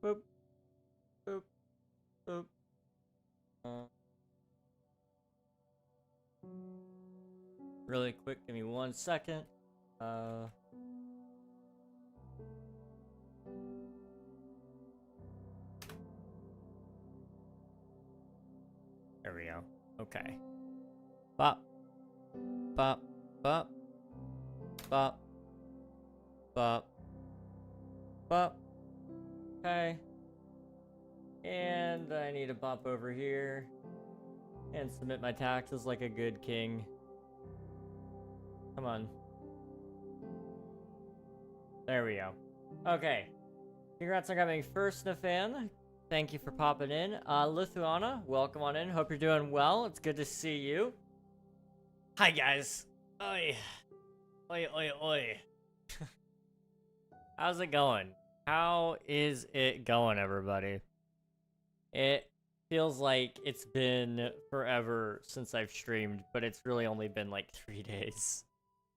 Boop. Boop. Boop. Really quick, give me 1 second. There we go. Okay. Bop. Bop. Bop. Bop. Bop. Bop. Okay. And I need to bop over here and submit my taxes like a good king. Come on. There we go. Okay. Congrats on coming first, Nafan. Thank you for popping in. Lithuana, welcome on in. Hope you're doing well. It's good to see you. Hi, guys. Oi. Oi, oi, oi. How's it going? How is it going, everybody? It feels like it's been forever since I've streamed, but it's really only been like 3 days.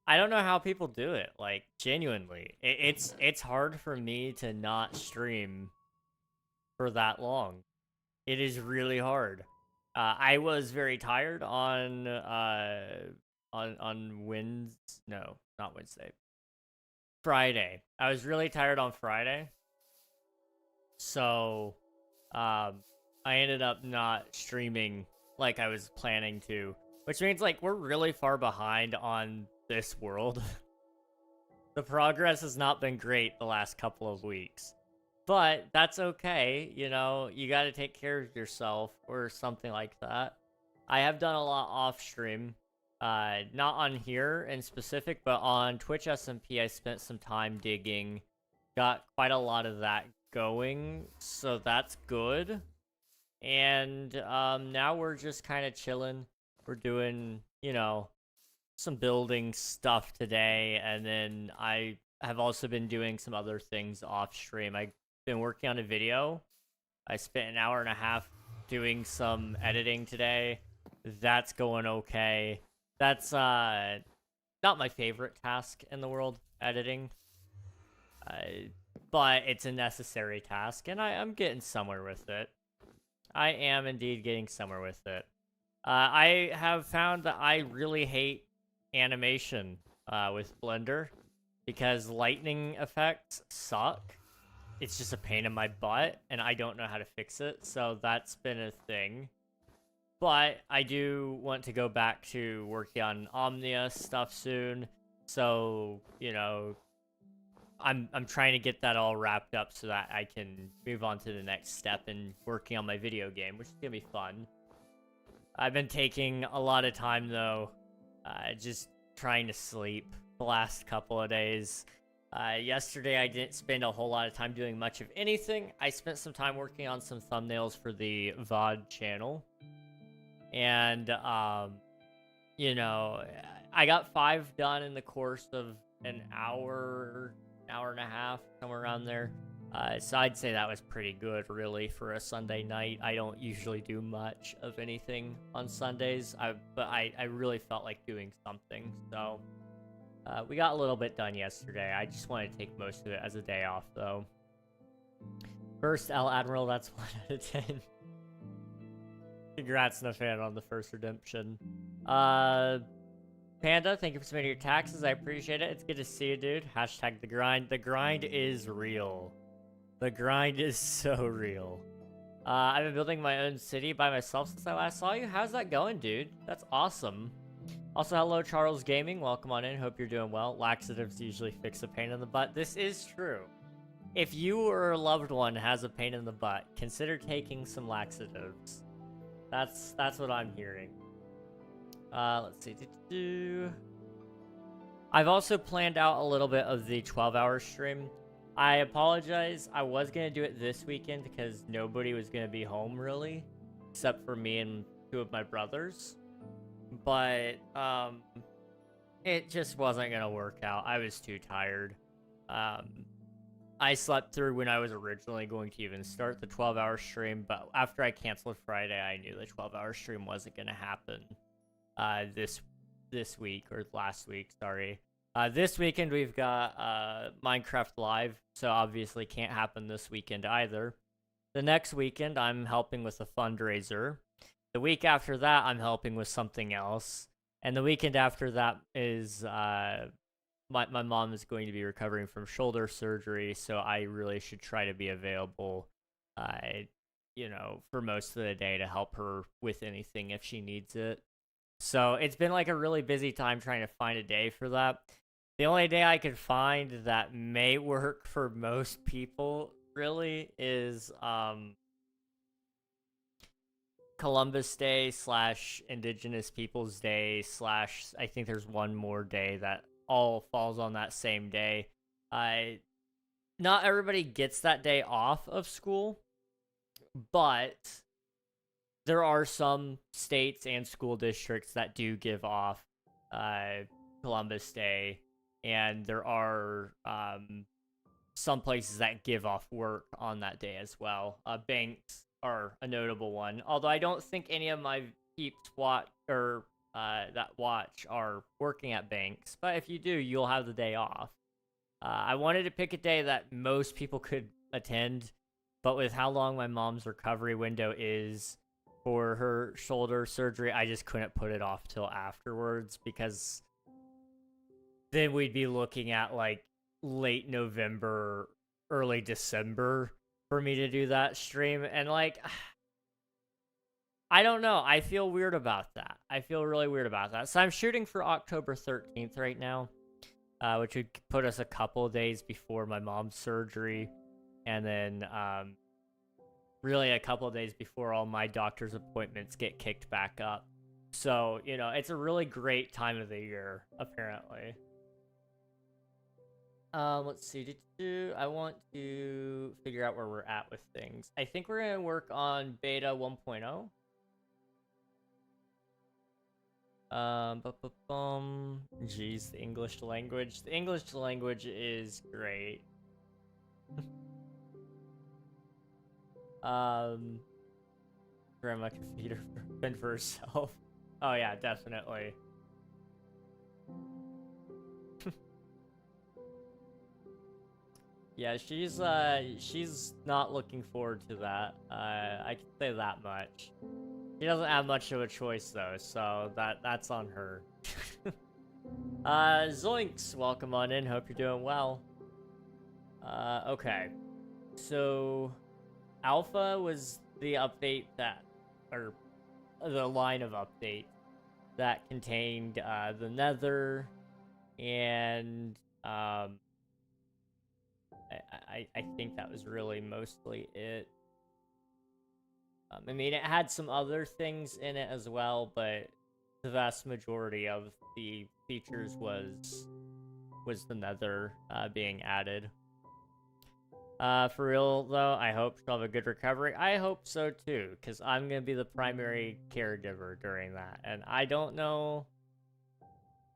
I don't know how people do it, like, genuinely. It's hard for me to not stream for that long. It is really hard. I was very tired on Wednesday. No, not Wednesday. Friday. I was really tired on Friday. So, I ended up not streaming like I was planning to, which means like we're really far behind on this world. The progress has not been great the last couple of weeks, but that's okay. You know, you got to take care of yourself or something like that. I have done a lot off stream, not on here in specific, but on Twitch SMP. I spent some time digging, got quite a lot of that going, so that's good. And now we're just kind of chilling. We're doing, you know, some building stuff today, and then I have also been doing some other things off stream. I've been working on a video. I spent 1.5 hours doing some editing today. That's going okay. That's not my favorite task in the world, editing. But it's a necessary task, and I'm getting somewhere with it. I am indeed getting somewhere with it. I have found that I really hate animation with Blender because lightning effects suck. It's just a pain in my butt, and I don't know how to fix it, so that's been a thing. But I do want to go back to working on Omnia stuff soon, so, you know, I'm trying to get that all wrapped up so that I can move on to the next step in working on my video game, which is gonna be fun. I've been taking a lot of time, though, just trying to sleep the last couple of days. Yesterday, I didn't spend a whole lot of time doing much of anything. I spent some time working on some thumbnails for the VOD channel. And, you know, I got 5 done in the course of an hour, 1.5 hours, somewhere around there. So I'd say that was pretty good, really, for a Sunday night. I don't usually do much of anything on Sundays, but I really felt like doing something. So we got a little bit done yesterday. I just wanted to take most of it as a day off, though. First L Admiral, that's 1 out of 10. Congrats, Nafan, on the first redemption. Panda, thank you for submitting your taxes. I appreciate it. It's good to see you, dude. Hashtag the grind. The grind is real. The grind is so real. I've been building my own city by myself since I last saw you. How's that going, dude? That's awesome. Also, hello, Charles Gaming. Welcome on in. Hope you're doing well. Laxatives usually fix a pain in the butt. This is true. If you or a loved one has a pain in the butt, consider taking some laxatives. That's what I'm hearing. Let's see. I've also planned out a little bit of the 12-hour stream. I apologize. I was going to do it this weekend because nobody was going to be home, really, except for me and 2 of my brothers. But it just wasn't going to work out. I was too tired. I slept through when I was originally going to even start the 12-hour stream, but after I canceled Friday, I knew the 12-hour stream wasn't going to happen this week, or last week, sorry. This weekend we've got Minecraft Live, so obviously can't happen this weekend either. The next weekend I'm helping with a fundraiser. The week after that I'm helping with something else. And the weekend after that is my mom is going to be recovering from shoulder surgery, so I really should try to be available for most of the day to help her with anything if she needs it. So it's been like a really busy time trying to find a day for that. The only day I could find that may work for most people really is Columbus Day / Indigenous Peoples Day / I think there's one more day that all falls on that same day. I Not everybody gets that day off of school, but there are some states and school districts that do give off Columbus Day, and there are some places that give off work on that day as well. Banks are a notable one, although I don't think any of my peeps that watch are working at banks. But if you do, you'll have the day off. I wanted to pick a day that most people could attend, but with how long my mom's recovery window is for her shoulder surgery, I just couldn't put it off till afterwards, because then we'd be looking at like late November, early December for me to do that stream. And like, I don't know. I feel weird about that. I feel really weird about that. So I'm shooting for October 13th right now, which would put us a couple of days before my mom's surgery. And then really a couple of days before all my doctor's appointments get kicked back up. So, it's a really great time of the year, apparently. Let's see. I want to figure out where we're at with things. I think we're going to work on beta 1.0. Jeez, the English language. The English language is great. Grandma can feed her fend for herself. Oh yeah, definitely. Yeah, she's not looking forward to that. I can say that much. She doesn't have much of a choice though, so that's on her. Zoinks, welcome on in. Hope you're doing well. Okay. So Alpha was the update or the line of update that contained the Nether and I think that was really mostly it. I mean, it had some other things in it as well, but the vast majority of the features was the Nether being added. For real though, I hope she'll have a good recovery. I hope so too, because I'm gonna be the primary caregiver during that, and I don't know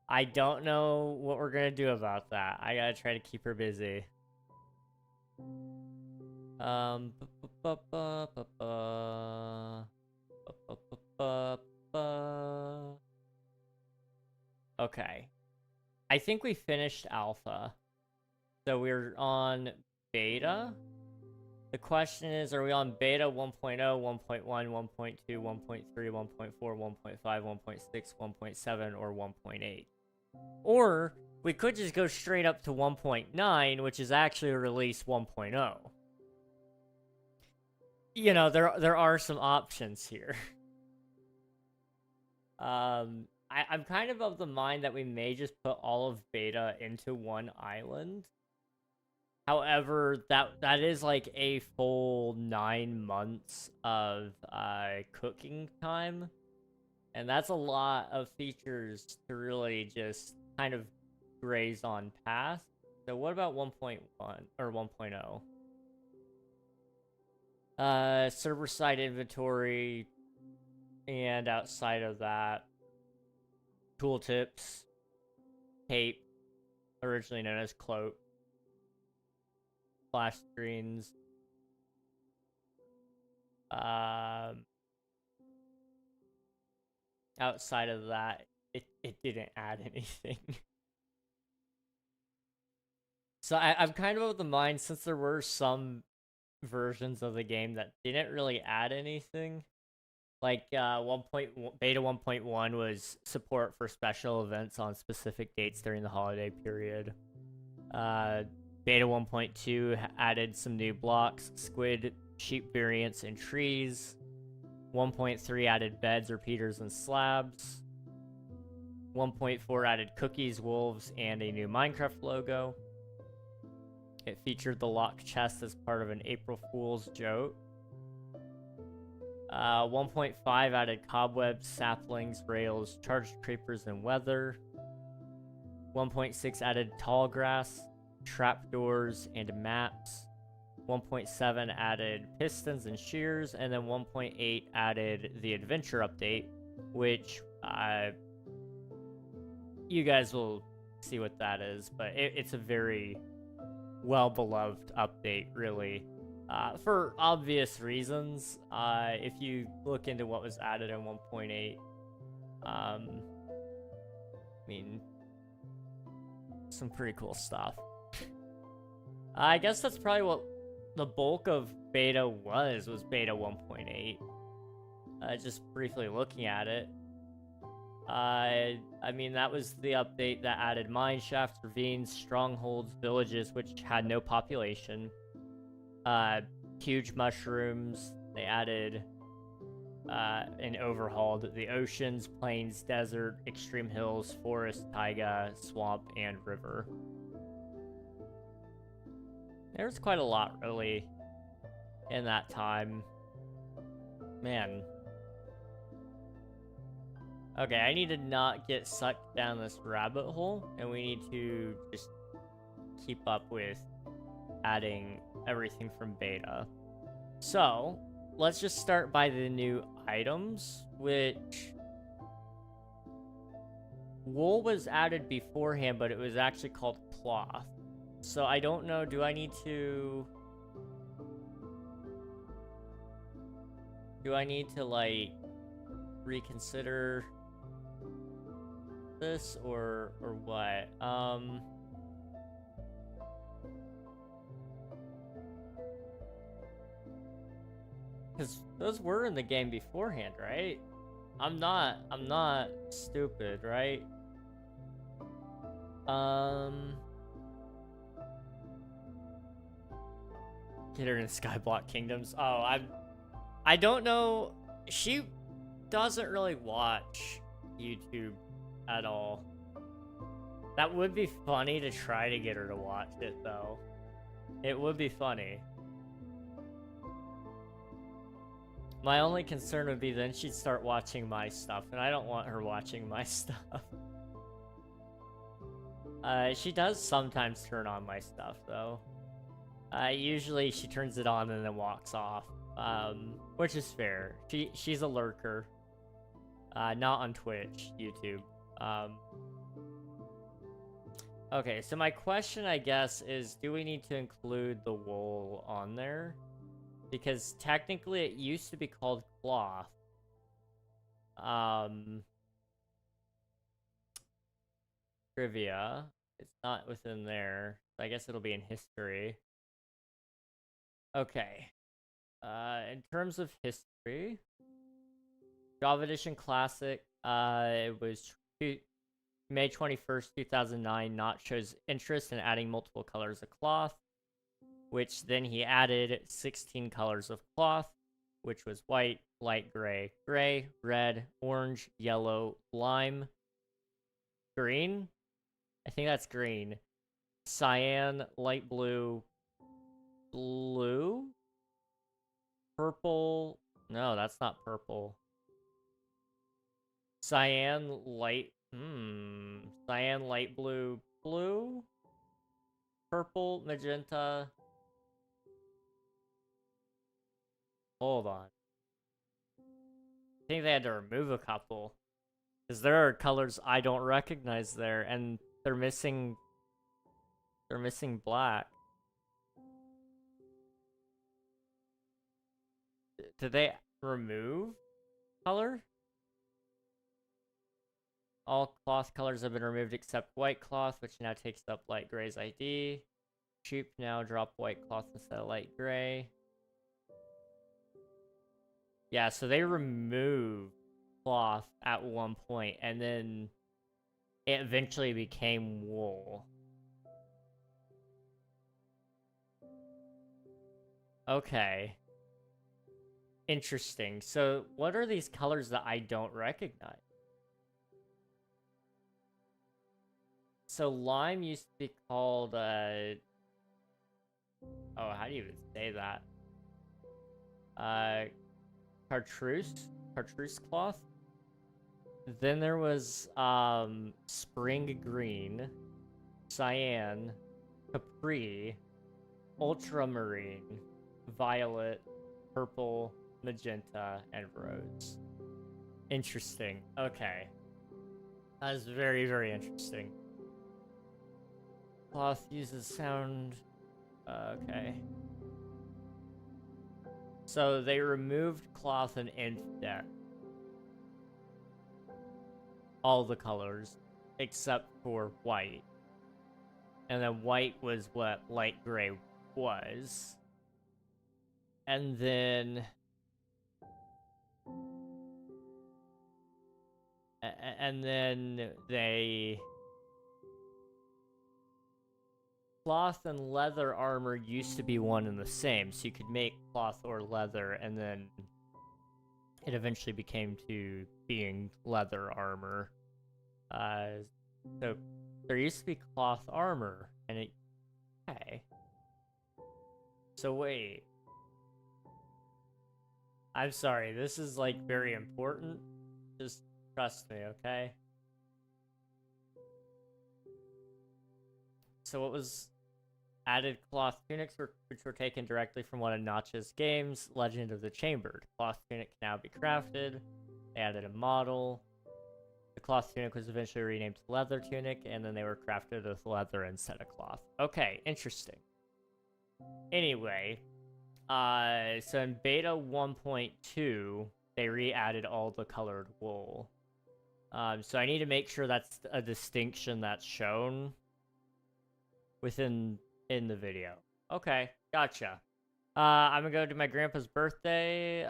what we're gonna do about that. I gotta try to keep her busy. Okay. I think we finished alpha. So we're on beta. The question is, are we on beta 1.0, 1.1, 1.2, 1.3, 1.4, 1.5, 1.6, 1.7, or 1.8? Or we could just go straight up to 1.9, which is actually release 1.0. There are some options here. I'm kind of the mind that we may just put all of beta into one island. However, that is like a full 9 months of cooking time, and that's a lot of features to really just kind of graze on past. So what about 1.1 or 1.0? Server-side inventory, and outside of that, tooltips, tape, originally known as cloak, flash screens, outside of that, it didn't add anything. So I'm kind of the mind, since there were some versions of the game that didn't really add anything. Like beta 1.1 was support for special events on specific dates during the holiday period. Beta 1.2 added some new blocks, squid, sheep variants, and trees. 1.3 added beds, repeaters, and slabs. 1.4 added cookies, wolves, and a new Minecraft logo. It featured the locked chest as part of an April Fool's joke. 1.5 added cobwebs, saplings, rails, charged creepers, and weather. 1.6 added tall grass, trapdoors, and maps. 1.7 added pistons and shears, and then 1.8 added the adventure update, which you guys will see what that is, but it's a very well-beloved update, really. For obvious reasons, if you look into what was added in 1.8, I mean, some pretty cool stuff. I guess that's probably what the bulk of beta was beta 1.8. Just briefly looking at it. I mean, that was the update that added mine shafts, ravines, strongholds, villages, which had no population. Huge mushrooms. They added and overhauled the oceans, plains, desert, extreme hills, forest, taiga, swamp, and river. There's quite a lot, really, in that time. Man. Okay, I need to not get sucked down this rabbit hole, and we need to just keep up with adding everything from beta. So, let's just start by the new items, which wool was added beforehand, but it was actually called cloth. So I don't know, do I need to like reconsider this or what? Because those were in the game beforehand, right? I'm not stupid, right? Get her in Skyblock Kingdoms. Oh, I don't know. She doesn't really watch YouTube at all. That would be funny to try to get her to watch it, though. It would be funny. My only concern would be then she'd start watching my stuff, and I don't want her watching my stuff. She does sometimes turn on my stuff, though. Usually she turns it on and then walks off, which is fair. She's a lurker. Not on Twitch, YouTube. Okay, so my question, I guess, is do we need to include the wool on there? Because technically it used to be called cloth. Trivia. It's not within there. So I guess it'll be in history. Okay. In terms of history, Java Edition Classic, it was May 21st, 2009. Notch shows interest in adding multiple colors of cloth, which then he added 16 colors of cloth, which was white, light gray, gray, red, orange, yellow, lime, green. I think that's green. Cyan, light blue, blue, purple. No, that's not purple. Cyan, light. Cyan, light blue, blue, purple, magenta. Hold on. I think they had to remove a couple. Because there are colors I don't recognize there, and they're missing black. Did they remove color? All cloth colors have been removed except white cloth, which now takes up light gray's ID. Sheep now drop white cloth instead of light gray. Yeah, so they removed cloth at one point, and then it eventually became wool. Okay. Interesting. So what are these colors that I don't recognize? So lime used to be called, oh, how do you even say that? Chartreuse cloth. Then there was, spring green, cyan, capri, ultramarine, violet, purple, magenta, and rose. Interesting. Okay. That is very, very interesting. Cloth uses sound. Okay. So they removed cloth and index. All the colors except for white. And then white was what light gray was. And then they cloth and leather armor used to be one and the same, so you could make cloth or leather, and then it eventually became to being leather armor. So there used to be cloth armor, and it... Okay. So wait. I'm sorry, this is, like, very important. Just trust me, okay? So what was added? Cloth tunics, which were taken directly from one of Notch's games, Legend of the Chambered. Cloth tunic can now be crafted. They added a model. The cloth tunic was eventually renamed to leather tunic, and then they were crafted with leather instead of cloth. Okay, interesting. Anyway, so in beta 1.2, they re-added all the colored wool. So I need to make sure that's a distinction that's shown in the video. Okay, gotcha. I'm gonna go to my grandpa's birthday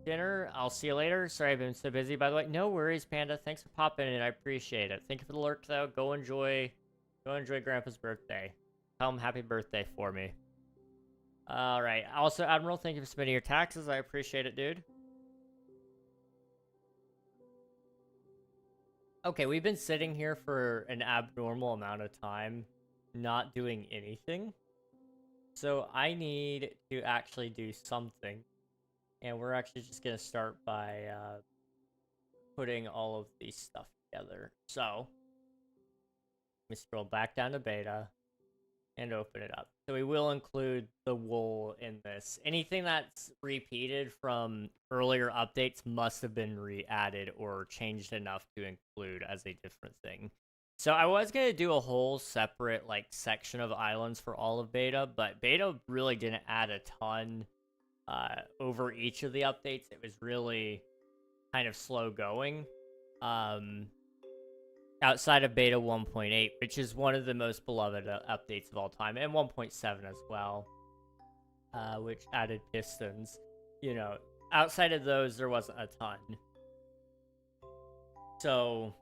dinner. I'll see you later. Sorry I've been so busy, by the way. No worries, Panda. Thanks for popping in. I appreciate it. Thank you for the lurk, though. Go enjoy grandpa's birthday. Tell him happy birthday for me. All right. Also, Admiral, thank you for submitting your taxes. I appreciate it, dude. Okay, we've been sitting here for an abnormal amount of time, not doing anything. So I need to actually do something. And we're actually just going to start by putting all of these stuff together. So, let me scroll back down to beta and open it up. So we will include the wool in this. Anything that's repeated from earlier updates must have been re-added or changed enough to include as a different thing. So I was going to do a whole separate like section of islands for all of beta, but beta really didn't add a ton over each of the updates. It was really kind of slow going. Outside of beta 1.8, which is one of the most beloved updates of all time, and 1.7 as well, which added pistons. You know, outside of those, there wasn't a ton. So,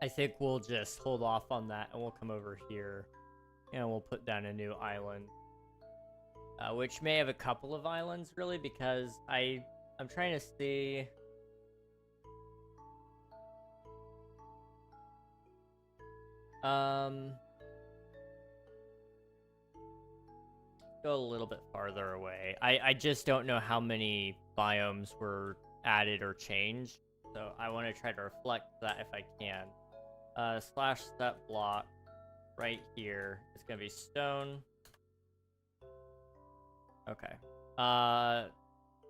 I think we'll just hold off on that, and we'll come over here, and we'll put down a new island. Which may have a couple of islands, really, because I'm trying to see... Go a little bit farther away. I just don't know how many biomes were added or changed, so I want to try to reflect that if I can. Slash set block right here. It's gonna be stone. Okay.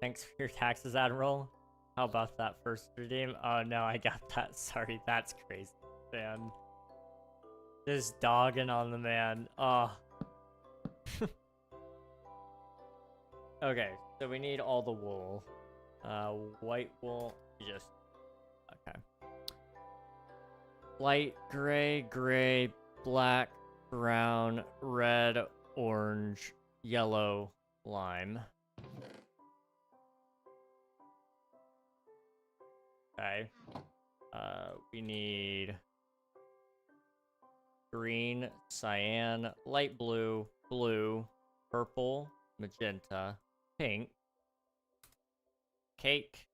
Thanks for your taxes, Admiral. How about that first redeem? Oh no, I got that. Sorry, that's crazy, man. Just dogging on the man. Oh. Okay, so we need all the wool. White wool, just... Okay. Light gray, gray, black, brown, red, orange, yellow, lime. Okay. We need green, cyan, light blue, blue, purple, magenta, pink, cake,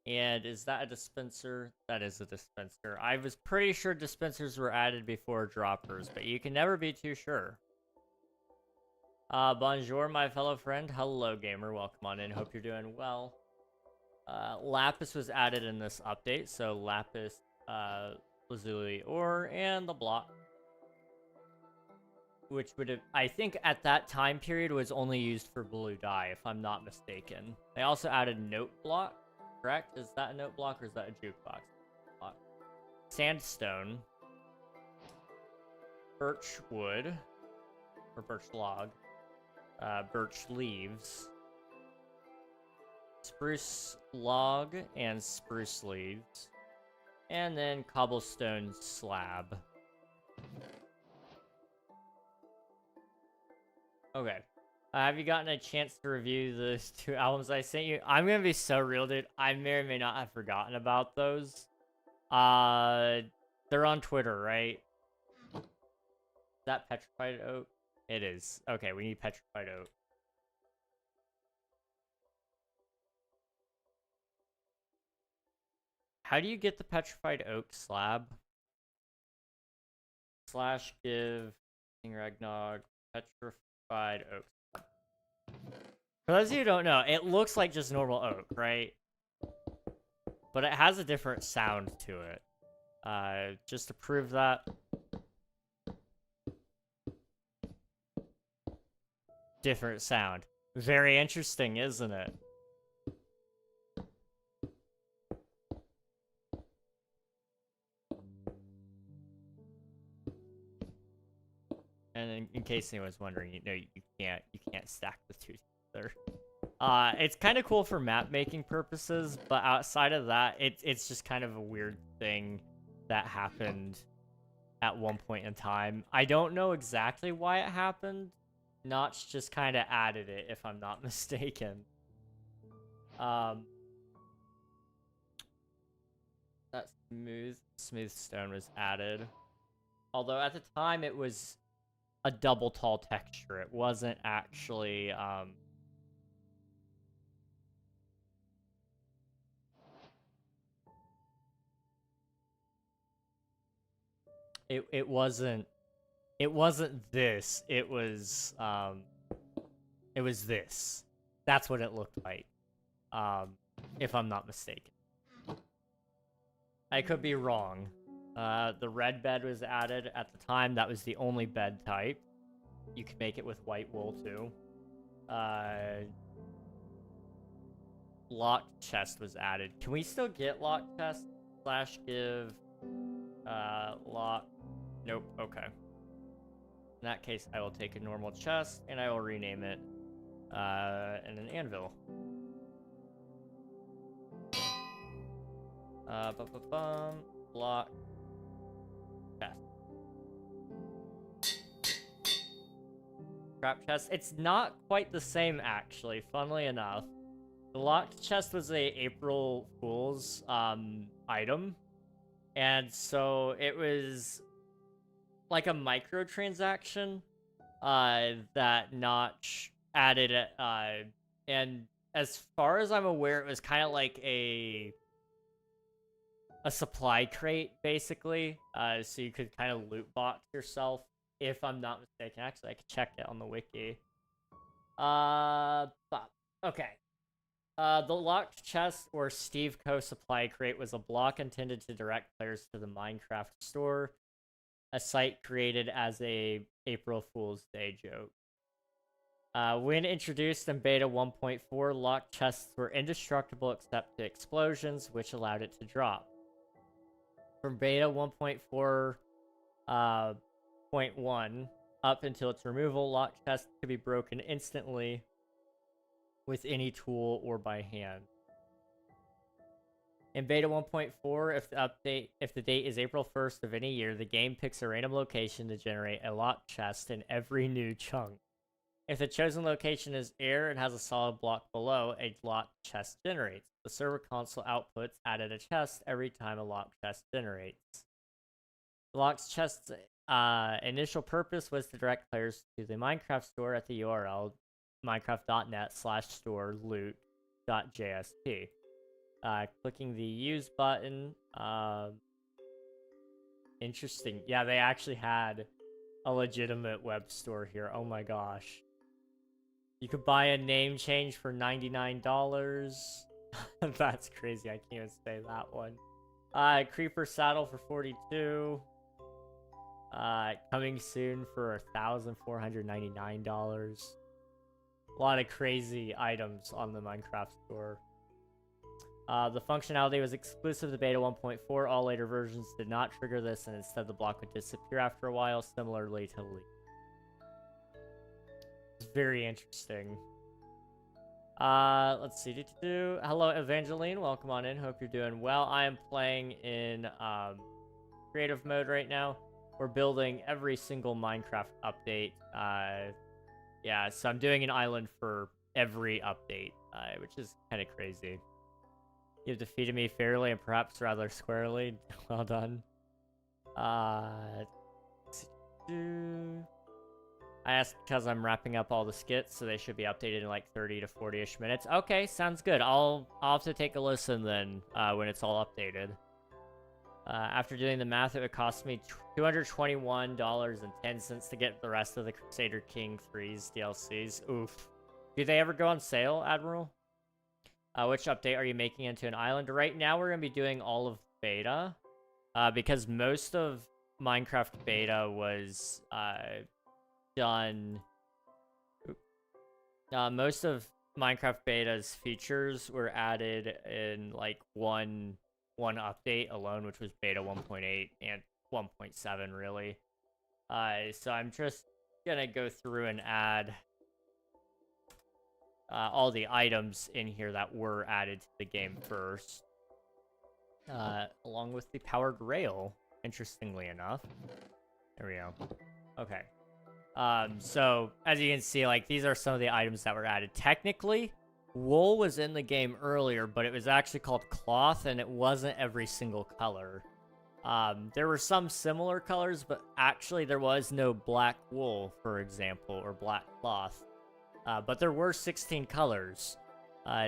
and is that a dispenser? That is a dispenser. I was pretty sure dispensers were added before droppers, but you can never be too sure. Bonjour, my fellow friend. Hello, gamer. Welcome on in. Hope you're doing well. Lapis was added in this update, so lapis, lazuli ore, and the block. Which would have, I think at that time period was only used for blue dye, if I'm not mistaken. They also added note block, correct? Is that a note block or is that a jukebox block? Sandstone. Birch wood. Or birch log. Birch leaves. Spruce log and spruce leaves. And then cobblestone slab. Okay. Have you gotten a chance to review those 2 albums I sent you? I'm gonna be so real, dude. I may or may not have forgotten about those. They're on Twitter, right? Is that petrified oak? It is. Okay, we need petrified oak. How do you get the petrified oak slab? / give KingRegNog petrified oak. For those of you who don't know, it looks like just normal oak, right? But it has a different sound to it. Just to prove that. Different sound. Very interesting, isn't it? And in case anyone's wondering, you know, you can't stack the two together. It's kind of cool for map making purposes, but outside of that, it's just kind of a weird thing that happened at one point in time. I don't know exactly why it happened. Notch just kind of added it, if I'm not mistaken. That smooth stone was added. Although at the time it was a double tall texture. It wasn't actually it wasn't this. It was this. That's what it looked like. If I'm not mistaken. I could be wrong. The red bed was added at the time. That was the only bed type. You could make it with white wool too. Locked chest was added. Can we still get locked chest / give lock? Nope. Okay. In that case, I will take a normal chest and I will rename it and an anvil. Block chest. Trap chest. It's not quite the same, actually, funnily enough. The locked chest was a April Fool's item. And so it was like a microtransaction that Notch added. And as far as I'm aware, it was kind of like a supply crate, basically. So you could kind of loot box yourself, if I'm not mistaken. Actually, I could check it on the wiki. Okay. The locked chest or Steve Co. supply crate was a block intended to direct players to the Minecraft store, a site created as a April Fool's Day joke. When introduced in beta 1.4, locked chests were indestructible except to explosions, which allowed it to drop. From beta 1.4.1 up until its removal, locked chests could be broken instantly with any tool or by hand. In beta 1.4, if the date is April 1st of any year, the game picks a random location to generate a locked chest in every new chunk. If the chosen location is air and has a solid block below, a locked chest generates. The server console outputs added a chest every time a locked chest generates. The locked chest's initial purpose was to direct players to the Minecraft store at the URL minecraft.net/store loot.jsp. Clicking the use button. Interesting. Yeah, they actually had a legitimate web store here. Oh my gosh. You could buy a name change for $99. That's crazy. I can't even say that one. Creeper saddle for $42. Coming soon for $1,499. A lot of crazy items on the Minecraft store. The functionality was exclusive to beta 1.4. All later versions did not trigger this, and instead the block would disappear after a while, similarly to Leaf. It's very interesting. Let's see. Hello, Evangeline. Welcome on in. Hope you're doing well. I am playing in creative mode right now. We're building every single Minecraft update. Yeah, so I'm doing an island for every update, which is kind of crazy. You've defeated me fairly and perhaps rather squarely. Well done. I asked because I'm wrapping up all the skits, so they should be updated in like 30 to 40-ish minutes. Okay, sounds good. I'll have to take a listen then when it's all updated. After doing the math, it would cost me $221.10 to get the rest of the Crusader King 3's DLCs. Oof. Do they ever go on sale, Admiral? Which update are you making into an island? Right now, we're going to be doing all of beta. Because most of Minecraft beta was done... most of Minecraft beta's features were added in like one update alone, which was beta 1.8 and 1.7 really. So I'm just gonna go through and add all the items in here that were added to the game first, along with the powered rail, interestingly enough. There we go. Okay. So as you can see, like, these are some of the items that were added. Technically, wool was in the game earlier, but it was actually called cloth, and it wasn't every single color. There were some similar colors, but actually there was no black wool, for example, or black cloth. But there were 16 colors.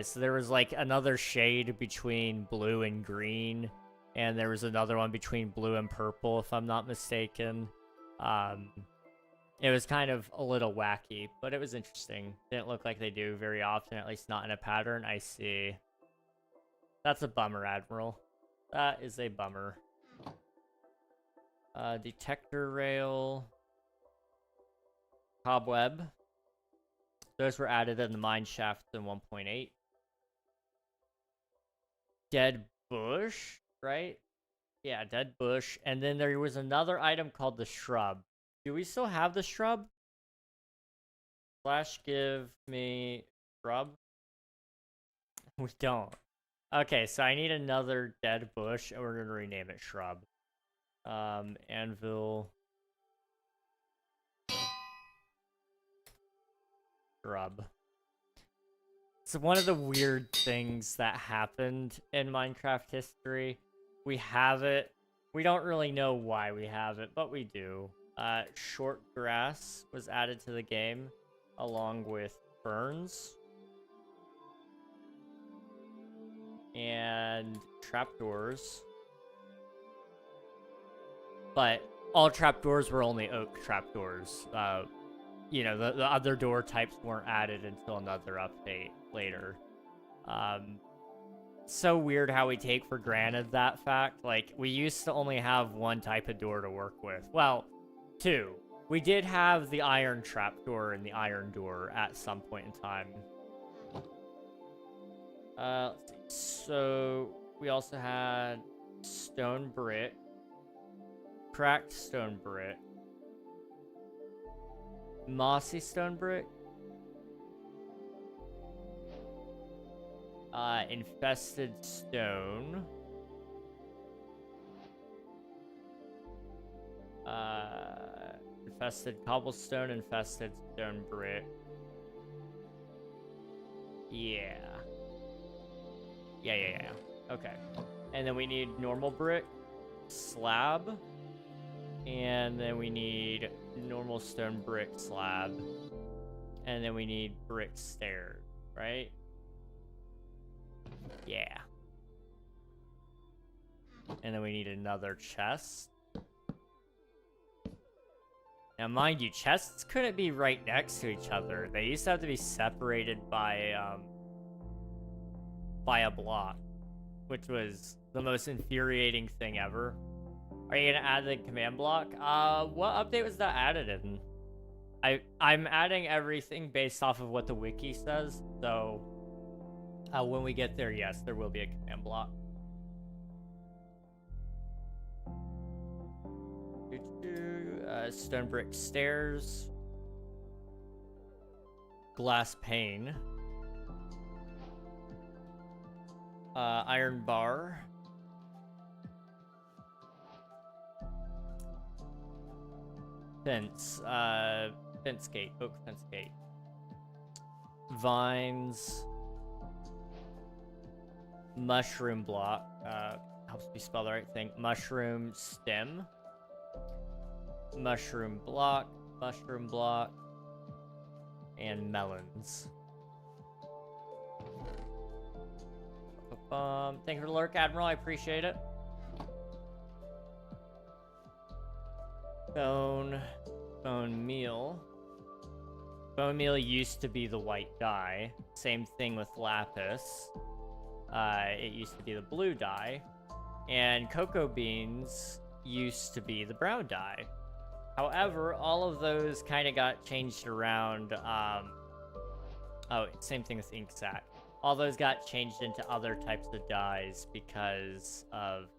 So there was like another shade between blue and green, and there was another one between blue and purple, if I'm not mistaken. It was kind of a little wacky, but it was interesting. Didn't look like they do very often, at least not in a pattern. I see. That's a bummer, Admiral. That is a bummer. Detector rail. Cobweb. Those were added in the mine shaft in 1.8. Dead bush, right? Yeah, dead bush. And then there was another item called the shrub. Do we still have the shrub? Slash give me shrub? We don't. Okay, so I need another dead bush, and we're going to rename it shrub. Anvil. Shrub. It's one of the weird things that happened in Minecraft history. We have it. We don't really know why we have it, but we do. Short grass was added to the game, along with ferns. And trapdoors. But all trapdoors were only oak trapdoors. You know, the other door types weren't added until another update later. So weird how we take for granted that fact. Like, we used to only have one type of door to work with. Well, two. We did have the iron trapdoor and the iron door at some point in time. Let's see. So, we also had stone brick. Cracked stone brick. Mossy stone brick. Infested stone. Infested cobblestone, infested stone brick. Yeah. Yeah. Okay. And then we need normal brick, slab, and then we need normal stone brick slab, and then we need brick stairs, right? Yeah. And then we need another chest. Now, mind you, chests couldn't be right next to each other. They used to have to be separated by a block, which was the most infuriating thing ever. Are you gonna add the command block? What update was that added in? I'm adding everything based off of what the wiki says, so when we get there, yes, there will be a command block. Stone brick stairs. Glass pane. Iron bar. Fence. Fence gate. Oak fence gate. Vines. Mushroom block. Helps me spell the right thing. Mushroom stem. Mushroom block, and melons. Thank you for the lurk, Admiral. I appreciate it. Bone meal. Bone meal used to be the white dye. Same thing with lapis. It used to be the blue dye. And cocoa beans used to be the brown dye. However, all of those kind of got changed around. Oh, same thing with ink sac. All those got changed into other types of dyes because of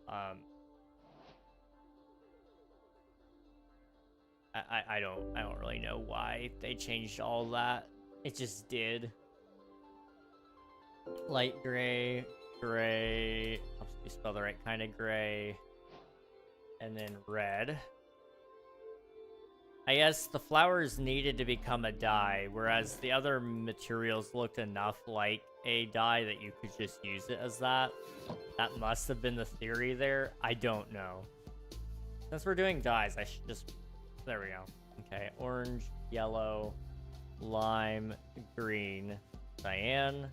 I don't really know why they changed all that. It just did. Light gray, helps me spell the right kind of gray, and then red. I guess the flowers needed to become a dye, whereas the other materials looked enough like a dye that you could just use it as that. That must have been the theory there. I don't know. Since we're doing dyes, I should just... There we go. Okay, orange, yellow, lime, green, cyan,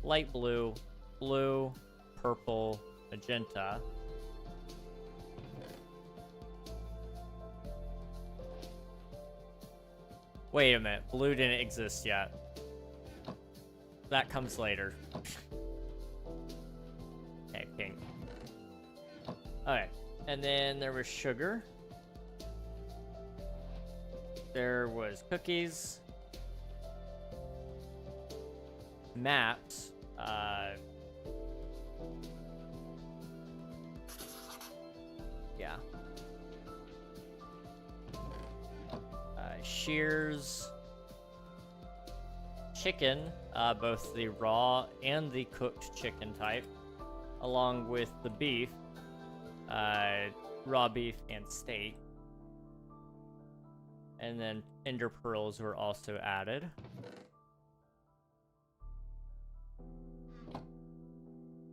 light blue, blue, purple, magenta. Wait a minute, blue didn't exist yet. That comes later. Okay, pink. Okay, and then there was sugar. There was cookies. Maps. Yeah. Shears. Chicken, both the raw and the cooked chicken type, along with the beef, raw beef and steak. And then ender pearls were also added.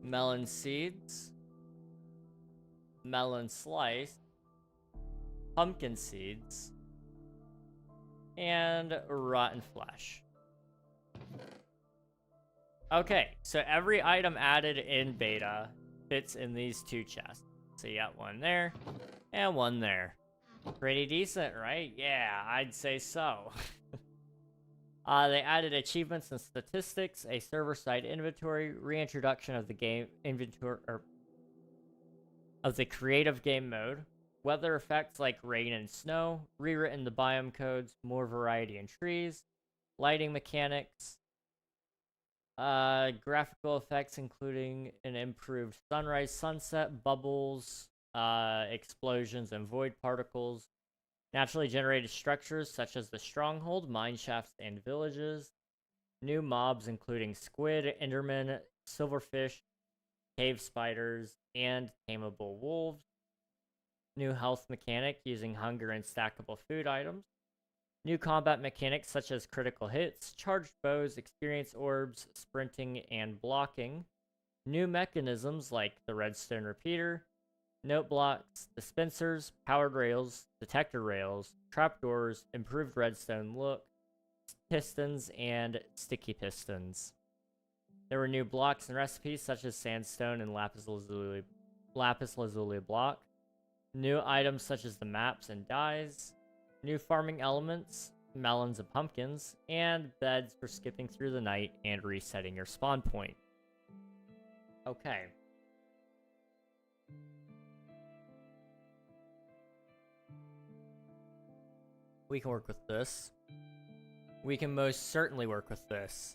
Melon seeds, melon slice, pumpkin seeds, and rotten flesh. Okay, so every item added in beta fits in these two chests. So you got one there and one there. Pretty decent, right? Yeah, I'd say so. They added achievements and statistics, a server-side inventory, reintroduction of the game inventory, or of the creative game mode, weather effects like rain and snow, rewritten the biome codes, more variety in trees, lighting mechanics, graphical effects including an improved sunrise, sunset, bubbles, explosions, and void particles, naturally generated structures such as the stronghold, mine shafts, and villages, new mobs including squid, enderman, silverfish, cave spiders, and tameable wolves. New health mechanic using hunger and stackable food items. New combat mechanics such as critical hits, charged bows, experience orbs, sprinting, and blocking. New mechanisms like the Redstone repeater, note blocks, dispensers, powered rails, detector rails, trapdoors, improved redstone look, pistons, and sticky pistons. There were new blocks and recipes such as sandstone and lapis lazuli block. New items such as the maps and dyes. New farming elements, melons and pumpkins, and beds for skipping through the night and resetting your spawn point. Okay. We can work with this. We can most certainly work with this.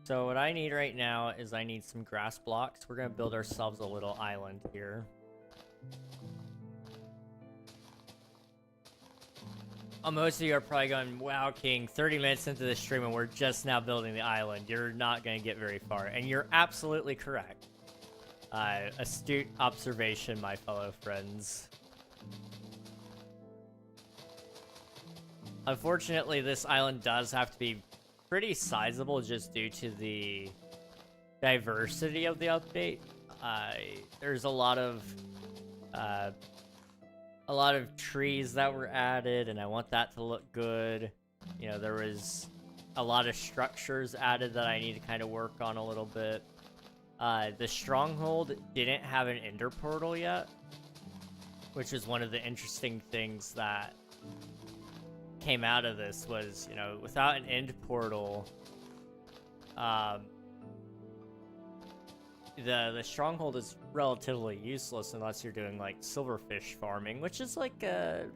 So what I need right now is I need some grass blocks. We're going to build ourselves a little island here. Most of you are probably going, wow, King, 30 minutes into the stream and we're just now building the island. You're not going to get very far. And you're absolutely correct. Astute observation, my fellow friends. Unfortunately, this island does have to be pretty sizable just due to the diversity of the update. There's a lot of trees that were added, and I want that to look good. You know, there was a lot of structures added that I need to kind of work on a little bit. The stronghold didn't have an ender portal yet, which is one of the interesting things that came out of this was, you know, without an end portal, the stronghold is relatively useless unless you're doing like silverfish farming, which is like it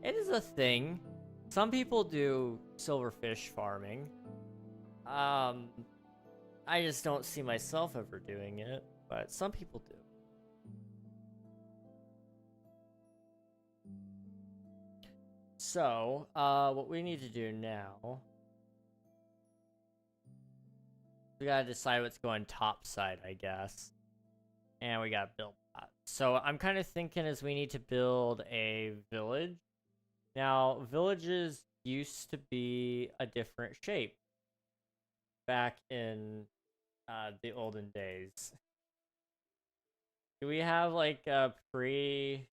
is a thing. Some people do silverfish farming. I just don't see myself ever doing it, but some people do. So, what we need to do now, we gotta decide what's going top side, I guess. And we gotta build that. So I'm kind of thinking is we need to build a village. Now, villages used to be a different shape back in the olden days. Do we have like a pre-village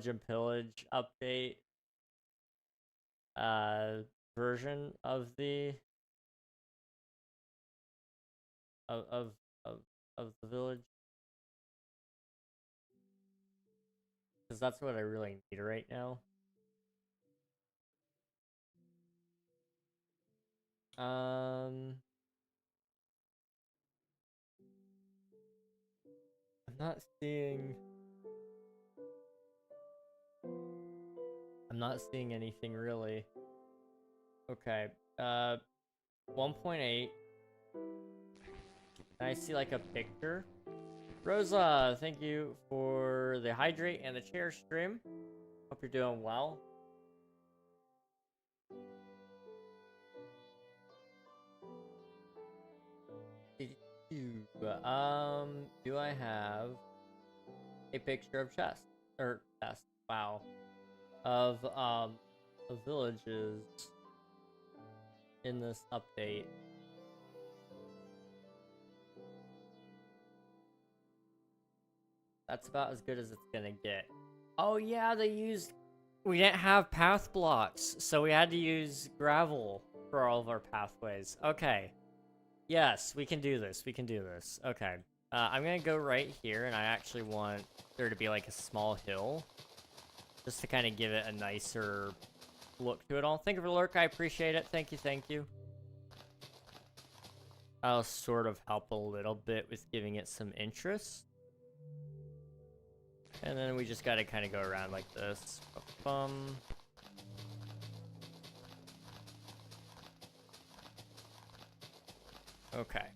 and pillage update version of the of the village? Because that's what I really need right now. I'm not seeing anything really. Okay. 1.8. Can I see like a picture? Rosa, thank you for the hydrate and the chair stream. Hope you're doing well. Do I have a picture of chest or chest? Wow, of villages in this update. That's about as good as it's gonna get. Oh yeah, we didn't have path blocks, so we had to use gravel for all of our pathways. Okay. Yes, we can do this. We can do this. Okay. I'm gonna go right here, and I actually want there to be like a small hill, just to kind of give it a nicer look to it all. Thank you for the lurk. I appreciate it. Thank you. Thank you. I'll sort of help a little bit with giving it some interest. And then we just gotta kind of go around like this. Okay.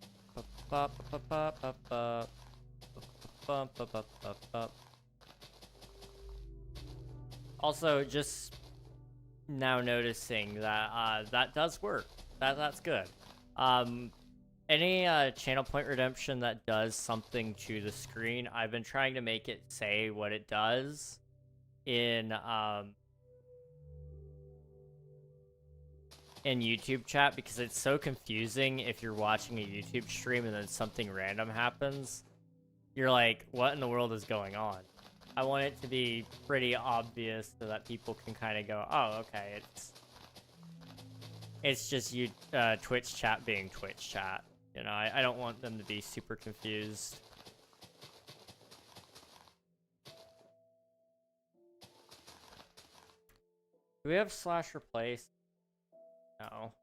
Also, just now noticing that that does work. That's good. Any channel point redemption that does something to the screen, I've been trying to make it say what it does in YouTube chat, because it's so confusing if you're watching a YouTube stream and then something random happens. You're like, what in the world is going on? I want it to be pretty obvious so that people can kind of go, oh, okay, it's just you Twitch chat being Twitch chat. You know, I don't want them to be super confused. Do we have slash replace? No.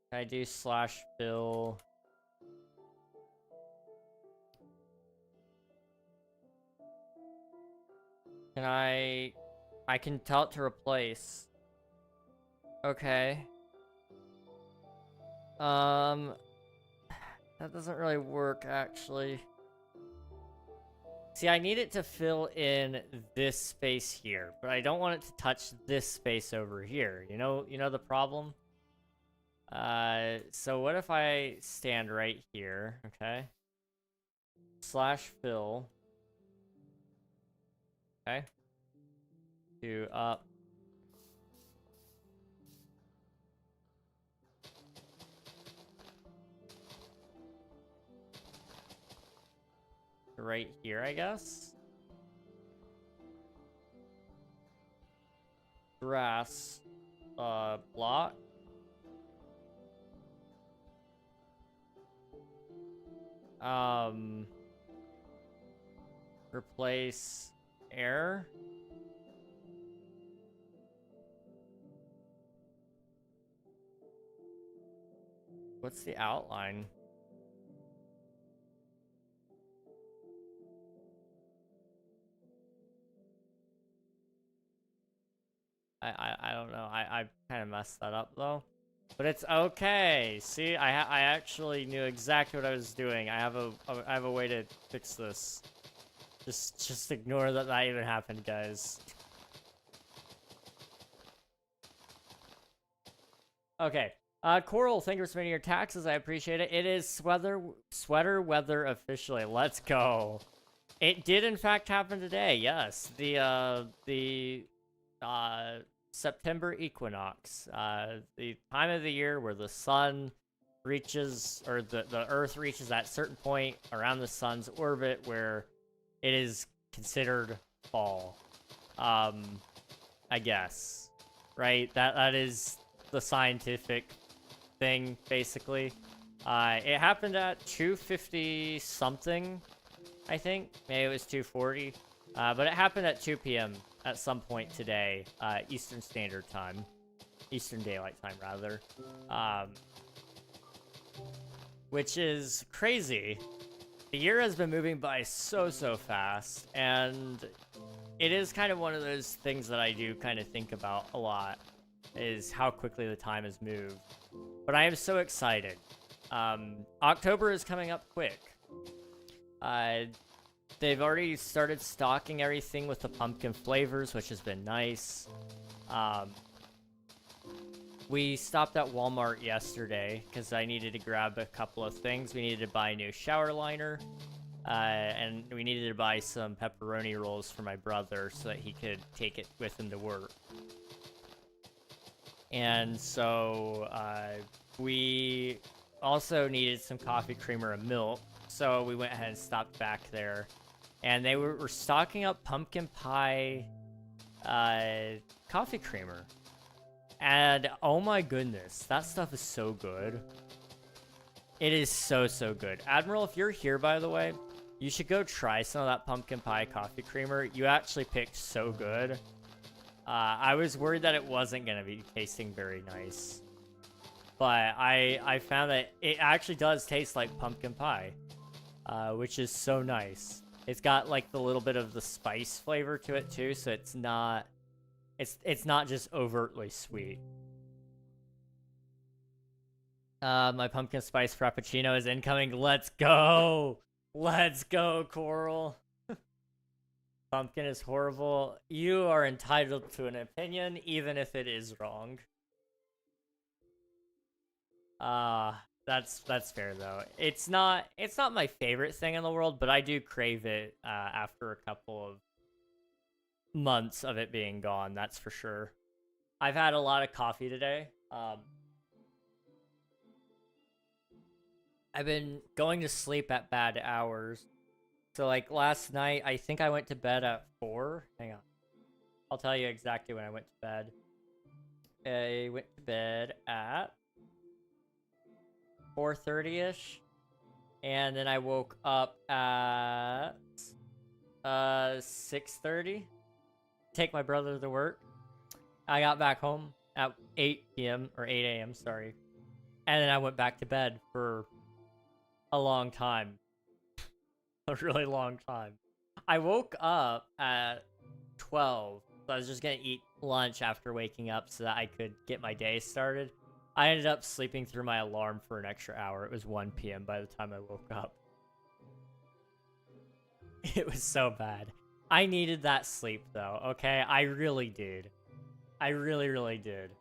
Can I do slash fill? Can I can tell it to replace. Okay. That doesn't really work, actually. See, I need it to fill in this space here, but I don't want it to touch this space over here. You know the problem? So what if I stand right here, okay? Slash fill. Okay. To up. Right here, I guess. Grass, block. Replace air. What's the outline? I don't know. I kind of messed that up though, but it's okay. See, I actually knew exactly what I was doing. I have a way to fix this. Just ignore that even happened, guys. Okay. Coral, thank you for submitting your taxes. I appreciate it. It is sweater weather officially. Let's go. It did in fact happen today. Yes, the September equinox, the time of the year where the sun reaches, or the Earth reaches that certain point around the sun's orbit where it is considered fall. I guess, right? That is the scientific thing, basically. It happened at 2:50 something, I think. Maybe it was 2:40. But it happened at 2 p.m. at some point today, Eastern Standard Time. Eastern Daylight Time, rather. Which is crazy. The year has been moving by so fast, and it is kind of one of those things that I do kind of think about a lot, is how quickly the time has moved. But I am so excited. October is coming up quick. They've already started stocking everything with the pumpkin flavors, which has been nice. We stopped at Walmart yesterday because I needed to grab a couple of things. We needed to buy a new shower liner, and we needed to buy some pepperoni rolls for my brother so that he could take it with him to work. And so we also needed some coffee creamer and milk, so we went ahead and stopped back there. And they were stocking up pumpkin pie coffee creamer. And oh my goodness, that stuff is so good. It is so good. Admiral, if you're here, by the way, you should go try some of that pumpkin pie coffee creamer. You actually picked so good. I was worried that it wasn't going to be tasting very nice. But I found that it actually does taste like pumpkin pie, which is so nice. It's got like the little bit of the spice flavor to it too, so it's not just overtly sweet. My pumpkin spice frappuccino is incoming. Let's go! Let's go, Coral! Pumpkin is horrible. You are entitled to an opinion, even if it is wrong. That's fair though. It's not my favorite thing in the world, but I do crave it after a couple of months of it being gone, that's for sure. I've had a lot of coffee today. I've been going to sleep at bad hours. So like last night, I think I went to bed at 4. Hang on. I'll tell you exactly when I went to bed. I went to bed at 4:30ish, and then I woke up at 6:30. Take my brother to work. I got back home at 8 p.m. or 8 a.m. Sorry, and then I went back to bed for a long time, a really long time. I woke up at 12. So I was just gonna eat lunch after waking up so that I could get my day started. I ended up sleeping through my alarm for an extra hour. It was 1 p.m. by the time I woke up. It was so bad. I needed that sleep though, okay? I really did. I really, really did.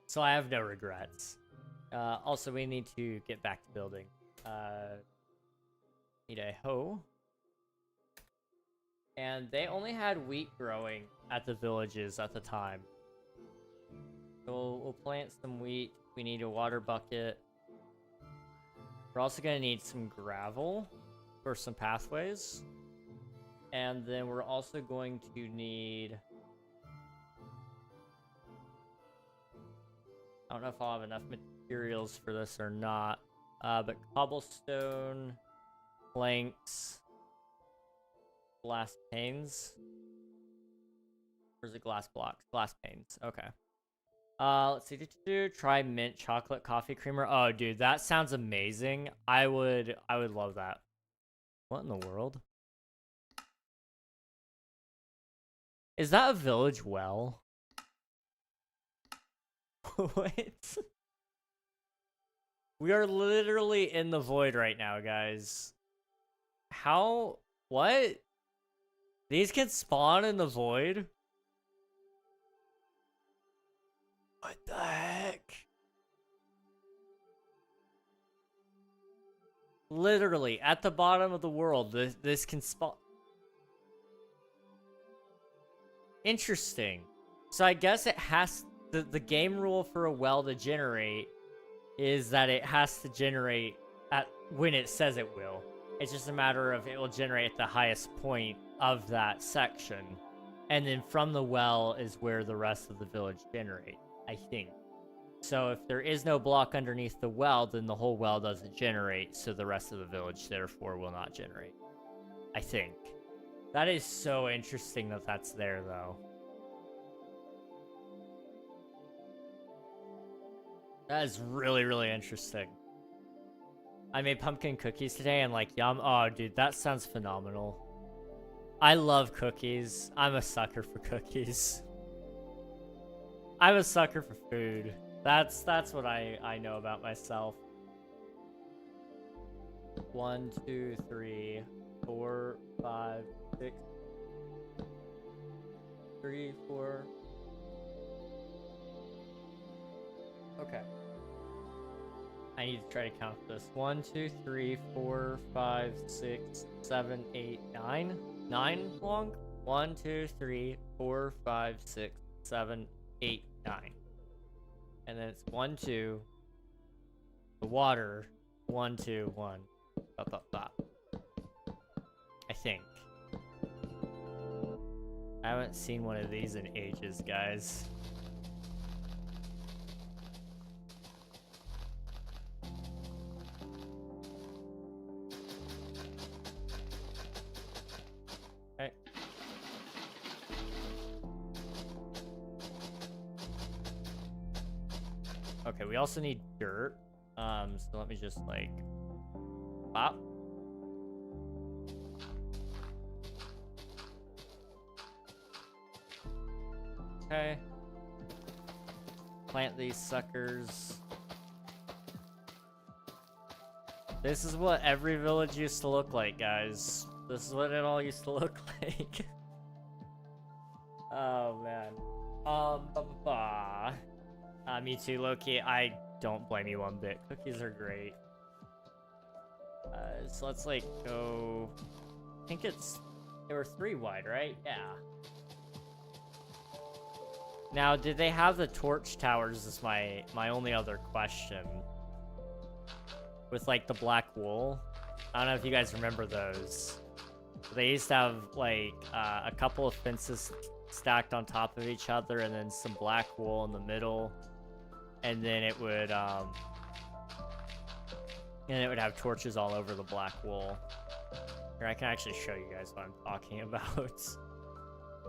So I have no regrets. Also, we need to get back to building. Need a hoe. And they only had wheat growing at the villages at the time. So we'll plant some wheat. We need a water bucket. We're also going to need some gravel for some pathways. And then we're also going to need... I don't know if I'll have enough materials for this or not. But cobblestone, planks, glass panes. Where's the glass blocks? Glass panes. Okay. Let's see. Try mint chocolate coffee creamer. Oh, dude, that sounds amazing. I would love that. What in the world? Is that a village well? What? We are literally in the void right now, guys. How? What? These can spawn in the void? What the heck? Literally, at the bottom of the world, this can spawn. Interesting. So I guess it has... The game rule for a well to generate is that it has to generate at when it says it will. It's just a matter of it will generate at the highest point of that section. And then from the well is where the rest of the village generate, I think. So if there is no block underneath the well, then the whole well doesn't generate, so the rest of the village therefore will not generate. I think. That is so interesting that that's there, though. That is really, really interesting. I made pumpkin cookies today and like, yum. Oh, dude, that sounds phenomenal. I love cookies. I'm a sucker for cookies. I'm a sucker for food. That's what I know about myself. 1, 2, 3, 4, 5, 6. 3, 4. Okay. I need to try to count this. 1, 2, 3, 4, 5, 6, 7, 8, 9. 9 long? 1, 2, 3, 4, 5, 6, 7, 8, 9. And then it's 1, 2. The water. 1, 2, 1. I think. I haven't seen one of these in ages, guys. Okay, we also need dirt. So let me just like pop. Okay. Plant these suckers. This is what every village used to look like, guys. This is what it all used to look like. Oh man. Me too, Loki. I don't blame you one bit. Cookies are great. So let's like go. I think they were 3 wide, right? Yeah. Now, did they have the torch towers? Is my only other question. With like the black wool. I don't know if you guys remember those. They used to have like a couple of fences stacked on top of each other, and then some black wool in the middle, and then it would have torches all over the black wool. Here, I can actually show you guys what I'm talking about.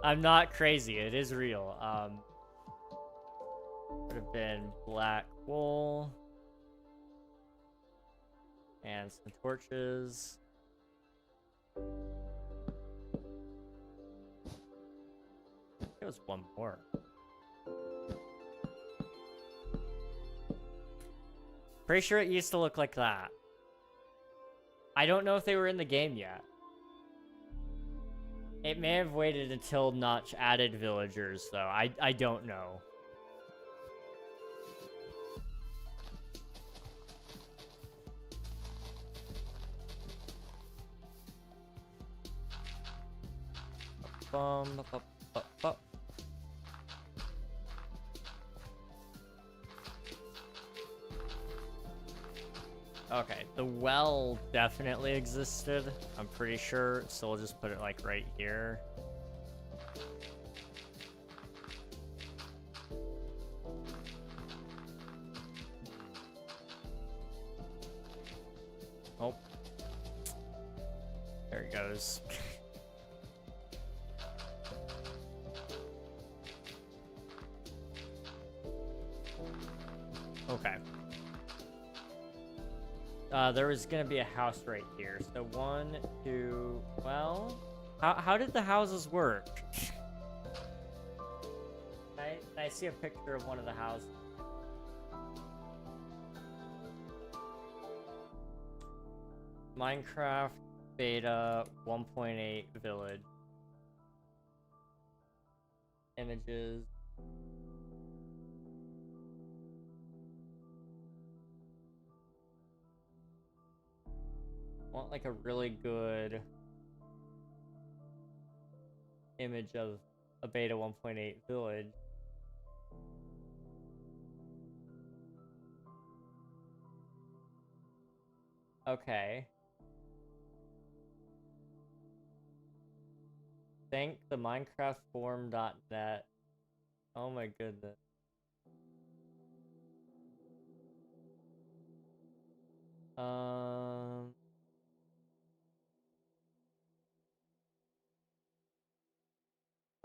I'm not crazy, it is real. Would have been black wool and some torches. It was one more. Pretty sure it used to look like that. I don't know if they were in the game yet. It may have waited until Notch added villagers, though. I don't know. Okay, the well definitely existed, I'm pretty sure, so we'll just put it like right here. Oh. There it goes. Okay. There was gonna be a house right here. So 1, 2, well, how did the houses work? I see a picture of one of the houses. Minecraft beta 1.8 village. Images. Want like a really good image of a beta 1.8 village. Okay. Thank the Minecraft forum.net. Oh my goodness.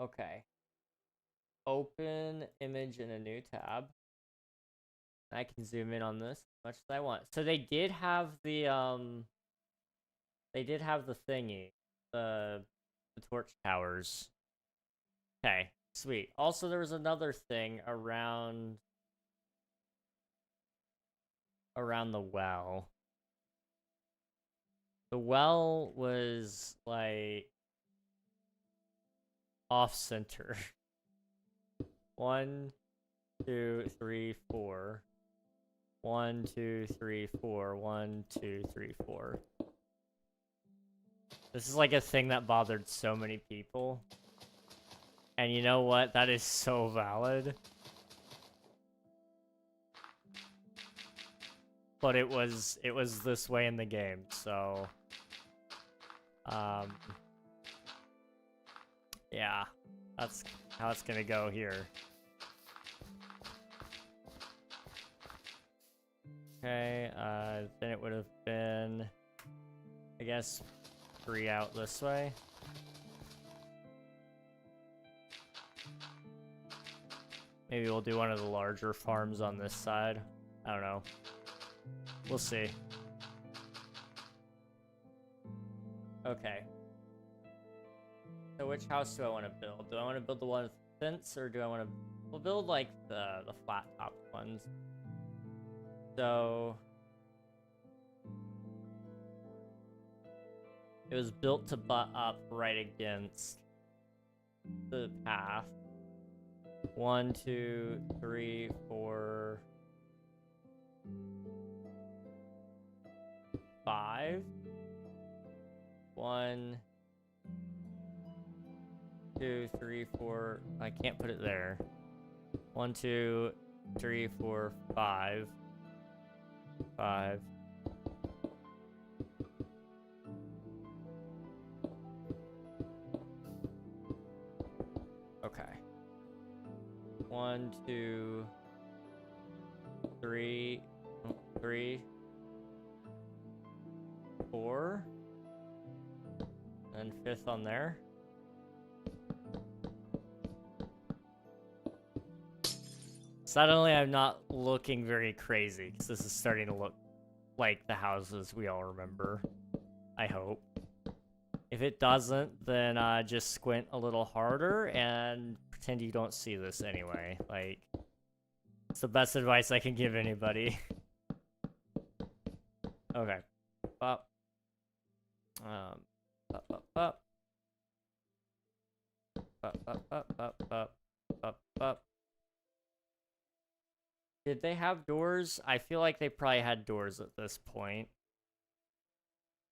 Okay. Open image in a new tab. I can zoom in on this as much as I want. So they did have the thingy, the torch towers. Okay, sweet. Also, there was another thing around the well. The well was like off center. 1, 2, 3, 4. 1, 2, 3, 4. 1, 2, 3, 4. This is like a thing that bothered so many people. And you know what? That is so valid. But it was this way in the game, so yeah, that's how it's gonna go here. Okay, then it would have been, I guess, 3 out this way. Maybe we'll do one of the larger farms on this side. I don't know. We'll see. Okay. So which house do I want to build? Do I want to build the one with the fence, or do I want to... We'll build, like, the flat-top ones. So... It was built to butt up right against the path. 1, 2, 3, 4... 5. 1, 2, 3, 4. I can't put it there. 1, 2, 3, 4, 5. 5. Okay. 1, 2, 3, 3, 4, and 5th on there. Suddenly, I'm not looking very crazy because this is starting to look like the houses we all remember. I hope. If it doesn't, then just squint a little harder and pretend you don't see this anyway. Like, it's the best advice I can give anybody. Okay. Up. Up, up, up. Up, up, up, up, up, up, up. Did they have doors? I feel like they probably had doors at this point.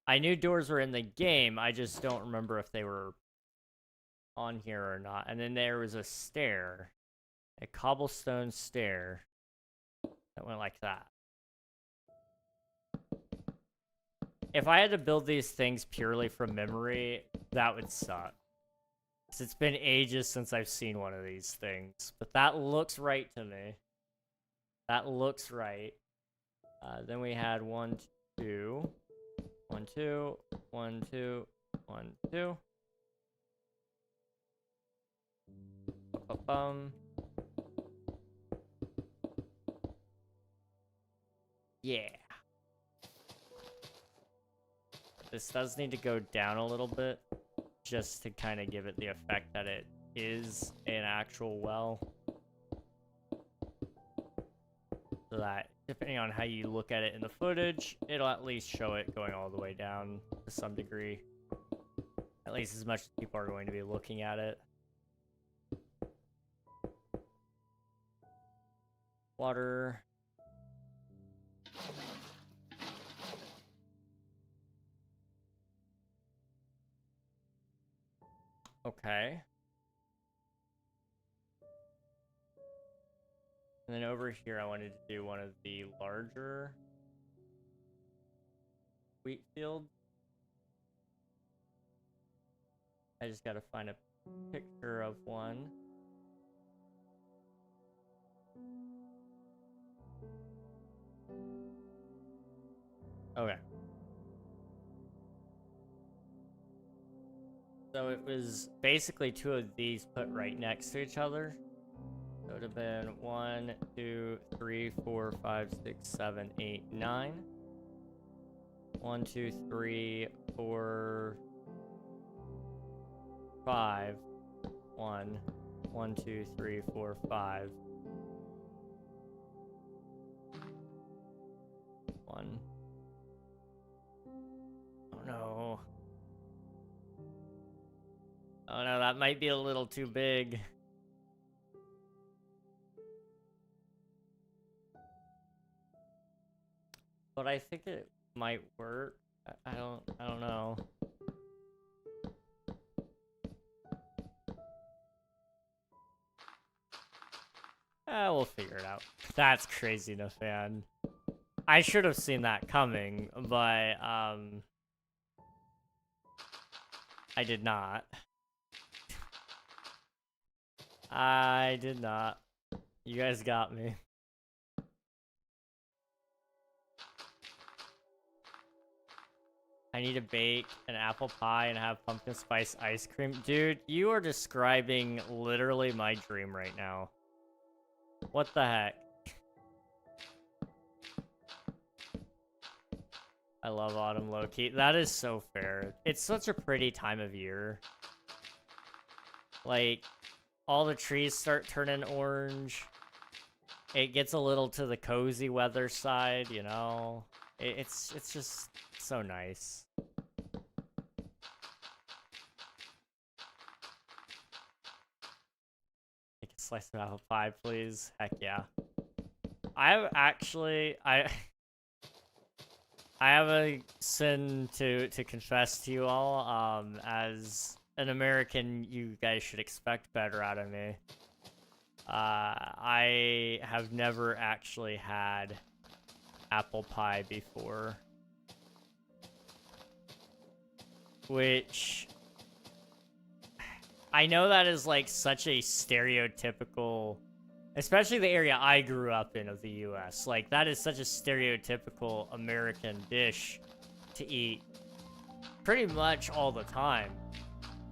I knew doors were in the game, I just don't remember if they were on here or not. And then there was a stair. A cobblestone stair that went like that. If I had to build these things purely from memory, that would suck. Because it's been ages since I've seen one of these things. But that looks right to me. That looks right. Then we had 1, 2. 1, 2. 1, 2. 1, 2. Ba-ba-bum. Yeah. This does need to go down a little bit, just to kind of give it the effect that it is an actual well. So that, depending on how you look at it in the footage, it'll at least show it going all the way down to some degree. At least as much as people are going to be looking at it. Water. Okay. And then over here, I wanted to do one of the larger wheat fields. I just gotta find a picture of one. Okay. So it was basically two of these put right next to each other. So it would have been 1, 2, 3, 4, 5, 6, 7, 8, 9. 1, 2, 3, 4, 5. 1. 1, 2, 3, 4, 5. 1. Oh no. Oh no, that might be a little too big. But I think it might work. I don't know. We'll figure it out. That's crazy enough, man. I should have seen that coming, but I did not. I did not. You guys got me. I need to bake an apple pie and have pumpkin spice ice cream. Dude, you are describing literally my dream right now. What the heck? I love autumn low-key. That is so fair. It's such a pretty time of year. Like, all the trees start turning orange. It gets a little to the cozy weather side, you know? It's just so nice. Take a slice of apple pie, please. Heck yeah. I have actually, I have a sin to confess to you all. As an American, you guys should expect better out of me. I have never actually had apple pie before. Which, I know that is like such a stereotypical, especially the area I grew up in of the US. Like, that is such a stereotypical American dish to eat pretty much all the time.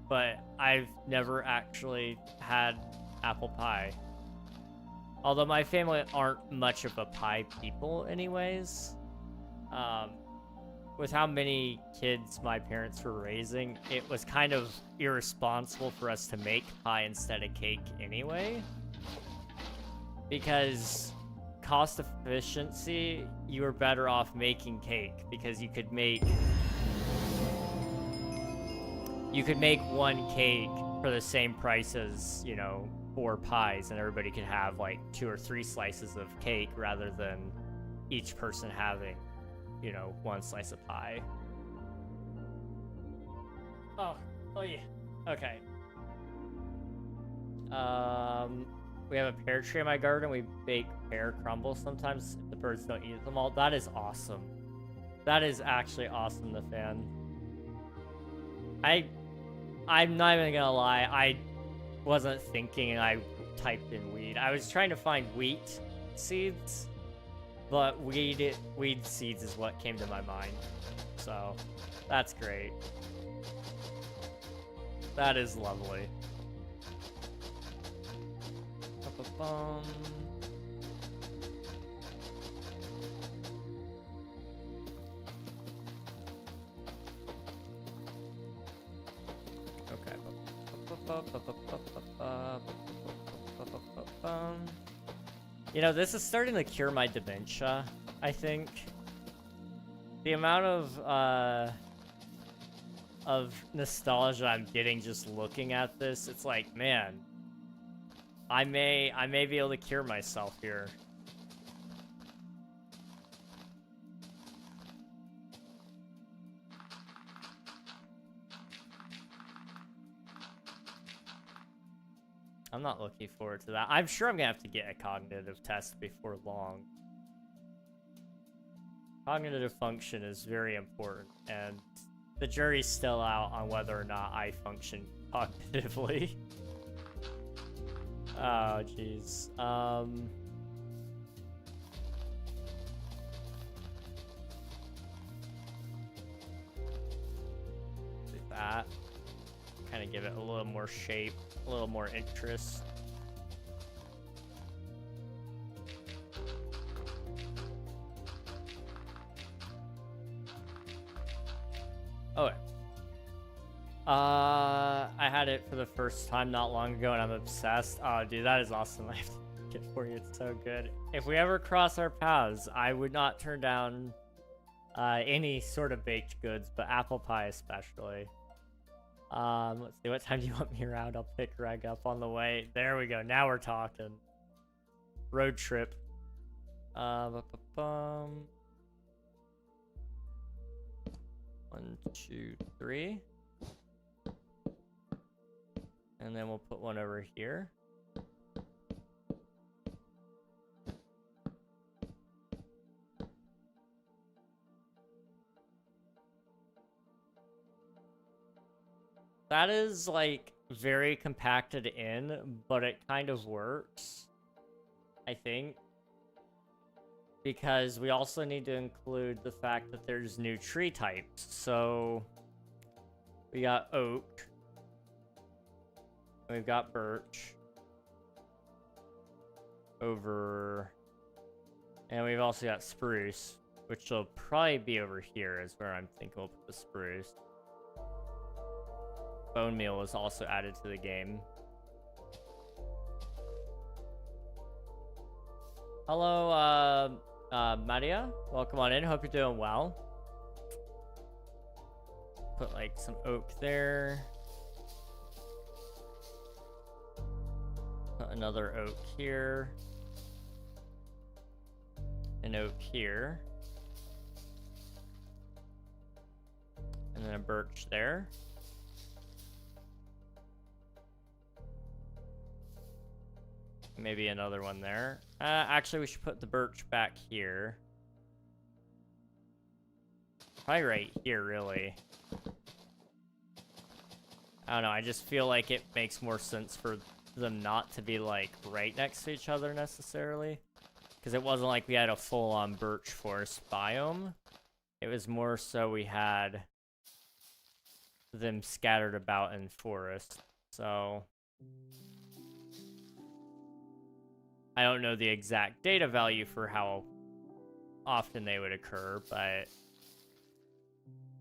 But I've never actually had apple pie. Although my family aren't much of a pie people anyways. With how many kids my parents were raising, it was kind of irresponsible for us to make pie instead of cake anyway. Because cost efficiency, you were better off making cake because you could make one cake for the same price as, you know, 4 pies, and everybody could have like 2 or 3 slices of cake rather than each person having, you know, 1 slice of pie. Oh yeah. Okay. We have a pear tree in my garden. We bake pear crumbles sometimes if the birds don't eat them all. That is awesome. That is actually awesome, the fan. I'm not even gonna lie, I wasn't thinking and I typed in weed. I was trying to find wheat seeds, but weed seeds is what came to my mind. So, that's great. That is lovely. Ba-ba-bum. Okay. You know, this is starting to cure my dementia, I think. The amount of nostalgia I'm getting just looking at this, it's like, man, I may be able to cure myself here. I'm not looking forward to that. I'm sure I'm gonna have to get a cognitive test before long. Cognitive function is very important, and the jury's still out on whether or not I function cognitively. Oh, jeez. Do that. Kind of give it a little more shape, a little more interest. Oh, I had it for the first time not long ago, and I'm obsessed. Oh, dude, that is awesome. I have to get it for you. It's so good. If we ever cross our paths, I would not turn down any sort of baked goods, but apple pie especially. Let's see. What time do you want me around? I'll pick Reg up on the way. There we go. Now we're talking. Road trip. 1, 2, 3. And then we'll put one over here. That is, like, very compacted in, but it kind of works, I think. Because we also need to include the fact that there's new tree types. So, we got oak. We've got birch. Over. And we've also got spruce, which will probably be over here is where I'm thinking we'll put the spruce. Bone meal was also added to the game. Hello, Maria. Welcome on in. Hope you're doing well. Put like some oak there. Put another oak here. oak here. And then a birch there. Maybe another one there. Actually, we should put the birch back here. Probably right here, really. I don't know, I just feel like it makes more sense for them not to be, like, right next to each other, necessarily. Because it wasn't like we had a full-on birch forest biome. It was more so we had them scattered about in forest. So I don't know the exact data value for how often they would occur, but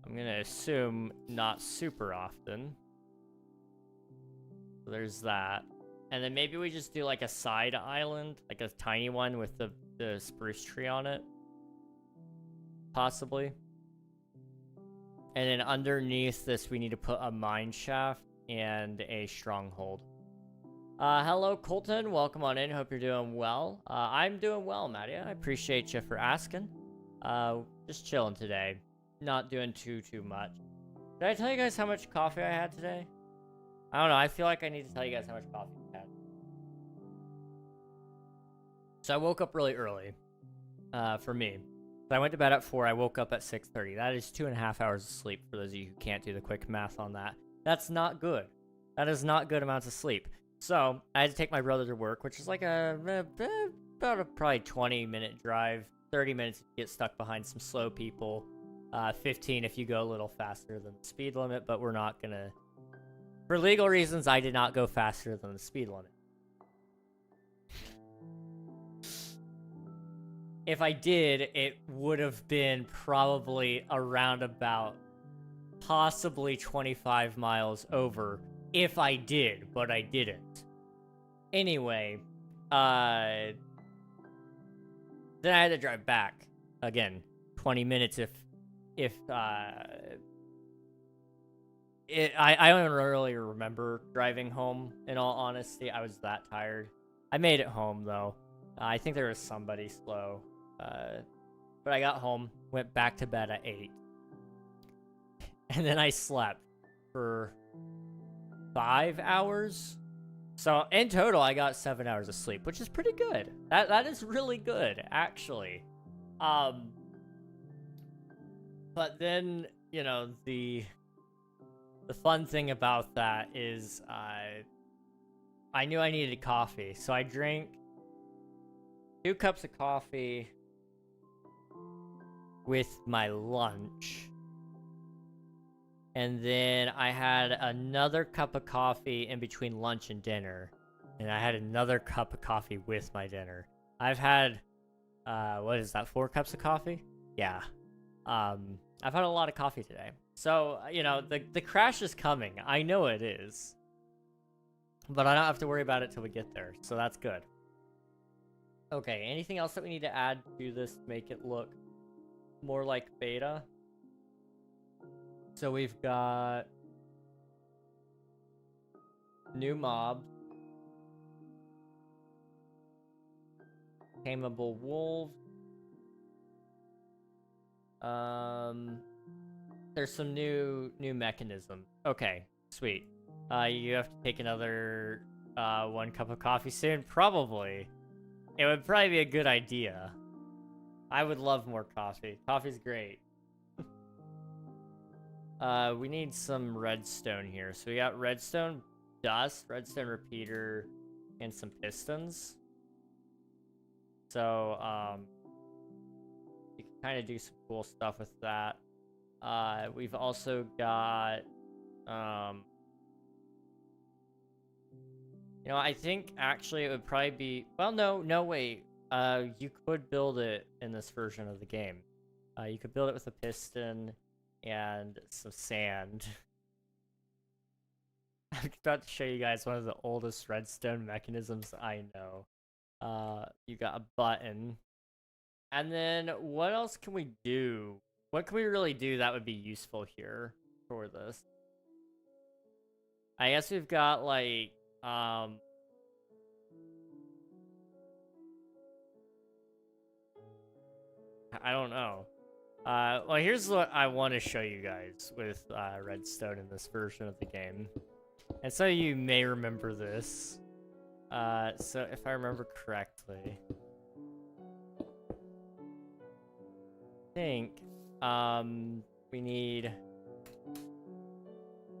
I'm going to assume not super often. So there's that. And then maybe we just do like a side island, like a tiny one with the spruce tree on it. Possibly. And then underneath this, we need to put a mine shaft and a stronghold. Hello, Colton. Welcome on in. Hope you're doing well. I'm doing well, Maddie. I appreciate you for asking. Just chilling today. Not doing too much. Did I tell you guys how much coffee I had today? I don't know. I feel like I need to tell you guys how much coffee I had. So I woke up really early. For me. So I went to bed at 4. I woke up at 6:30. That is 2.5 hours of sleep for those of you who can't do the quick math on that. That's not good. That is not good amounts of sleep. So I had to take my brother to work, which is like about a probably 20-minute drive. 30 minutes if you get stuck behind some slow people. 15 if you go a little faster than the speed limit, but we're not gonna... For legal reasons, I did not go faster than the speed limit. If I did, it would have been probably around about possibly 25 miles over if I did, but I didn't. Anyway, then I had to drive back. Again, 20 minutes I don't really remember driving home, in all honesty. I was that tired. I made it home, though. I think there was somebody slow. But I got home, went back to bed at 8. And then I slept for 5 hours. So in total, I got 7 hours of sleep, which is pretty good. That is really good, actually. But then, you know, the fun thing about that is I knew I needed coffee, so I drank 2 cups of coffee with my lunch. And then I had another cup of coffee in between lunch and dinner. And I had another cup of coffee with my dinner. I've had, what is that, 4 cups of coffee? Yeah. I've had a lot of coffee today. So, you know, the crash is coming. I know it is. But I don't have to worry about it till we get there. So that's good. Okay, anything else that we need to add to this to make it look more like beta? So we've got new mobs, tameable wolves. There's some new mechanisms. Okay, sweet. You have to take another 1 cup of coffee soon? Probably. It would probably be a good idea. I would love more coffee. Coffee's great. We need some redstone here. So we got redstone dust, redstone repeater, and some pistons. So, you can kind of do some cool stuff with that. We've also got, you know, I think actually it would probably be, well, no, wait. You could build it in this version of the game. You could build it with a piston and some sand. I'm about to show you guys one of the oldest redstone mechanisms I know. You got a button. And then what else can we do? What can we really do that would be useful here for this? I guess we've got like, I don't know. Well, here's what I want to show you guys with Redstone in this version of the game. And so you may remember this. So if I remember correctly, I think we need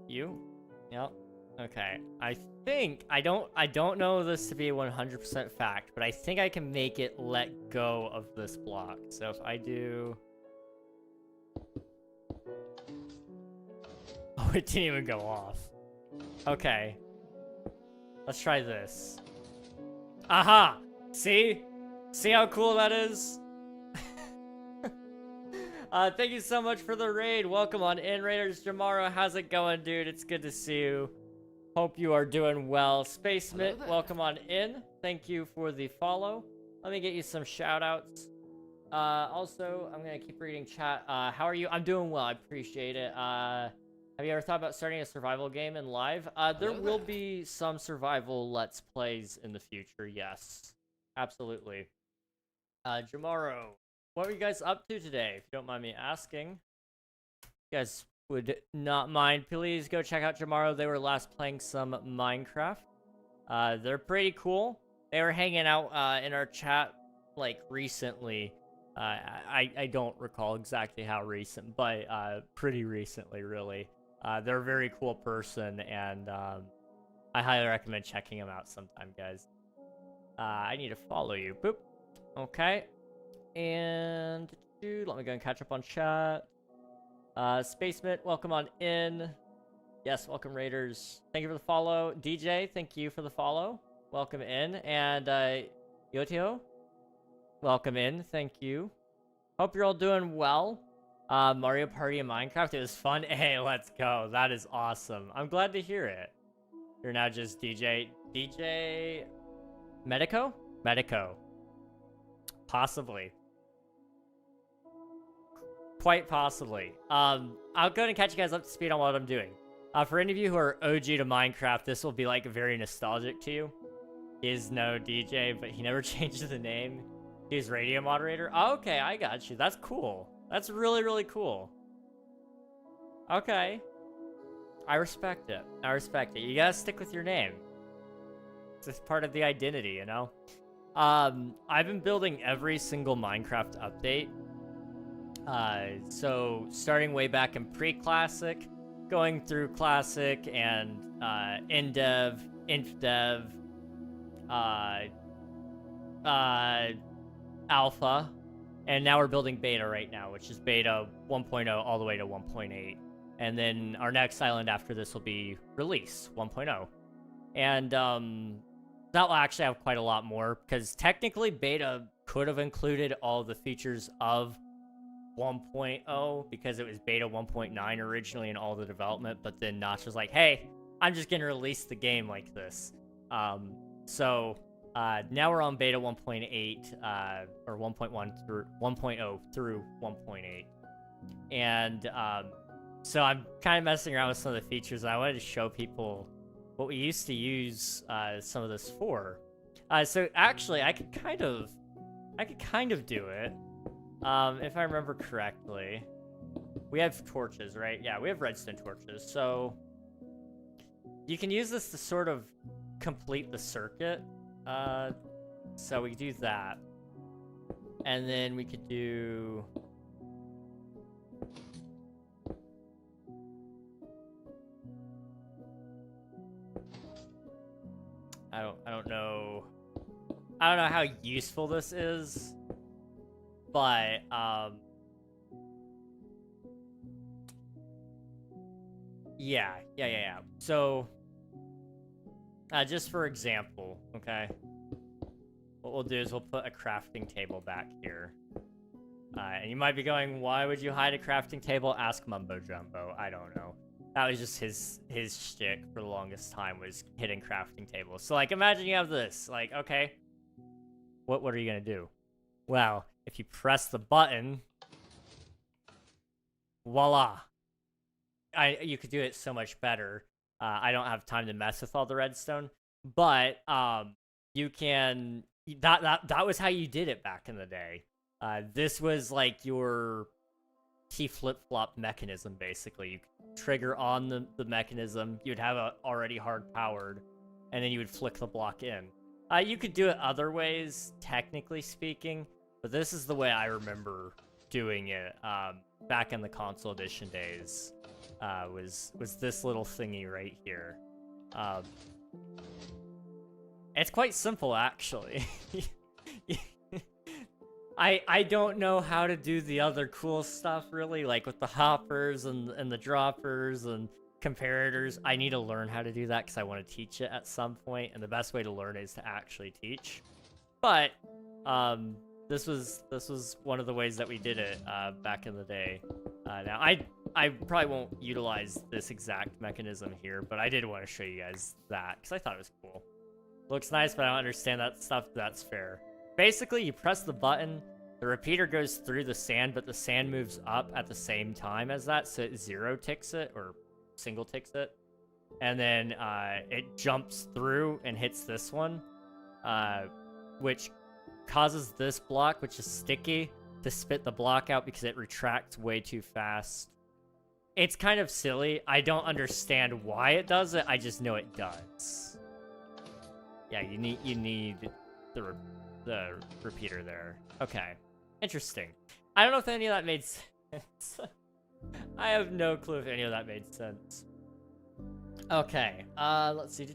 you. Yep. Okay. I think I don't know this to be a 100% fact, but I think I can make it let go of this block. So if I do, oh, it didn't even go off. Okay. Let's try this. Aha! See? See how cool that is? Thank you so much for the raid. Welcome on in, Raiders. Jamaro, how's it going, dude? It's good to see you. Hope you are doing well. Spacemit, welcome on in. Thank you for the follow. Let me get you some shout-outs. Also, I'm going to keep reading chat. How are you? I'm doing well. I appreciate it. Have you ever thought about starting a survival game in live? There will be some survival Let's Plays in the future, yes. Absolutely. Jamaro, what were you guys up to today, if you don't mind me asking? You guys would not mind, please go check out Jamaro. They were last playing some Minecraft. They're pretty cool. They were hanging out in our chat, like, recently. I don't recall exactly how recent, but pretty recently, really. They're a very cool person, and I highly recommend checking them out sometime, guys. I need to follow you. Boop. Okay. And let me go and catch up on chat. Spacemit, welcome on in. Yes, welcome, Raiders. Thank you for the follow. DJ, thank you for the follow. Welcome in. And Yotio, welcome in. Thank you. Hope you're all doing well. Mario Party in Minecraft, it was fun. Hey, let's go. That is awesome. I'm glad to hear it. You're now just DJ Medico? Medico. Possibly. Quite possibly. I'll go ahead and catch you guys up to speed on what I'm doing. For any of you who are OG to Minecraft, this will be like very nostalgic to you. He is no DJ, but he never changed the name. He's radio moderator. Oh, okay, I got you. That's cool. That's really, really cool. Okay. I respect it. I respect it. You gotta stick with your name. It's just part of the identity, you know? I've been building every single Minecraft update. So starting way back in pre-classic, going through classic and in-dev, inf-dev, alpha, and now we're building beta right now, which is beta 1.0 all the way to 1.8. And then our next island after this will be release 1.0. And that will actually have quite a lot more, because technically beta could have included all the features of 1.0 because it was beta 1.9 originally in all the development, but then Notch was like, hey, I'm just gonna release the game like this. So now we're on beta 1.8 or 1.1 through 1.0 through 1.8, and so I'm kind of messing around with some of the features, and I wanted to show people what we used to use some of this for. So actually I could kind of do it. If I remember correctly, we have torches, right? Yeah, we have redstone torches. So you can use this to sort of complete the circuit. So we do that. And then we could do... I don't know how useful this is. But, yeah. So, just for example, okay, what we'll do is we'll put a crafting table back here. And you might be going, why would you hide a crafting table? Ask Mumbo Jumbo. I don't know. That was just his shtick for the longest time, was hidden crafting tables. So, like, imagine you have this. Like, okay, what are you gonna do? Well, if you press the button, voila. You could do it so much better. I don't have time to mess with all the redstone, but you can. That was how you did it back in the day. This was like your T flip-flop mechanism, basically. You could trigger on the mechanism, you would have it already hard-powered, and then you would flick the block in. You could do it other ways, technically speaking, but this is the way I remember doing it back in the console edition days. Was this little thingy right here. It's quite simple, actually. I don't know how to do the other cool stuff, really, like with the hoppers and the droppers and comparators. I need to learn how to do that because I want to teach it at some point, and the best way to learn is to actually teach. But this was one of the ways that we did it back in the day. Now I probably won't utilize this exact mechanism here, but I did want to show you guys that because I thought it was cool. Looks nice, but I don't understand that stuff. That's fair. Basically, you press the button, the repeater goes through the sand, but the sand moves up at the same time as that, so it zero ticks it, or single ticks it. And then it jumps through and hits this one, which causes this block, which is sticky, to spit the block out because it retracts way too fast. It's kind of silly. I don't understand why it does it, I just know it does. Yeah, you need the repeater there. Okay. Interesting. I don't know if any of that made sense. I have no clue if any of that made sense. Okay. Let's see.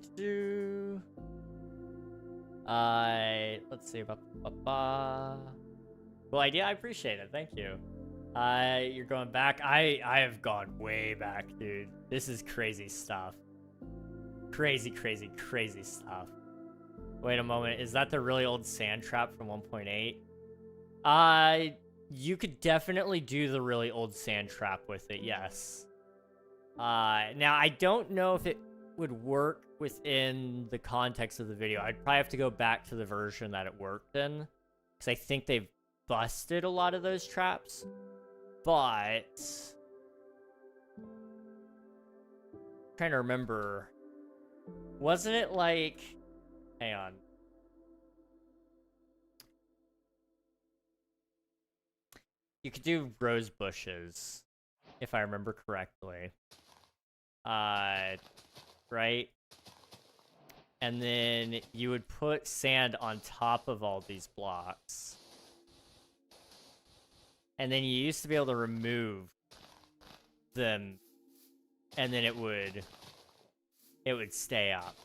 Let's see. Cool idea. I appreciate it. Thank you. You're going back. I have gone way back, dude. This is crazy stuff. Crazy stuff. Wait a moment, is that the really old sand trap from 1.8? You could definitely do the really old sand trap with it, yes. Now, I don't know if it would work within the context of the video. I'd probably have to go back to the version that it worked in, because I think they've busted a lot of those traps. But I'm trying to remember, wasn't it like... Hang on. You could do rose bushes, if I remember correctly. Right? And then you would put sand on top of all these blocks. And then you used to be able to remove them, and then it would stay up.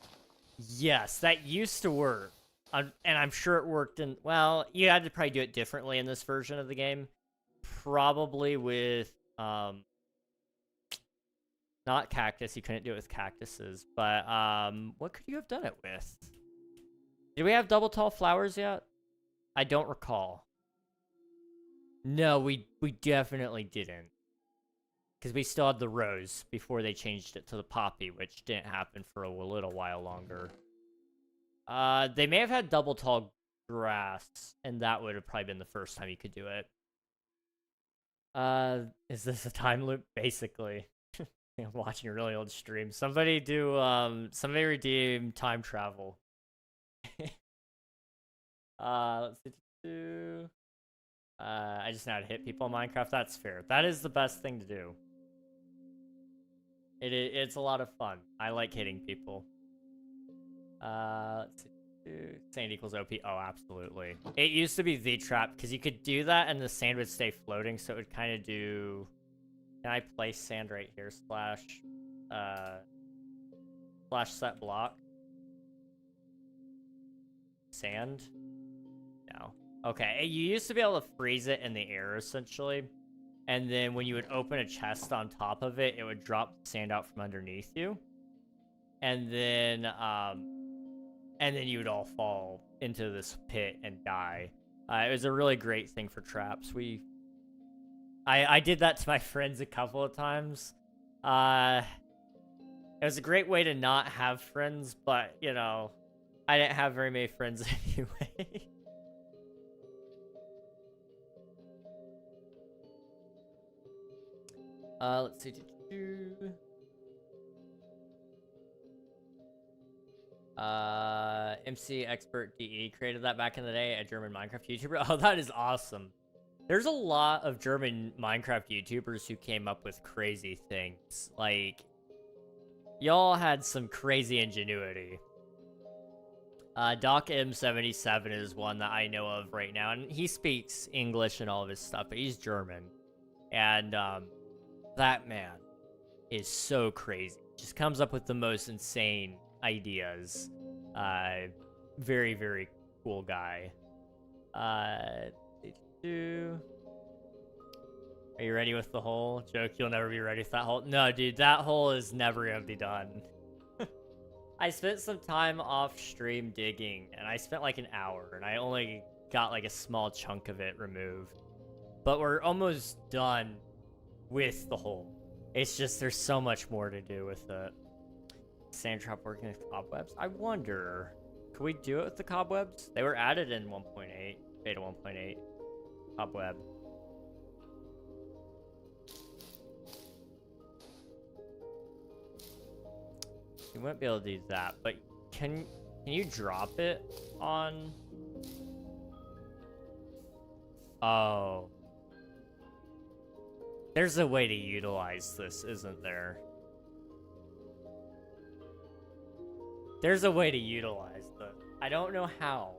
Yes, that used to work. And I'm sure it worked in... Well, you had to probably do it differently in this version of the game. Probably with... not cactus. You couldn't do it with cactuses. But, what could you have done it with? Did we have double tall flowers yet? I don't recall. No, we definitely didn't. Because we still had the rose before they changed it to the poppy, which didn't happen for a little while longer. They may have had double tall grass, and that would have probably been the first time you could do it. Is this a time loop? Basically. I'm watching a really old stream. Somebody somebody redeem time travel. Let's see. I just know how to hit people in Minecraft. That's fair. That is the best thing to do. It's a lot of fun. I like hitting people. Let's see. Sand equals OP. Oh, absolutely. It used to be the trap, because you could do that and the sand would stay floating, so it would kind of do... Can I place sand right here? Slash set block. Sand? No. Okay, you used to be able to freeze it in the air, essentially. And then when you would open a chest on top of it, it would drop sand out from underneath you. And then you would all fall into this pit and die. It was a really great thing for traps. I did that to my friends a couple of times. It was a great way to not have friends, but, you know, I didn't have very many friends anyway. Let's see. MC Expert DE created that back in the day, a German Minecraft YouTuber. Oh, that is awesome. There's a lot of German Minecraft YouTubers who came up with crazy things. Like, y'all had some crazy ingenuity. Doc M77 is one that I know of right now, and he speaks English and all of his stuff, but he's German. And that man is so crazy. Just comes up with the most insane ideas. Very, very cool guy. Are you ready with the hole? Joke, you'll never be ready with that hole. No, dude, that hole is never gonna be done. I spent some time off stream digging, and I spent like an hour, and I only got like a small chunk of it removed. But we're almost done with the hole. It's just there's so much more to do with it. Sand trap working with cobwebs? I wonder, could we do it with the cobwebs? They were added in 1.8, beta 1.8. Cobweb. You won't be able to do that, but can you drop it on? Oh. There's a way to utilize this, isn't there? There's a way to utilize this. I don't know how.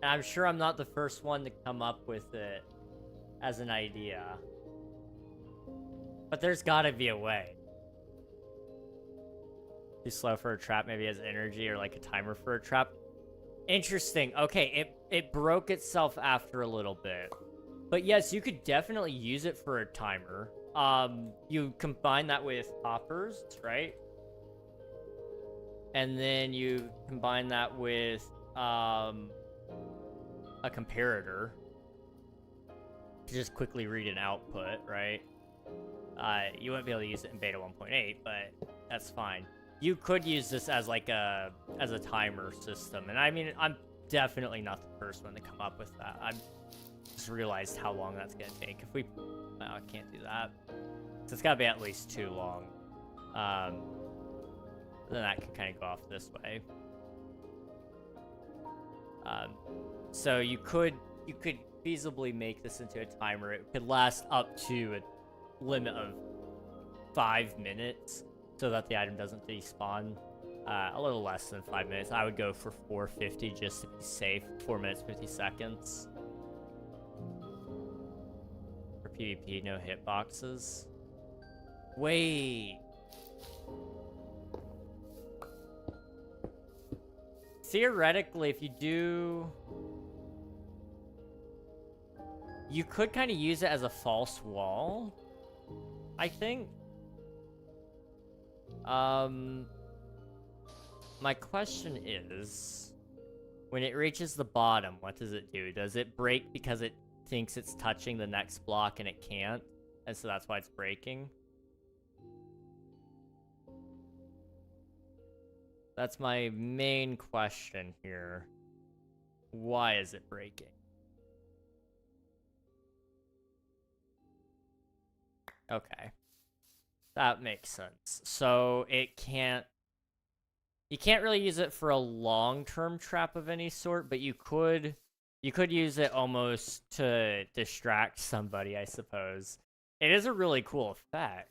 And I'm sure I'm not the first one to come up with it as an idea. But there's gotta be a way. Too slow for a trap, maybe has energy or like a timer for a trap. Interesting. Okay, it broke itself after a little bit. But yes, you could definitely use it for a timer. You combine that with hoppers, right? And then you combine that with a comparator to just quickly read an output, right? You wouldn't be able to use it in beta 1.8, but that's fine. You could use this as like a timer system, and I mean, I'm definitely not the first one to come up with that. I just realized how long that's gonna take. If we, I can't do that. So it's gotta be at least too long. Then that can kind of go off this way. So you could feasibly make this into a timer. It could last up to a limit of 5 minutes, so that the item doesn't despawn. A little less than 5 minutes. I would go for 450 just to be safe. 4 minutes 50 seconds. For PvP, no hitboxes. Wait. Theoretically, if you do, you could kind of use it as a false wall, I think. My question is, when it reaches the bottom, what does it do? Does it break because it thinks it's touching the next block and it can't? And so that's why it's breaking? That's my main question here. Why is it breaking? Okay. That makes sense. So it can't... You can't really use it for a long-term trap of any sort, but you could use it almost to distract somebody, I suppose. It is a really cool effect.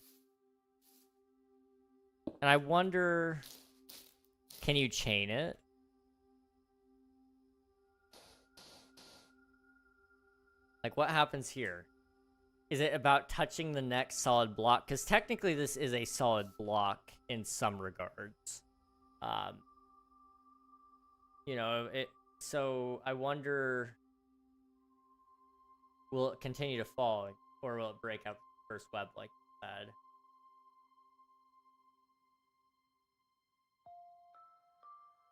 And I wonder, can you chain it? Like, what happens here? Is it about touching the next solid block? Because technically this is a solid block in some regards. You know, so I wonder, will it continue to fall, or will it break out the first web like that?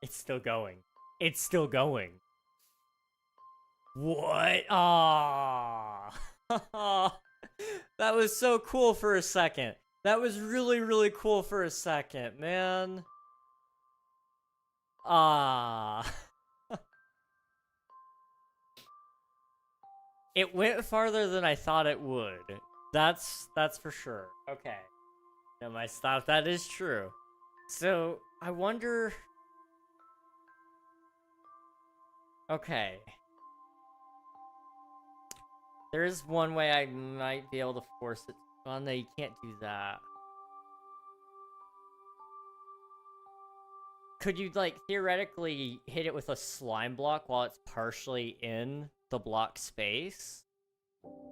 It's still going. It's still going. What? Ah. That was so cool for a second. That was really, really cool for a second, man. Ah. It went farther than I thought it would. That's for sure. Okay. No, my stop. That is true. So, I wonder... Okay. There is one way I might be able to force it. Well, no, you can't do that. Could you, like, theoretically hit it with a slime block while it's partially in the block space?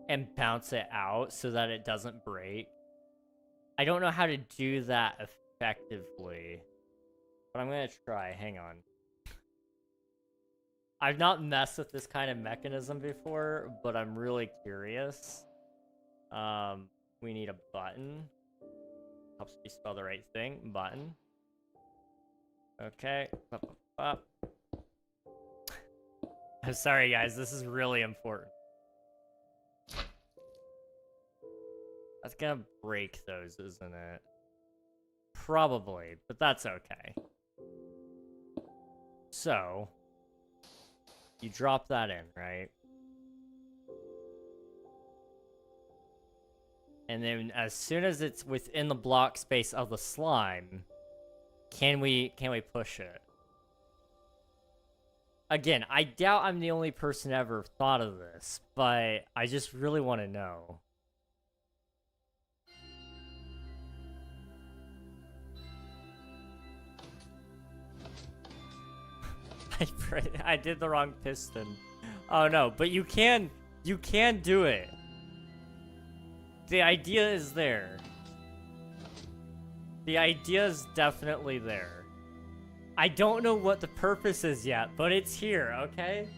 And bounce it out so that it doesn't break? I don't know how to do that effectively. But I'm gonna try. Hang on. I've not messed with this kind of mechanism before, but I'm really curious. We need a button. Helps me spell the right thing. Button. Okay. I'm sorry, guys. This is really important. That's gonna break those, isn't it? Probably, but that's okay. So, you drop that in, right? And then as soon as it's within the block space of the slime, can we push it? Again, I doubt I'm the only person ever thought of this, but I just really want to know. I did the wrong piston. Oh no, but you can do it. The idea is there. The idea is definitely there. I don't know what the purpose is yet, but it's here, okay?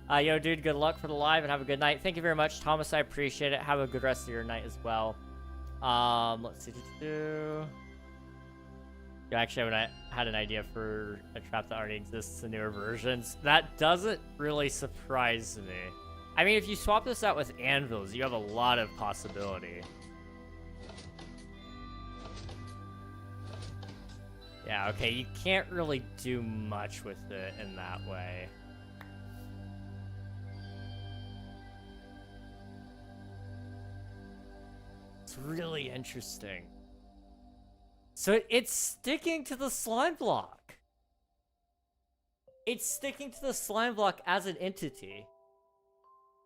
Yo, dude, good luck for the live and have a good night. Thank you very much, Thomas. I appreciate it. Have a good rest of your night as well. Let's see. Actually, I had an idea for a trap that already exists in newer versions. That doesn't really surprise me. I mean, if you swap this out with anvils, you have a lot of possibility. Yeah, okay, you can't really do much with it in that way. It's really interesting. So it's sticking to the slime block. It's sticking to the slime block as an entity.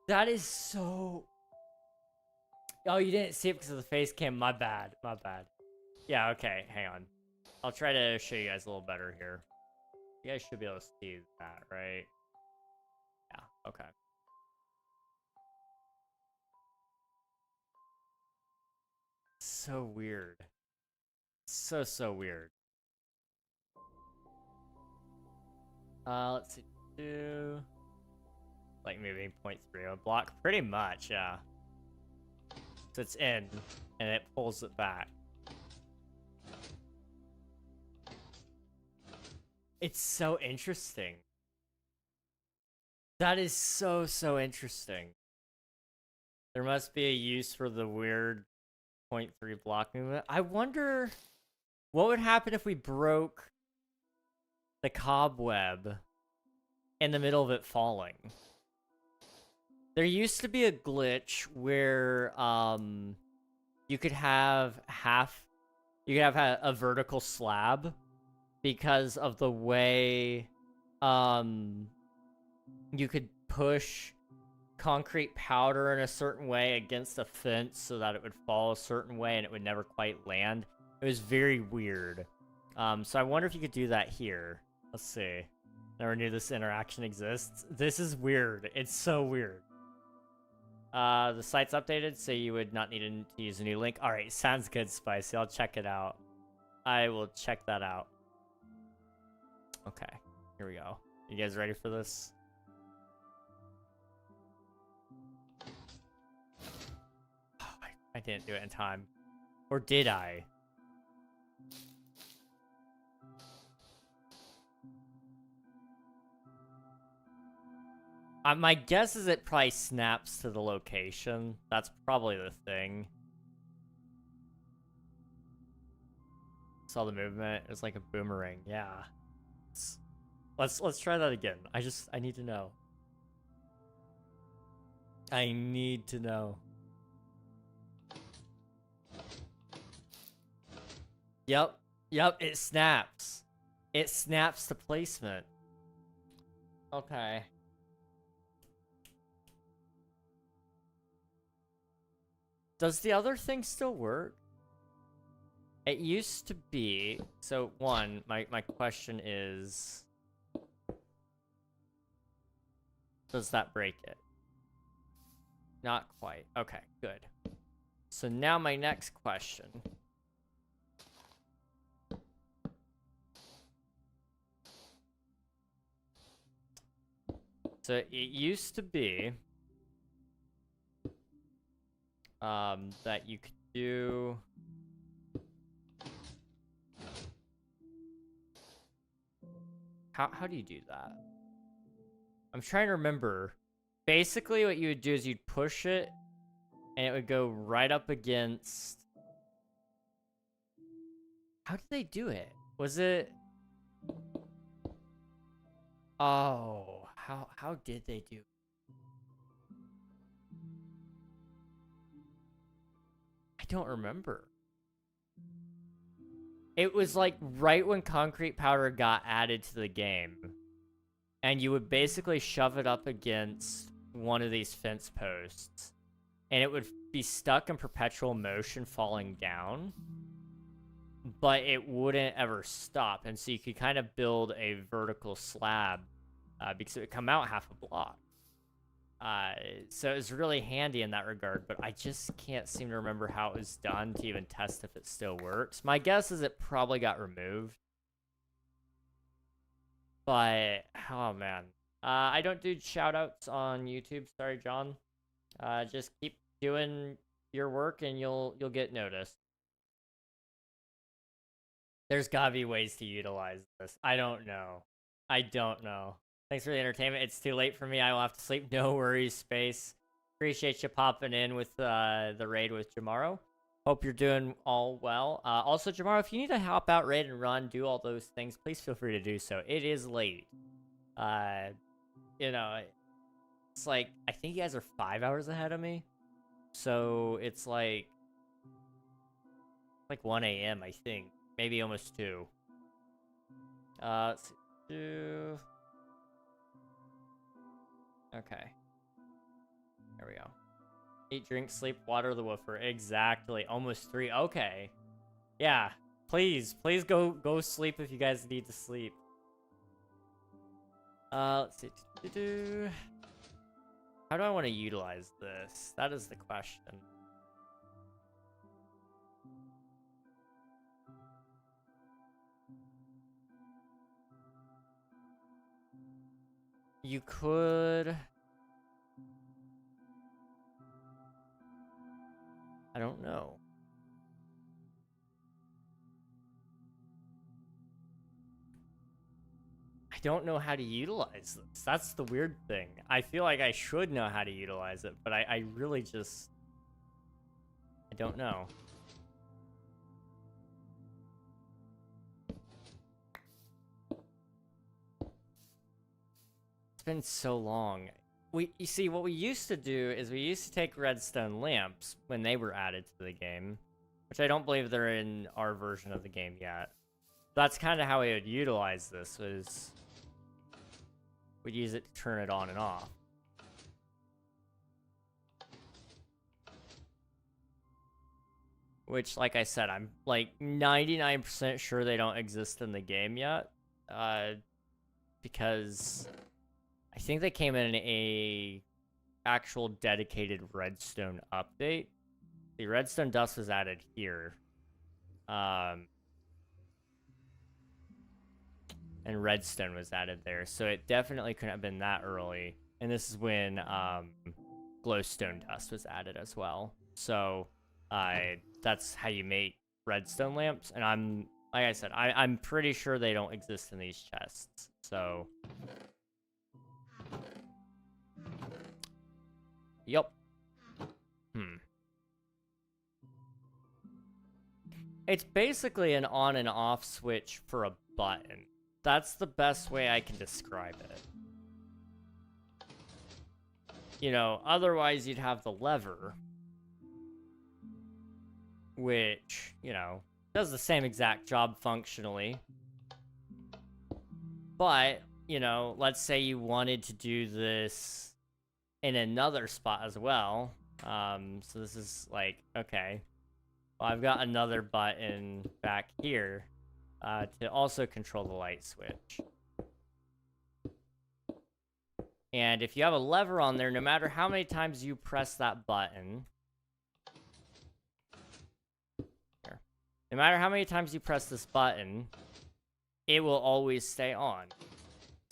That is so... Oh, you didn't see it because of the face cam. My bad. My bad. Yeah, okay. Hang on. I'll try to show you guys a little better here. You guys should be able to see that, right? Yeah, okay. So weird. So weird. Let's see. Like moving 0.3 a block. Pretty much, yeah. So it's in, and it pulls it back. It's so interesting. That is so interesting. There must be a use for the weird 0.3 block movement. I wonder what would happen if we broke the cobweb in the middle of it falling. There used to be a glitch where you could have a vertical slab because of the way you could push concrete powder in a certain way against a fence so that it would fall a certain way and it would never quite land. It was very weird. So I wonder if you could do that here. Let's see. Never knew this interaction exists. This is weird. It's so weird. The site's updated, so you would not need to use a new link. Alright, sounds good, Spicy. I'll check it out. I will check that out. Okay, here we go. You guys ready for this? Oh, I didn't do it in time. Or did I? My guess is it probably snaps to the location. That's probably the thing. Saw the movement. It's like a boomerang. Yeah. Let's try that again. I need to know. I need to know. Yep. It snaps. It snaps to placement. Okay. Does the other thing still work? It used to be... So, one, my question is... Does that break it? Not quite. Okay, good. So now my next question. So it used to be... that you could do... How do you do that? I'm trying to remember. Basically, what you would do is you'd push it, and it would go right up against... How did they do it? Was it... Oh, how did they do it? I don't remember. It was like right when concrete powder got added to the game. And you would basically shove it up against one of these fence posts. And it would be stuck in perpetual motion falling down. But it wouldn't ever stop. And so you could kind of build a vertical slab. Because it would come out half a block. So it was really handy in that regard, but I just can't seem to remember how it was done to even test if it still works. My guess is it probably got removed. But, oh man. I don't do shoutouts on YouTube, sorry, John. Just keep doing your work and you'll get noticed. There's gotta be ways to utilize this. I don't know. Thanks for the entertainment. It's too late for me. I will have to sleep. No worries, Space. Appreciate you popping in with the raid with Jamaro. Hope you're doing all well. Also, Jamaro, if you need to hop out, raid, and run, do all those things, please feel free to do so. It is late. You know, it's like, I think you guys are 5 hours ahead of me. So, it's like 1 a.m., I think. Maybe almost 2. Let's do... Okay. There we go. Eat, drink, sleep, water the woofer. Exactly. Almost 3. Okay. Yeah. Please go sleep if you guys need to sleep. Let's see. How do I want to utilize this? That is the question. You could... I don't know. I don't know how to utilize this. That's the weird thing. I feel like I should know how to utilize it, but I really just... I don't know. It's been so long. You see, what we used to do is we used to take redstone lamps when they were added to the game, which I don't believe they're in our version of the game yet. That's kind of how we would utilize this, was we'd use it to turn it on and off. Which, like I said, I'm like 99% sure they don't exist in the game yet. Because I think they came in a actual dedicated redstone update. The redstone dust was added here. And redstone was added there. So it definitely couldn't have been that early. And this is when glowstone dust was added as well. So that's how you make redstone lamps. And like I said, I'm pretty sure they don't exist in these chests. So... Yup. It's basically an on and off switch for a button. That's the best way I can describe it. You know, otherwise you'd have the lever, which, you know, does the same exact job functionally. But you know, let's say you wanted to do this in another spot as well. So this is like, okay, well, I've got another button back here to also control the light switch. And if you have a lever on there, no matter how many times you press that button, no matter how many times you press this button, it will always stay on.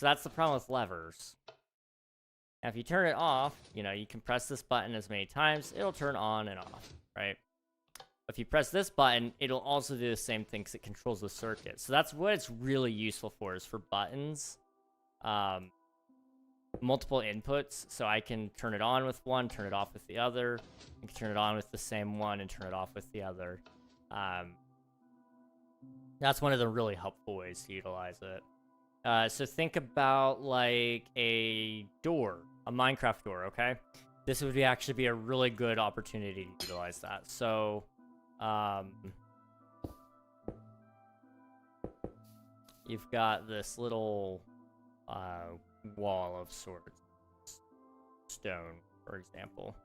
So that's the problem with levers. Now, if you turn it off, you know, you can press this button as many times, it'll turn on and off, right? If you press this button, it'll also do the same thing because it controls the circuit. So that's what it's really useful for, is for buttons. Multiple inputs, so I can turn it on with one, turn it off with the other. I can turn it on with the same one and turn it off with the other. That's one of the really helpful ways to utilize it. So think about like a door, a Minecraft door, okay? This would actually be a really good opportunity to utilize that. So, you've got this little wall of sorts. Stone, for example.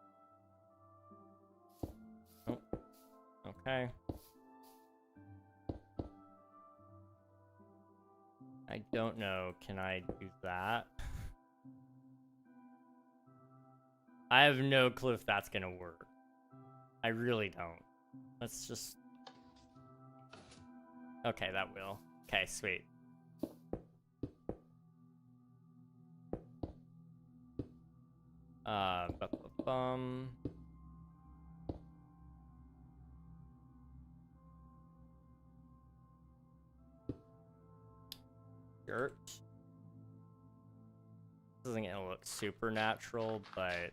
Oh, okay. I don't know. Can I do that? I have no clue if that's gonna work. I really don't. Let's just... Okay, that will. Okay, sweet. Dirt. This isn't gonna look super natural, but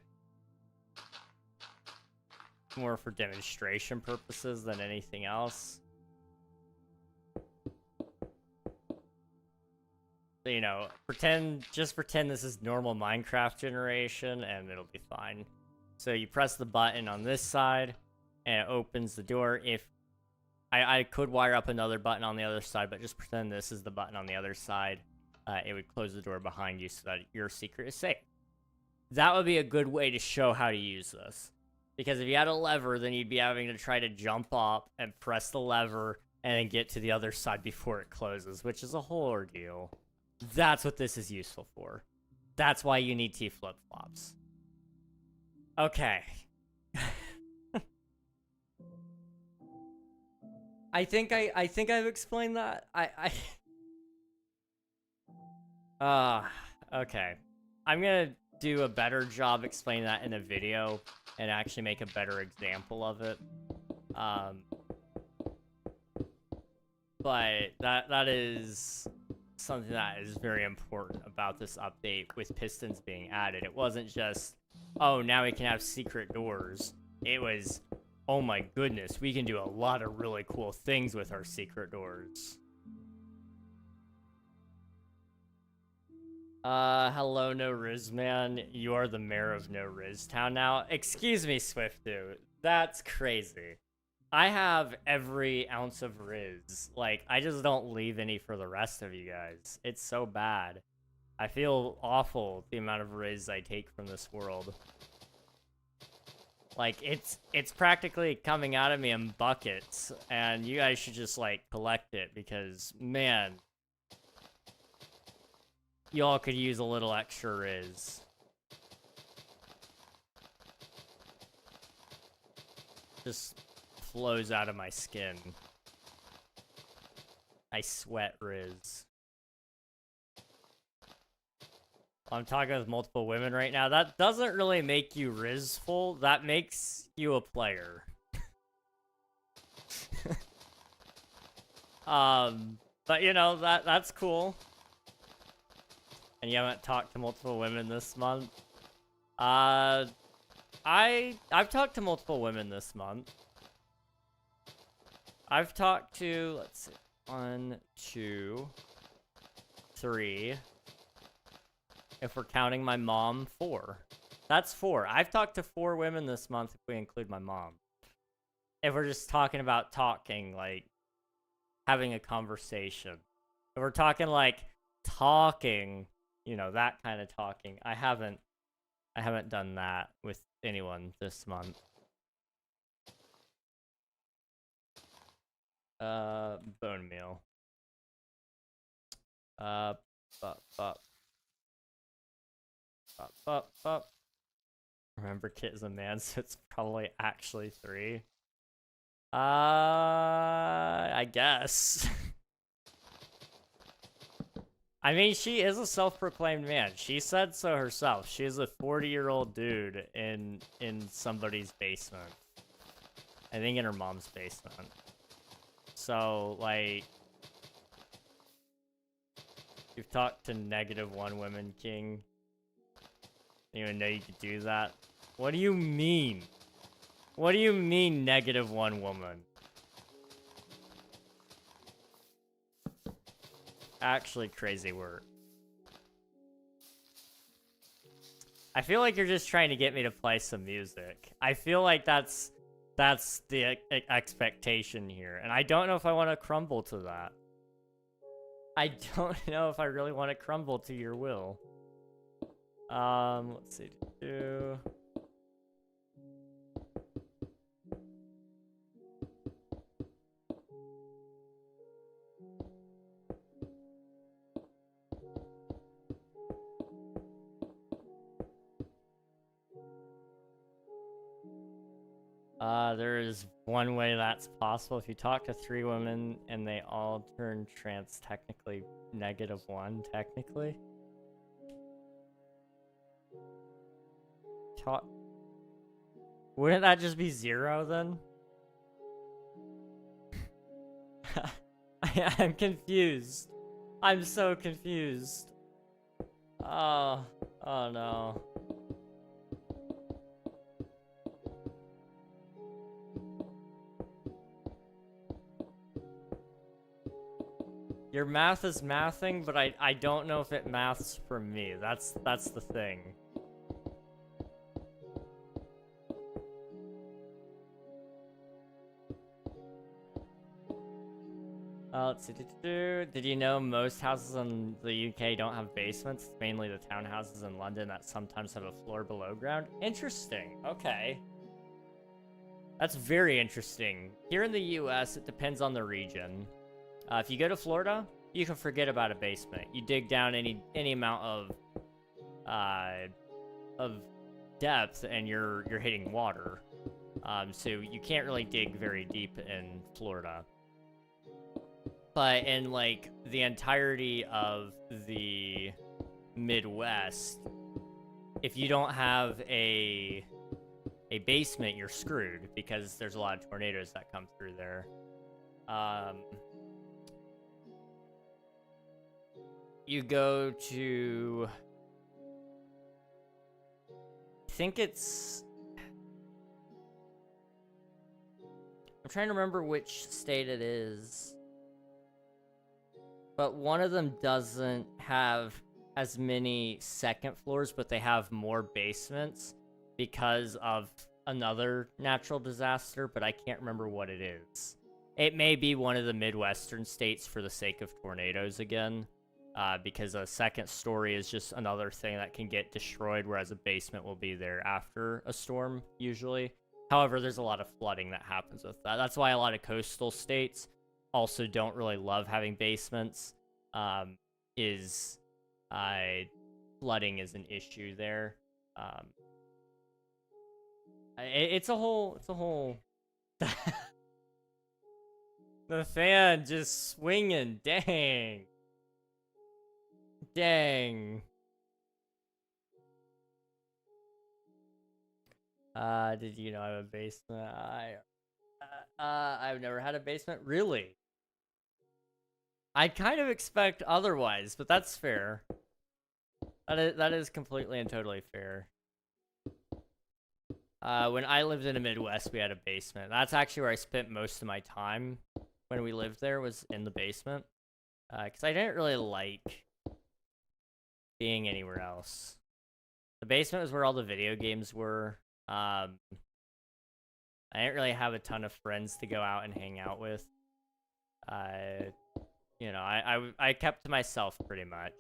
more for demonstration purposes than anything else. So, you know, just pretend this is normal Minecraft generation, and it'll be fine. So you press the button on this side, and it opens the door. If I could wire up another button on the other side, but just pretend this is the button on the other side. It would close the door behind you so that your secret is safe. That would be a good way to show how to use this. Because if you had a lever, then you'd be having to try to jump up and press the lever and then get to the other side before it closes, which is a whole ordeal. That's what this is useful for. That's why you need T flip-flops. Okay. I think I've explained that. Okay. I'm gonna do a better job explaining that in a video and actually make a better example of it. But that is something that is very important about this update with pistons being added. It wasn't just, oh, now we can have secret doors. It was, oh my goodness, we can do a lot of really cool things with our secret doors. Hello, No Riz Man. You are the mayor of No Riz Town now. Excuse me, Swiftu. That's crazy. I have every ounce of Riz. Like, I just don't leave any for the rest of you guys. It's so bad. I feel awful the amount of Riz I take from this world. Like, it's practically coming out of me in buckets, and you guys should just, like, collect it, because, man, y'all could use a little extra Riz. Just flows out of my skin. I sweat Riz. I'm talking with multiple women right now. That doesn't really make you Rizful. That makes you a player. But you know, that's cool. And you haven't talked to multiple women this month. I've talked to multiple women this month. I've talked to, let's see, 1, 2, 3. If we're counting my mom, 4. That's 4. I've talked to 4 women this month if we include my mom. If we're just talking about talking, like, having a conversation. If we're talking, like, talking, you know, that kind of talking. I haven't done that with anyone this month. Bone meal. But. Remember, Kit is a man, so it's probably actually 3. I guess. I mean, she is a self-proclaimed man. She said so herself. She's a 40-year-old dude in somebody's basement. I think in her mom's basement. So, like, you've talked to -1 women, King. You didn't even know you could do that. What do you mean? What do you mean -1 woman? Actually crazy work. I feel like you're just trying to get me to play some music. I feel like that's the expectation here. And I don't know if I want to crumble to that. I don't know if I really want to crumble to your will. Let's see. There is one way that's possible. If you talk to 3 women and they all turn trans, technically -1, technically. Wouldn't that just be 0 then? I'm confused. I'm so confused. Oh no. Your math is mathing, but I don't know if it maths for me. That's the thing. Let's see. Did you know most houses in the UK don't have basements? It's mainly the townhouses in London that sometimes have a floor below ground. Interesting. Okay. That's very interesting. Here in the US, it depends on the region. If you go to Florida, you can forget about a basement. You dig down any amount of depth, and you're hitting water. So you can't really dig very deep in Florida. But in like the entirety of the Midwest, if you don't have a basement, you're screwed because there's a lot of tornadoes that come through there. You go to, I think it's, I'm trying to remember which state it is, but one of them doesn't have as many second floors, but they have more basements because of another natural disaster, but I can't remember what it is. It may be one of the Midwestern states for the sake of tornadoes again. Because a second story is just another thing that can get destroyed, whereas a basement will be there after a storm, usually. However, there's a lot of flooding that happens with that. That's why a lot of coastal states also don't really love having basements. Flooding is an issue there. It's a whole... The fan just swinging, dang. Dang. Did you know I have a basement? I've never had a basement. Really? I kind of expect otherwise, but that's fair. That is completely and totally fair. When I lived in the Midwest, we had a basement. That's actually where I spent most of my time when we lived there, was in the basement. Because I didn't really like being anywhere else. The basement was where all the video games were. I didn't really have a ton of friends to go out and hang out with. you know, I kept to myself pretty much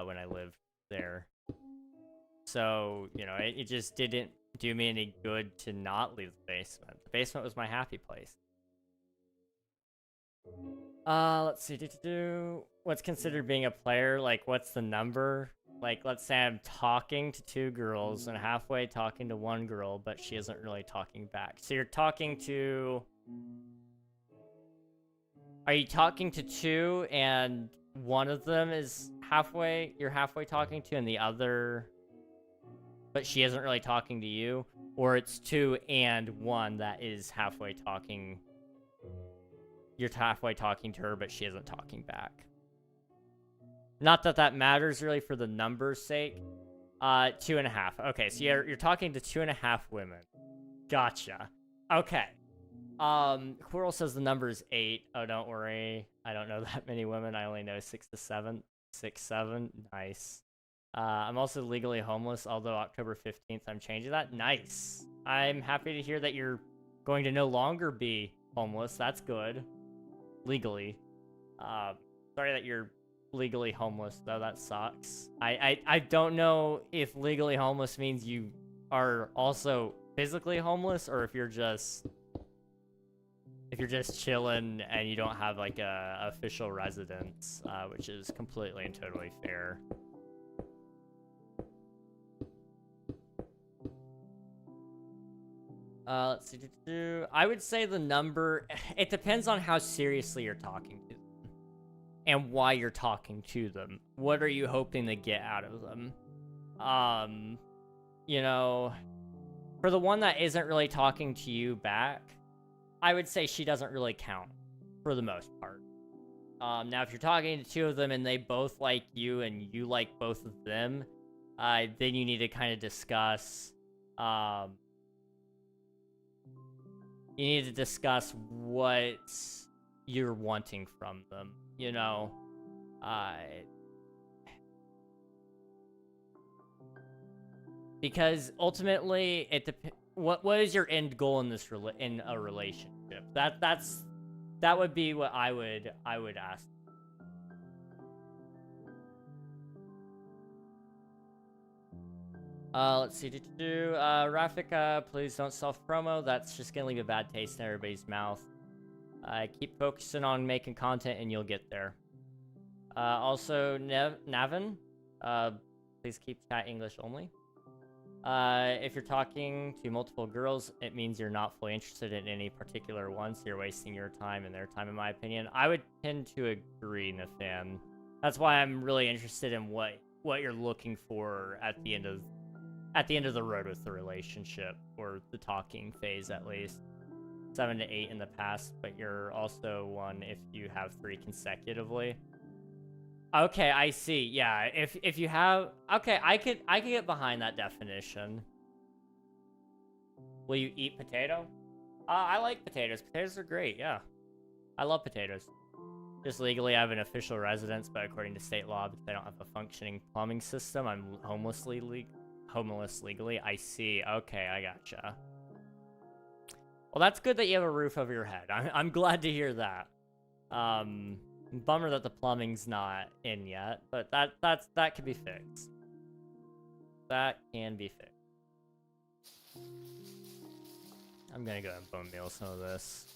when I lived there. So, you know, it just didn't do me any good to not leave the basement. The basement was my happy place. Let's see. What's considered being a player? Like, what's the number? Like, let's say I'm talking to 2 girls and halfway talking to 1 girl, but she isn't really talking back. So you're talking to... Are you talking to 2 and one of them is halfway, you're halfway talking to, and the other... But she isn't really talking to you? Or it's 2 and 1 that is halfway talking... You're halfway talking to her, but she isn't talking back. Not that that matters really for the number's sake. 2.5. Okay, so you're talking to 2.5 women. Gotcha. Okay. Quirrell says the number is 8. Oh, don't worry. I don't know that many women. I only know 6 to 7. 6, 7. Nice. I'm also legally homeless, although October 15th I'm changing that. Nice. I'm happy to hear that you're going to no longer be homeless. That's good. Legally. Sorry that you're legally homeless, though. That sucks. I don't know if legally homeless means you are also physically homeless, or if you're just chilling and you don't have like a official residence, which is completely and totally fair. Let's see. I would say the number, it depends on how seriously you're talking to them and why you're talking to them. What are you hoping to get out of them? You know, for the one that isn't really talking to you back, I would say she doesn't really count for the most part. Now, if you're talking to 2 of them and they both like you and you like both of them, then you need to kind of discuss, you need to discuss what you're wanting from them, you know? Because ultimately, what is your end goal in this in a relationship? That would be what I would ask. Let's see. Rafik, please don't self-promo. That's just gonna leave a bad taste in everybody's mouth. Keep focusing on making content and you'll get there. Also, Navin, please keep chat English only. If you're talking to multiple girls, it means you're not fully interested in any particular one, so you're wasting your time and their time, in my opinion. I would tend to agree, Nathan. That's why I'm really interested in what you're looking for at the end of the road with the relationship, or the talking phase at least. 7 to 8 in the past, but you're also 1 if you have 3 consecutively. Okay, I see. Yeah, if you have... Okay, I could get behind that definition. Will you eat potato? I like potatoes. Potatoes are great, yeah. I love potatoes. Just legally, I have an official residence, but according to state law, because I don't have a functioning plumbing system, I'm homeless legally. I see. Okay, I gotcha. Well, that's good that you have a roof over your head. I'm glad to hear that. Bummer that the plumbing's not in yet, but that can be fixed. That can be fixed. I'm gonna go and bone meal some of this.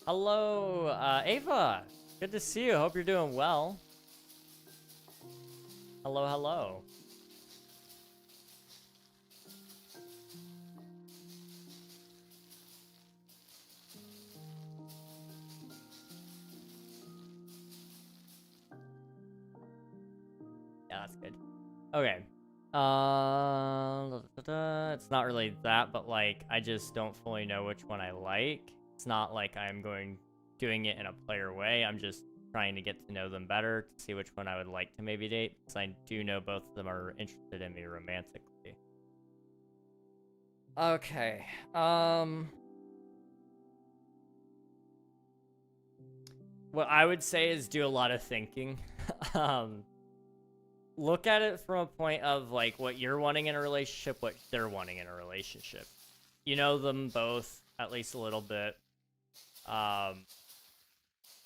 Hello, Ava. Good to see you. Hope you're doing well. Hello, hello. Yeah, that's good. Okay. It's not really that, but like, I just don't fully know which one I like. It's not like I'm doing it in a player way. I'm just trying to get to know them better to see which one I would like to maybe date, because I do know both of them are interested in me romantically. Okay. What I would say is do a lot of thinking. look at it from a point of like what you're wanting in a relationship, what they're wanting in a relationship. You know them both at least a little bit.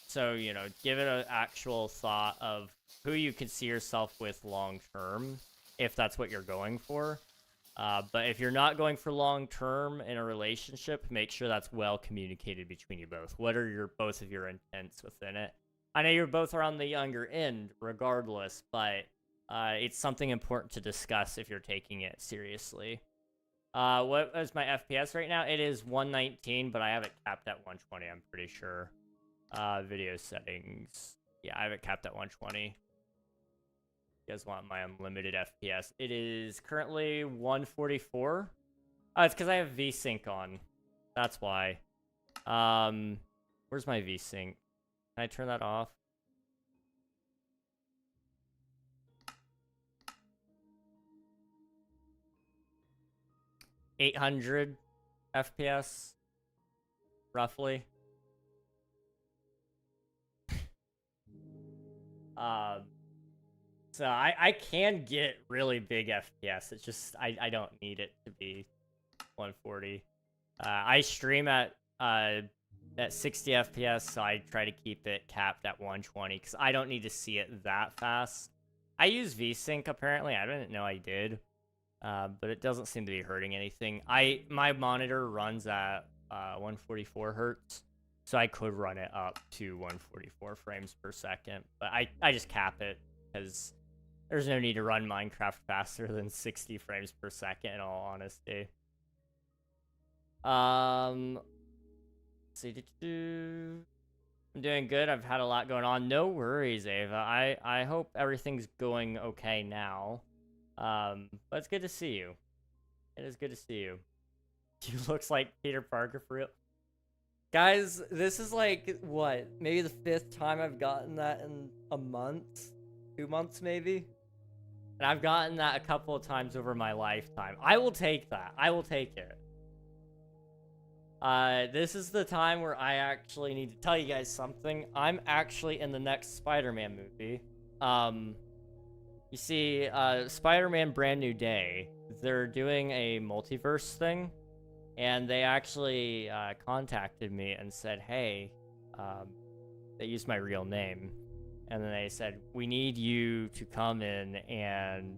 So, you know, give it an actual thought of who you can see yourself with long term, if that's what you're going for. But if you're not going for long term in a relationship, make sure that's well communicated between you both. What are both of your intents within it? I know you're both around the younger end, regardless, but it's something important to discuss if you're taking it seriously. What is my FPS right now? It is 119, but I have it capped at 120, I'm pretty sure. Video settings. Yeah, I have it capped at 120. You guys want my unlimited FPS? It is currently 144. Oh, it's because I have VSync on. That's why. Where's my VSync? Can I turn that off? $800 FPS, roughly. So I can get really big FPS. It's just I don't need it to be 140. I stream at 60 FPS, so I try to keep it capped at 120 because I don't need to see it that fast. I use VSync apparently. I didn't know I did, but it doesn't seem to be hurting anything. My monitor runs at 144 hertz, so I could run it up to 144 frames per second, but I just cap it because there's no need to run Minecraft faster than 60 frames per second, in all honesty. See, I'm doing good. I've had a lot going on. No worries, Ava. I hope everything's going okay now. But it's good to see you. It is good to see you. You looks like Peter Parker for real. Guys, this is like, what? Maybe the 5th time I've gotten that in a month? 2 months, maybe? And I've gotten that a couple of times over my lifetime. I will take that. I will take it. This is the time where I actually need to tell you guys something. I'm actually in the next Spider-Man movie. You see, Spider-Man Brand New Day, they're doing a multiverse thing. And they actually contacted me and said, hey, they used my real name. And then they said, we need you to come in and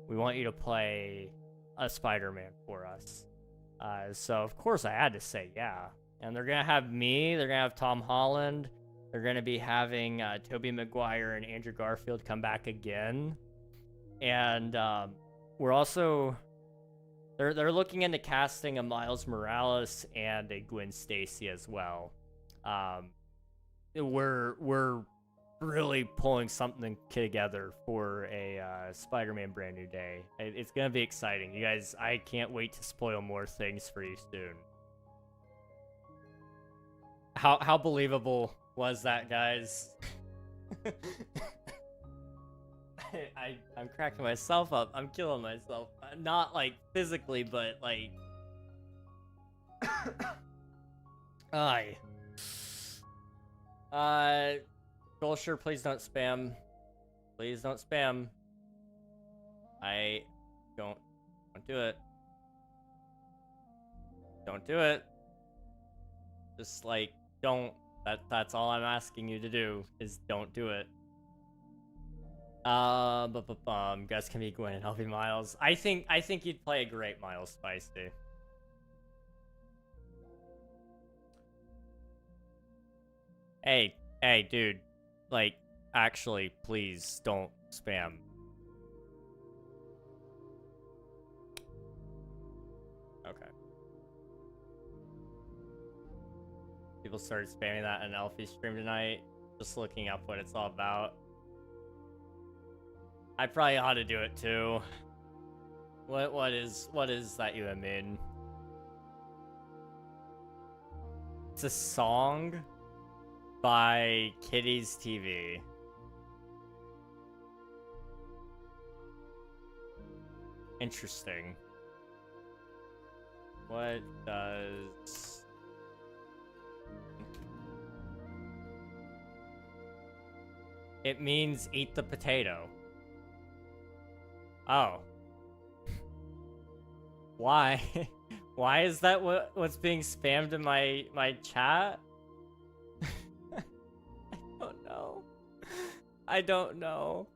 we want you to play a Spider-Man for us. So, of course, I had to say yeah. And they're going to have me. They're going to have Tom Holland. They're going to be having Tobey Maguire and Andrew Garfield come back again. And we're also... They're looking into casting a Miles Morales and a Gwen Stacy as well. We're really pulling something together for a Spider-Man Brand New Day. It's gonna be exciting, you guys. I can't wait to spoil more things for you soon. How believable was that, guys? I'm cracking myself up. I'm killing myself. Not like physically, but like. Aye. Bullshit, please don't spam. Please don't spam. Don't do it. Don't do it. Just like, don't. That's all I'm asking you to do, is don't do it. Guys can be Gwen and I'll be Miles. I think you'd play a great Miles Spicy. Hey, dude. Like, actually, please don't spam. Okay. People started spamming that in Elfie stream tonight. Just looking up what it's all about. I probably ought to do it too. What is that you mean? It's a song by Kitty's TV. Interesting. What does... It means eat the potato. Oh. Why? Why is that what's being spammed in my chat? I don't know. I don't know.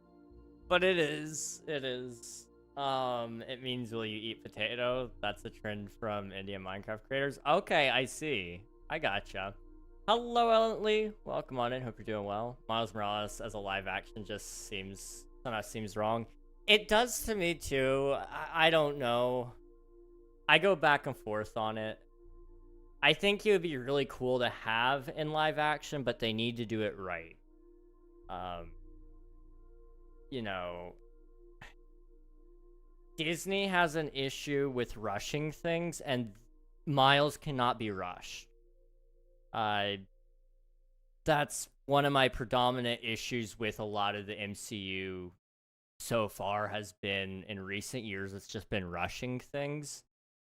But it is. It is. It means will you eat potato? That's a trend from Indian Minecraft creators. Okay, I see. I gotcha. Hello, Ellen Lee. Welcome on in. Hope you're doing well. Miles Morales as a live action just somehow seems wrong. It does to me too. I don't know. I go back and forth on it. I think it would be really cool to have in live action, but they need to do it right. You know, Disney has an issue with rushing things, and Miles cannot be rushed. That's one of my predominant issues with a lot of the MCU so far has been in recent years. It's just been rushing things,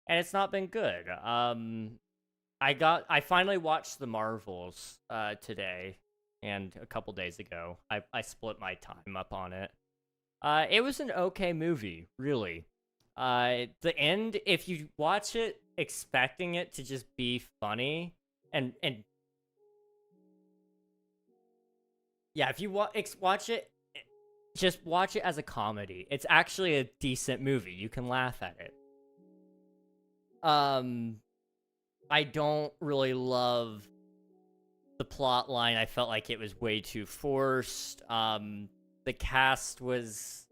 and it's not been good. I finally watched the Marvels today and a couple days ago. I split my time up on it. It was an okay movie, really. The end, if you watch it expecting it to just be funny, and yeah, if you watch it, just watch it as a comedy. It's actually a decent movie. You can laugh at it. I don't really love the plot line. I felt like it was way too forced. The cast was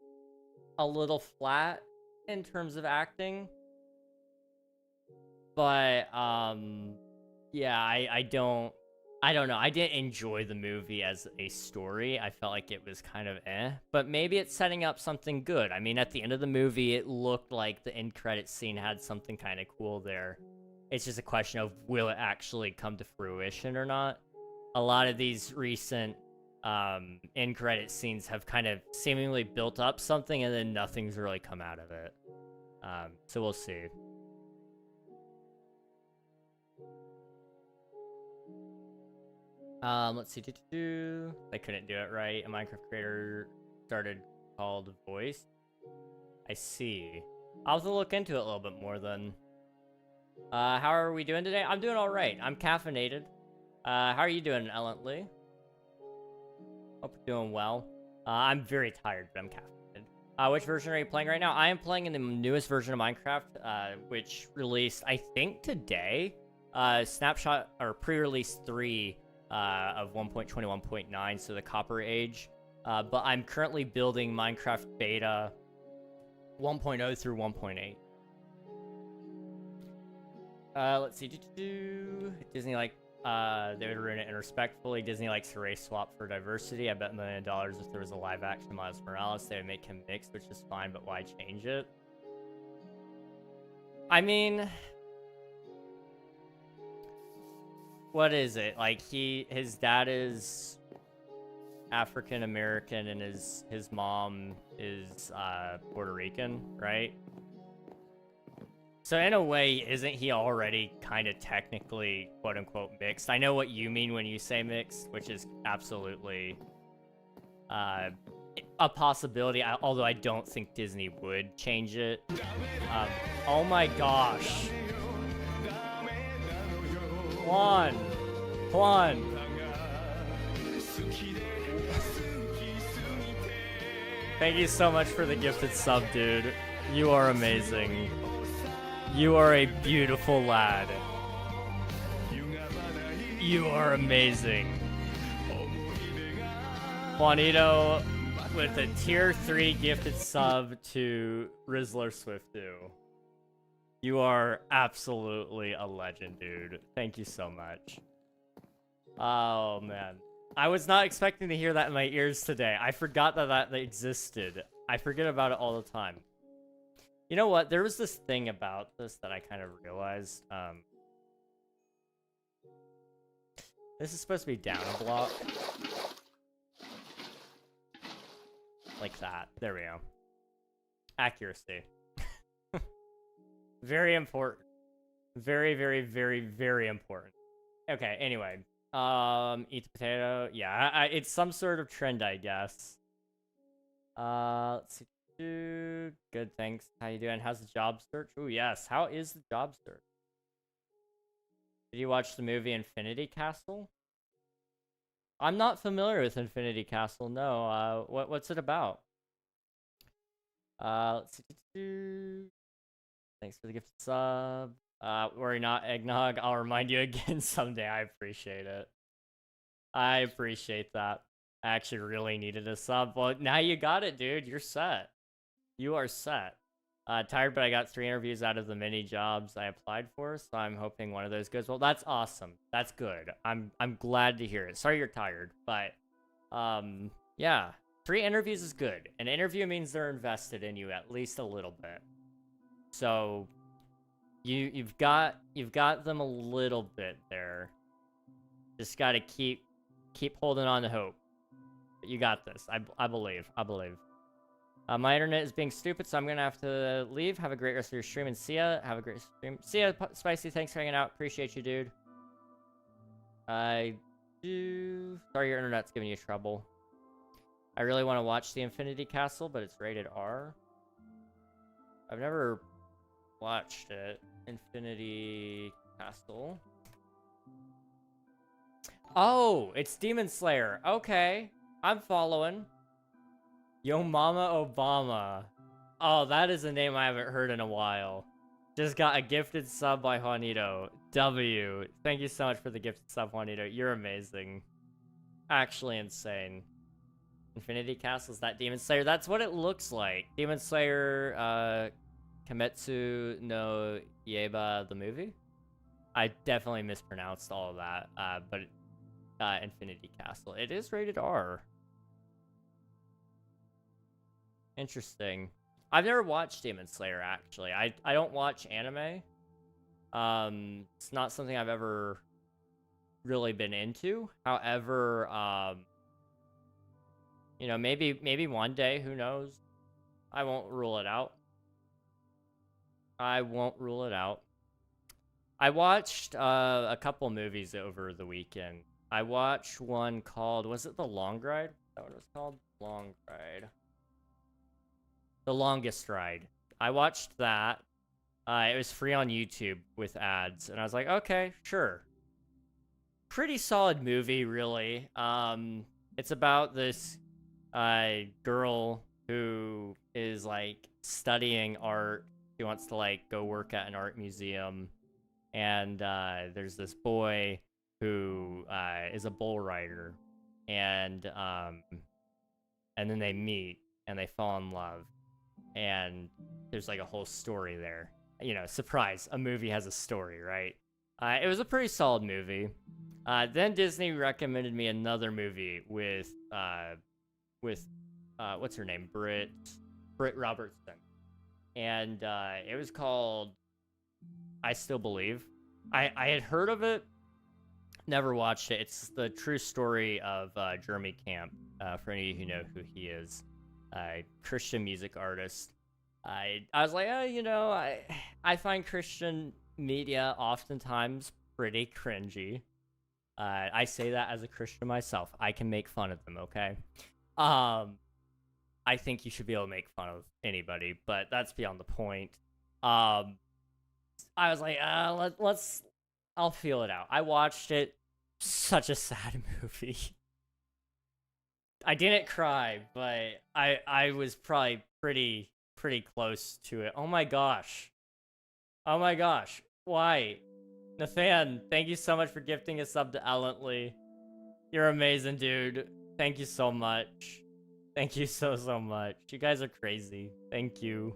a little flat in terms of acting. But yeah, I don't know. I didn't enjoy the movie as a story. I felt like it was kind of but maybe it's setting up something good. I mean, at the end of the movie, it looked like the end credit scene had something kind of cool there. It's just a question of will it actually come to fruition or not. A lot of these recent end credit scenes have kind of seemingly built up something and then nothing's really come out of it. So we'll see. Let's see. I couldn't do it right. A Minecraft creator started called Voice. I see. I'll have to look into it a little bit more then. How are we doing today? I'm doing all right. I'm caffeinated. How are you doing, Ellen Lee? Hope you're doing well. I'm very tired, but I'm caffeinated. Which version are you playing right now? I am playing in the newest version of Minecraft, which released, I think, today. Snapshot, or pre-release 3 of 1.21.9, so the Copper Age. But I'm currently building Minecraft Beta 1.0 through 1.8. Let's see. Disney they would ruin it irrespectfully. Disney likes to race swap for diversity. I bet $1 million if there was a live action Miles Morales, they would make him mixed, which is fine, but why change it? I mean, what is it? Like, his dad is African American and his mom is Puerto Rican, right? So in a way, isn't he already kind of technically quote-unquote mixed? I know what you mean when you say mixed, which is absolutely a possibility, although I don't think Disney would change it. Oh my gosh. Juan. Thank you so much for the gifted sub, dude. You are amazing. You are a beautiful lad. You are amazing. Juanito with a tier 3 gifted sub to Rizzler Swiftu. You are absolutely a legend, dude. Thank you so much. Oh, man. I was not expecting to hear that in my ears today. I forgot that existed. I forget about it all the time. You know what? There was this thing about this that I kind of realized. This is supposed to be down a block. Like that. There we go. Accuracy. Very important. Very, very, very, very important. Okay, anyway. Eat the potato. Yeah, it's some sort of trend, I guess. Let's see. Good, thanks. How you doing? How's the job search? Ooh, yes. How is the job search? Did you watch the movie Infinity Castle? I'm not familiar with Infinity Castle. No. What's it about? Let's see. Thanks for the gift sub. Worry not, eggnog. I'll remind you again someday. I appreciate it. I appreciate that. I actually really needed a sub. Well, now you got it, dude. You're set. You are set. Tired, but I got 3 interviews out of the many jobs I applied for, so I'm hoping one of those goes well. That's awesome. That's good. I'm glad to hear it. Sorry you're tired, but yeah, 3 interviews is good. An interview means they're invested in you at least a little bit. So you've got them a little bit there. Just got to keep holding on to hope. But you got this. I believe. My internet is being stupid, so I'm going to have to leave. Have a great rest of your stream, and see ya. Have a great stream. See ya, Spicy. Thanks for hanging out. Appreciate you, dude. Sorry your internet's giving you trouble. I really want to watch the Infinity Castle, but it's rated R. I've never watched it. Infinity Castle. Oh, it's Demon Slayer. Okay. I'm following. Yo Mama Obama. Oh, that is a name I haven't heard in a while. Just got a gifted sub by Juanito. W. Thank you so much for the gifted sub, Juanito. You're amazing. Actually insane. Infinity Castle, is that Demon Slayer? That's what it looks like. Demon Slayer, Kimetsu no Yaiba, the movie? I definitely mispronounced all of that, but Infinity Castle. It is rated R. Interesting. I've never watched Demon Slayer, actually. I don't watch anime. It's not something I've ever really been into. However, you know, maybe one day, who knows? I won't rule it out. I watched a couple movies over the weekend. I watched one called, was it The Long Ride? Is that what it was called? Long Ride. The Longest Ride. I watched that. It was free on YouTube with ads, and I was like, okay, sure. Pretty solid movie, really. It's about this girl who is like studying art. She wants to like go work at an art museum, and there's this boy who is a bull rider, and then they meet and they fall in love. And there's like a whole story there. You know, surprise, a movie has a story, right? It was a pretty solid movie. Then Disney recommended me another movie with what's her name? Britt Robertson. And it was called I Still Believe. I had heard of it, never watched it. It's the true story of Jeremy Camp, for any of you who know who he is. Christian music artist. I was like, oh, you know, I find Christian media oftentimes pretty cringy. I say that as a Christian myself. I can make fun of them, okay? I think you should be able to make fun of anybody, but that's beyond the point. I was like, I'll feel it out. I watched it. Such a sad movie. I didn't cry, but I was probably pretty close to it. Oh my gosh. Why? Nathan, thank you so much for gifting a sub to Ellently. You're amazing, dude. Thank you so much. Thank you so much. You guys are crazy. Thank you.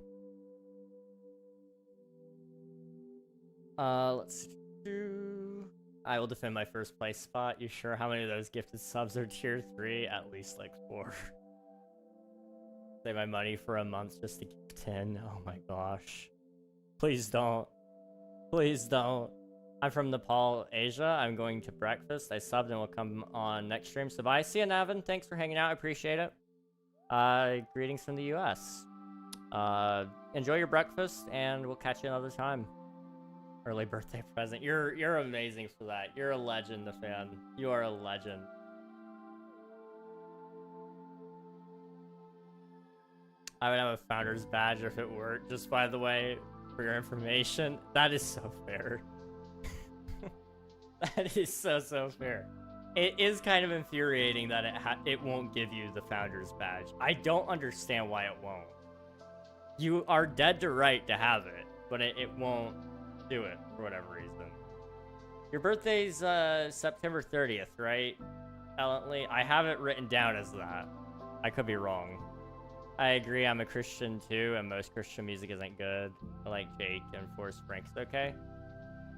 Let's do... I will defend my first place spot. You sure? How many of those gifted subs are tier 3? At least like 4. Save my money for a month just to keep 10. Oh my gosh. Please don't. Please don't. I'm from Nepal, Asia. I'm going to breakfast. I subbed and will come on next stream. So bye. See you, Navin. Thanks for hanging out. I appreciate it. Greetings from the US. Enjoy your breakfast, and we'll catch you another time. Early birthday present. You're amazing for that. You're a legend, the fan. You are a legend. I would have a founder's badge if it worked, just by the way, for your information. That is so fair. That is so fair. It is kind of infuriating that it won't give you the founder's badge. I don't understand why it won't. You are dead to right to have it, but it won't do it for whatever reason. Your birthday's September 30th, right? Ellently, I have it written down as that. I could be wrong. I agree, I'm a Christian too, and most Christian music isn't good. I like Jake and Forrest Frank's okay.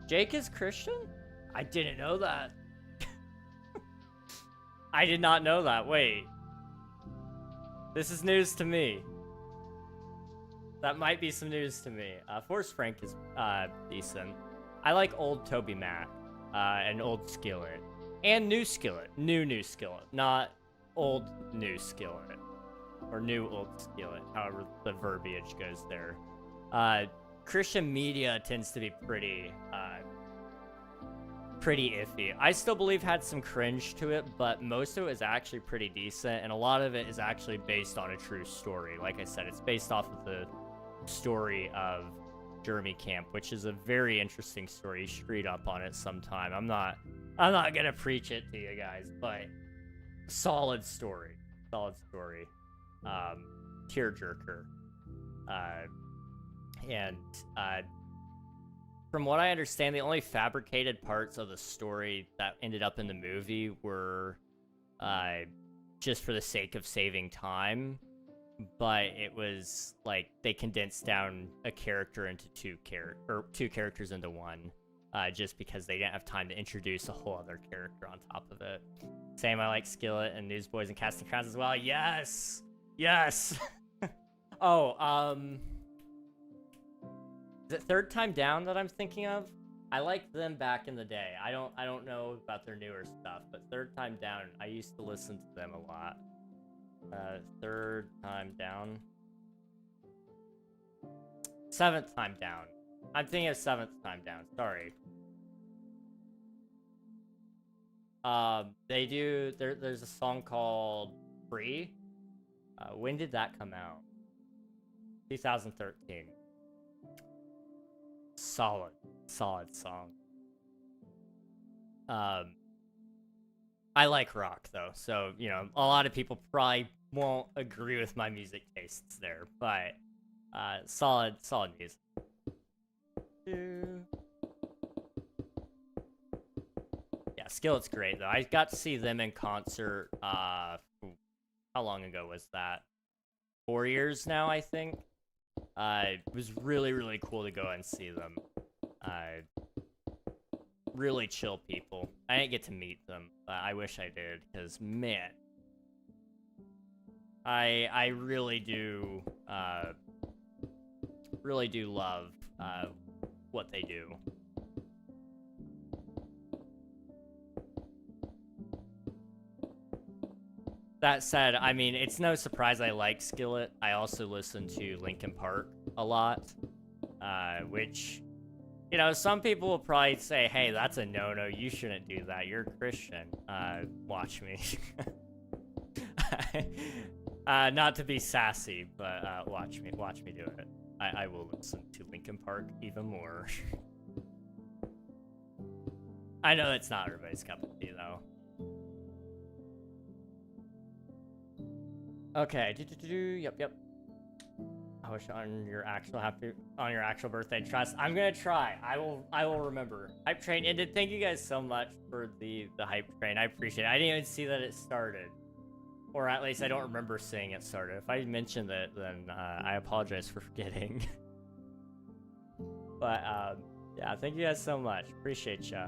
Jake is Christian? I didn't know that. I did not know that. Wait. This is news to me. That might be some news to me. Forrest Frank is decent. I like old Toby Mac and old Skillet. And new Skillet. New Skillet. Not old new Skillet. Or new old Skillet. However the verbiage goes there. Christian media tends to be pretty iffy. I still believe had some cringe to it, but most of it is actually pretty decent, and a lot of it is actually based on a true story. Like I said, it's based off of the story of Jeremy Camp, which is a very interesting story. You should read up on it sometime. I'm not gonna preach it to you guys, but solid story. Tearjerker. From what I understand, the only fabricated parts of the story that ended up in the movie were just for the sake of saving time, but it was like they condensed down a character into two characters into one, just because they didn't have time to introduce a whole other character on top of it. Same, I like Skillet and Newsboys and Casting Crowns as well. Yes! Oh, is it Third Time Down that I'm thinking of? I liked them back in the day. I don't know about their newer stuff, but Third Time Down, I used to listen to them a lot. Third Time Down. Seventh Time Down. I'm thinking of Seventh Time Down. Sorry. There's a song called Free. When did that come out? 2013. Solid song. I like rock though, so you know a lot of people probably won't agree with my music tastes there, but solid music. Yeah, Skillet's great though. I got to see them in concert. How long ago was that? 4 years now, I think. It was really cool to go and see them. Really chill people. I didn't get to meet them, but I wish I did, because man, I really do love what they do. That said, I mean, it's no surprise I like Skillet. I also listen to Linkin Park a lot, which, you know, some people will probably say, hey, that's a no-no, you shouldn't do that, you're a Christian. Watch me. Not to be sassy, but watch me do it. I will listen to Linkin Park even more. I know it's not everybody's cup of tea, though. Okay, yep. I wish on your actual birthday. Trust, I'm gonna try. I will remember. Hype train ended. Thank you guys so much for the hype train. I appreciate it. I didn't even see that it started, or at least I don't remember seeing it started. If I mentioned it, then I apologize for forgetting. But yeah, thank you guys so much. Appreciate ya.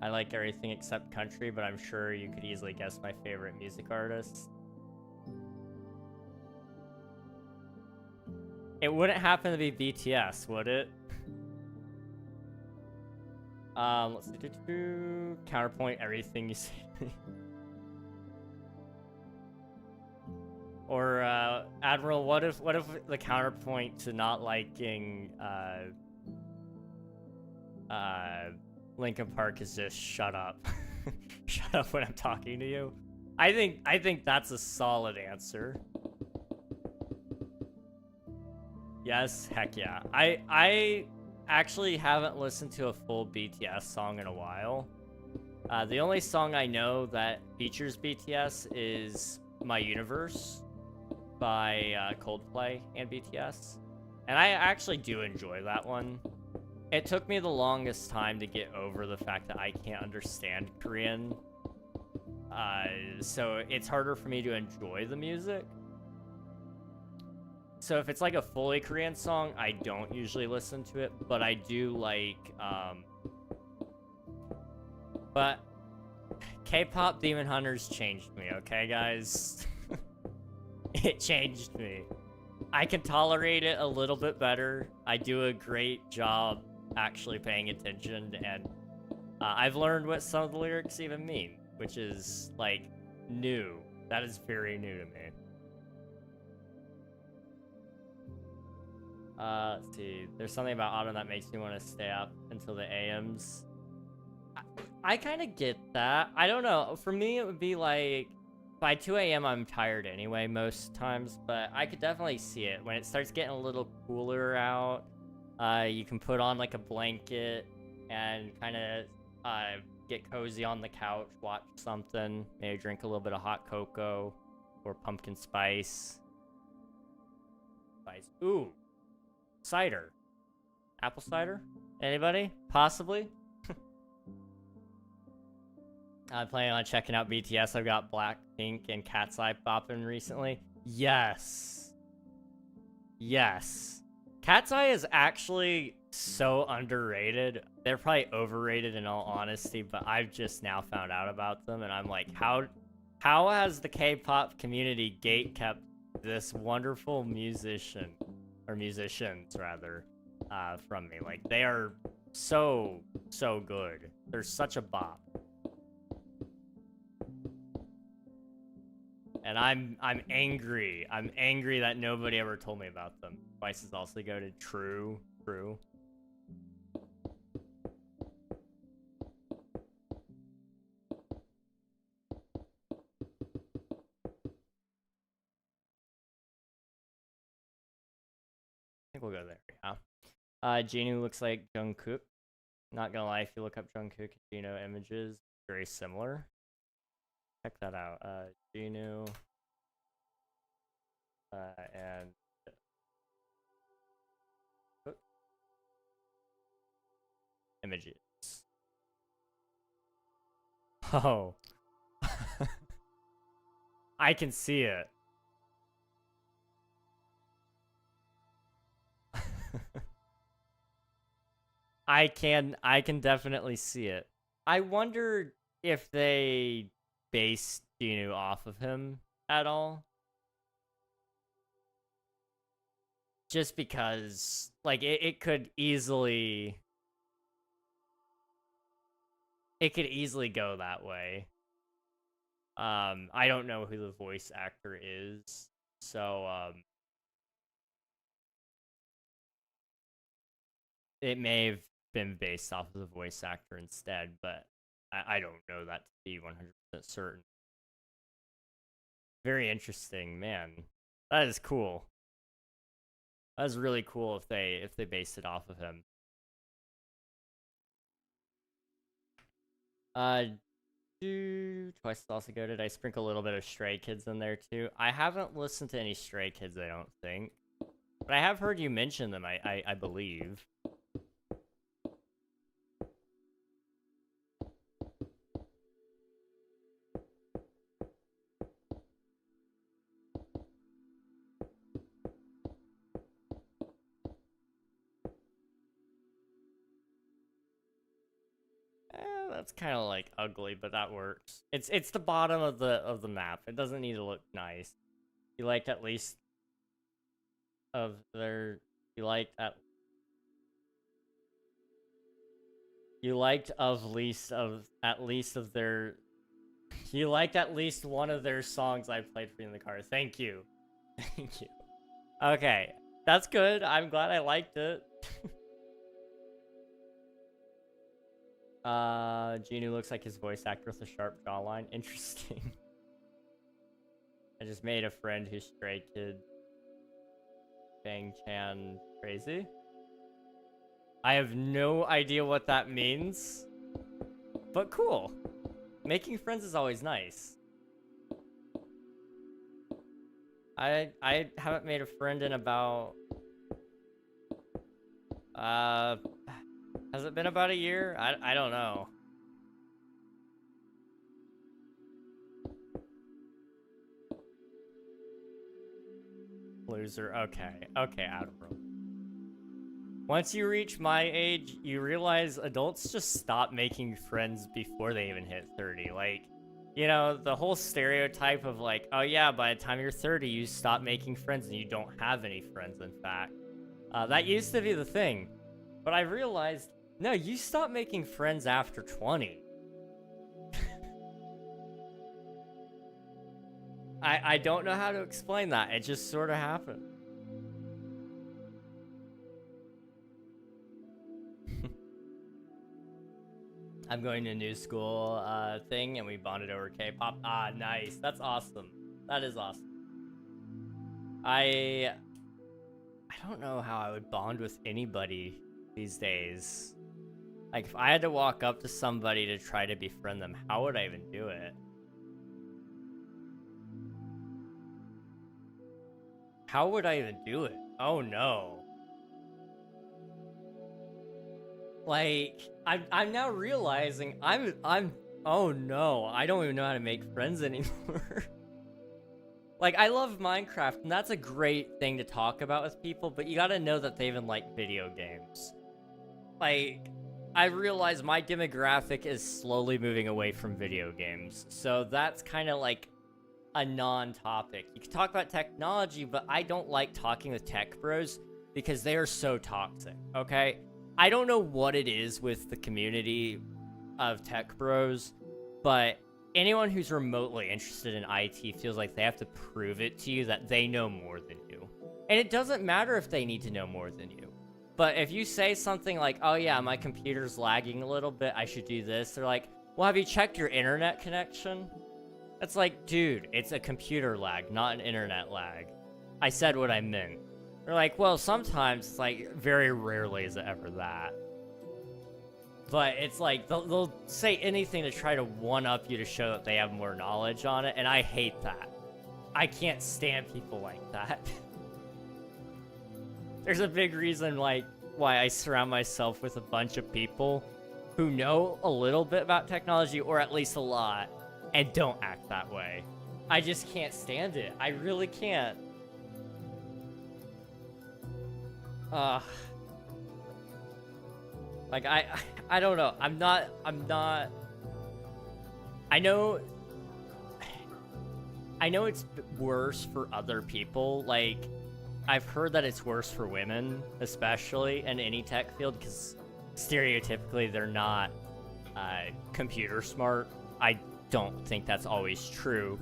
I like everything except country, but I'm sure you could easily guess my favorite music artist. It wouldn't happen to be BTS, would it? Let's see. Counterpoint everything you say. Or Admiral, what if the counterpoint to not liking Linkin Park is just shut up. Shut up when I'm talking to you. I think that's a solid answer. Yes, heck yeah. I actually haven't listened to a full BTS song in a while. The only song I know that features BTS is My Universe by Coldplay and BTS. And I actually do enjoy that one. It took me the longest time to get over the fact that I can't understand Korean. So it's harder for me to enjoy the music. So if it's like a fully Korean song, I don't usually listen to it, but I do like, but K-pop Demon Hunters changed me, okay, guys? It changed me. I can tolerate it a little bit better. I do a great job actually paying attention, and I've learned what some of the lyrics even mean, which is, like, new. That is very new to me. Let's see. There's something about autumn that makes me want to stay up until the AMs. I kind of get that. I don't know. For me, it would be like, by 2 a.m. I'm tired anyway most times, but I could definitely see it. When it starts getting a little cooler out, you can put on like a blanket and kind of get cozy on the couch, watch something, maybe drink a little bit of hot cocoa or pumpkin spice. Ooh, cider. Apple cider? Anybody? Possibly? I'm planning on checking out BTS. I've got Blackpink and Cat's Eye bopping recently. Yes. Yes. Cat's Eye is actually so underrated. They're probably overrated in all honesty, but I've just now found out about them, and I'm like, how has the K-pop community gatekept this wonderful musician, or musicians rather, from me? Like, they are so good. They're such a bop. And I'm angry. I'm angry that nobody ever told me about them. Twice is also goated. True. True. I think we'll go there, yeah. Genu looks like Jungkook. Not gonna lie, if you look up Jungkook and Geno images, very similar. Check that out. Genu. And images. Oh. I can see it. I can definitely see it. I wonder if they based Genu off of him at all. Just because, like, it could easily go that way. I don't know who the voice actor is, so it may have been based off of the voice actor instead, but I don't know that to be 100% certain. Very interesting, man. That is cool. That is really cool if they based it off of him. Twice is also goated. I sprinkle a little bit of Stray Kids in there too. I haven't listened to any Stray Kids, I don't think, but I have heard you mention them. I believe. That's kind of like ugly, but that works. It's the bottom of the map. It doesn't need to look nice. You liked at least of their. You liked at least of their. You liked at least one of their songs I played for you in the car. Thank you. Thank you. Okay, that's good. I'm glad I liked it. Genu looks like his voice actor with a sharp jawline. Interesting. I just made a friend who's Stray Kid. Bang Chan crazy? I have no idea what that means. But cool. Making friends is always nice. I haven't made a friend in about... Has it been about a year? I don't know. Loser. Okay. Okay, Admiral. Once you reach my age, you realize adults just stop making friends before they even hit 30. Like, you know, the whole stereotype of like, oh yeah, by the time you're 30, you stop making friends and you don't have any friends, in fact. That used to be the thing. But I realized, no, you stop making friends after 20. I don't know how to explain that. It just sort of happened. I'm going to a new school thing, and we bonded over K-pop. Ah, nice. That's awesome. That is awesome. I don't know how I would bond with anybody these days. Like, if I had to walk up to somebody to try to befriend them, how would I even do it? How would I even do it? Oh no. Like, I'm now realizing oh no, I don't even know how to make friends anymore. Like, I love Minecraft, and that's a great thing to talk about with people, but you gotta know that they even like video games. Like, I realize my demographic is slowly moving away from video games, so that's kind of like a non-topic. You can talk about technology, but I don't like talking with tech bros because they are so toxic, okay? I don't know what it is with the community of tech bros, but anyone who's remotely interested in IT feels like they have to prove it to you that they know more than you. And it doesn't matter if they need to know more than you. But if you say something like, oh yeah, my computer's lagging a little bit, I should do this, they're like, well, have you checked your internet connection? It's like, dude, it's a computer lag, not an internet lag. I said what I meant. They're like, well, sometimes it's like, very rarely is it ever that. But it's like, they'll say anything to try to one-up you to show that they have more knowledge on it, and I hate that. I can't stand people like that. There's a big reason, like, why I surround myself with a bunch of people who know a little bit about technology, or at least a lot, and don't act that way. I just can't stand it. I really can't. Like, I don't know. I'm not, I know it's worse for other people. Like, I've heard that it's worse for women, especially in any tech field, because stereotypically they're not computer smart. I don't think that's always true.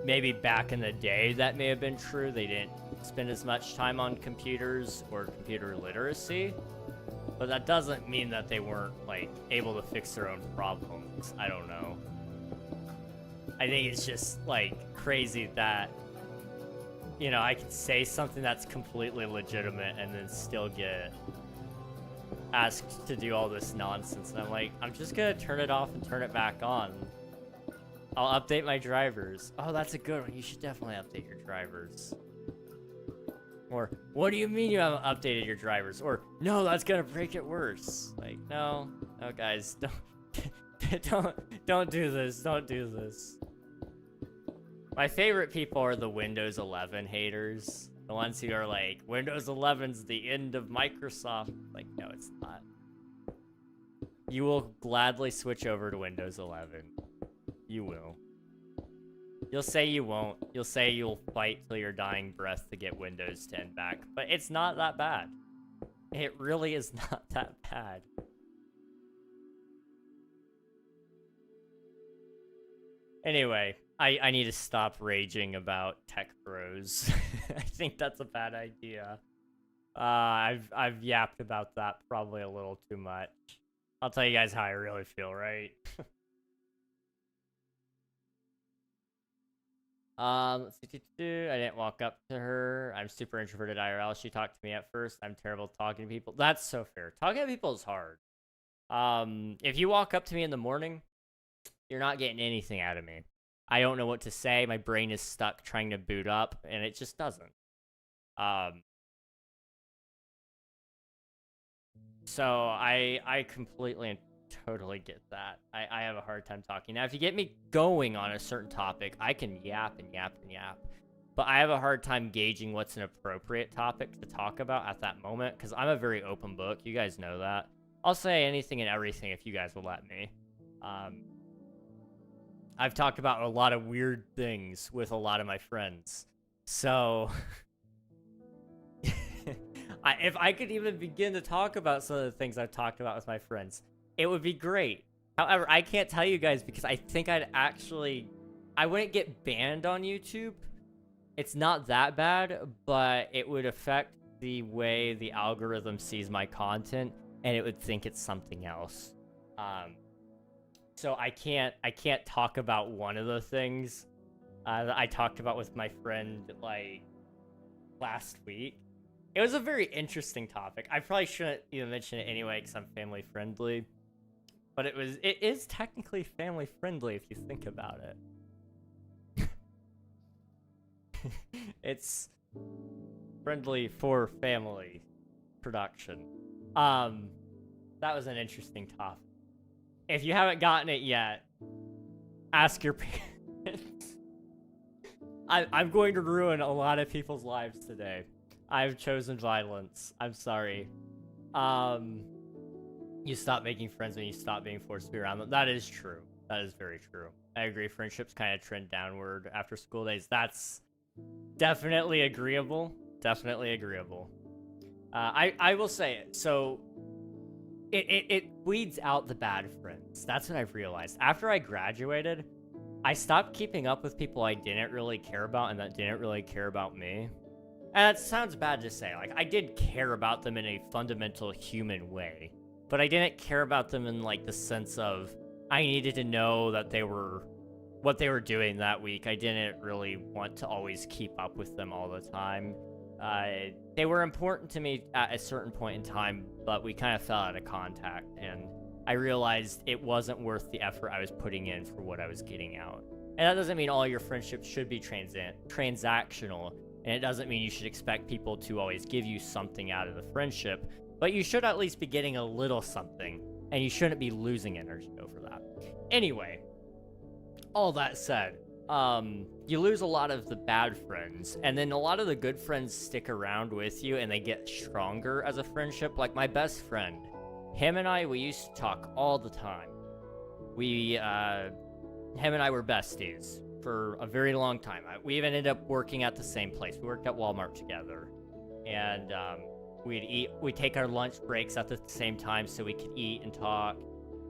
Maybe back in the day that may have been true. They didn't spend as much time on computers or computer literacy, but that doesn't mean that they weren't, like, able to fix their own problems. I don't know. I think it's just, like, crazy that, you know, I can say something that's completely legitimate and then still get asked to do all this nonsense, and I'm like, I'm just gonna turn it off and turn it back on. I'll update my drivers. Oh, that's a good one. You should definitely update your drivers. Or, what do you mean you haven't updated your drivers? Or, no, that's gonna break it worse. Like, no, guys, don't do this. Don't do this. My favorite people are the Windows 11 haters. The ones who are like, Windows 11's the end of Microsoft. Like, no, it's not. You will gladly switch over to Windows 11. You will. You'll say you won't. You'll say you'll fight till your dying breath to get Windows 10 back. But it's not that bad. It really is not that bad. Anyway, I need to stop raging about tech bros. I think that's a bad idea. I've yapped about that probably a little too much. I'll tell you guys how I really feel, right? Let's see. I didn't walk up to her. I'm super introverted IRL. She talked to me at first. I'm terrible talking to people. That's so fair. Talking to people is hard. If you walk up to me in the morning, you're not getting anything out of me. I don't know what to say. My brain is stuck trying to boot up, and it just doesn't. So I completely and totally get that. I have a hard time talking. Now, if you get me going on a certain topic, I can yap and yap and yap. But I have a hard time gauging what's an appropriate topic to talk about at that moment, because I'm a very open book. You guys know that. I'll say anything and everything if you guys will let me. I've talked about a lot of weird things with a lot of my friends. So... if I could even begin to talk about some of the things I've talked about with my friends, it would be great. However, I can't tell you guys because I think I wouldn't get banned on YouTube. It's not that bad, but it would affect the way the algorithm sees my content, and it would think it's something else. So I can't talk about one of the things that I talked about with my friend, like, last week. It was a very interesting topic. I probably shouldn't even mention it anyway because I'm family friendly. But it is technically family friendly if you think about it. It's friendly for family production. That was an interesting topic. If you haven't gotten it yet, ask your parents. I'm going to ruin a lot of people's lives today. I've chosen violence. I'm sorry. You stop making friends when you stop being forced to be around them. That is true. That is very true. I agree. Friendships kind of trend downward after school days. That's definitely agreeable. Definitely agreeable. I will say it. So it weeds out the bad friends. That's what I've realized. After I graduated, I stopped keeping up with people I didn't really care about and that didn't really care about me. And that sounds bad to say. Like, I did care about them in a fundamental human way. But I didn't care about them in, like, the sense of I needed to know that what they were doing that week. I didn't really want to always keep up with them all the time. They were important to me at a certain point in time, but we kind of fell out of contact. And I realized it wasn't worth the effort I was putting in for what I was getting out. And that doesn't mean all your friendships should be transactional. And it doesn't mean you should expect people to always give you something out of the friendship, but you should at least be getting a little something, and you shouldn't be losing energy over that. Anyway, all that said, you lose a lot of the bad friends, and then a lot of the good friends stick around with you, and they get stronger as a friendship. Like my best friend, him and I, we used to talk all the time. Him and I were besties for a very long time. We even ended up working at the same place. We worked at Walmart together, and we'd take our lunch breaks at the same time so we could eat and talk,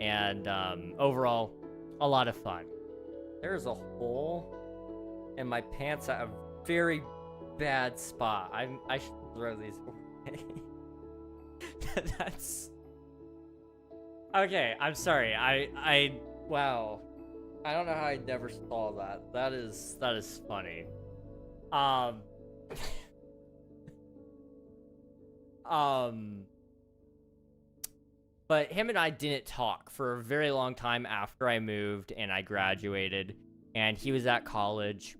and overall, a lot of fun. There's a hole in my pants at a very bad spot. I should throw these away. That's okay. I'm sorry. Wow. I don't know how I never saw that. That is funny. But him and I didn't talk for a very long time after I moved and I graduated, and he was at college,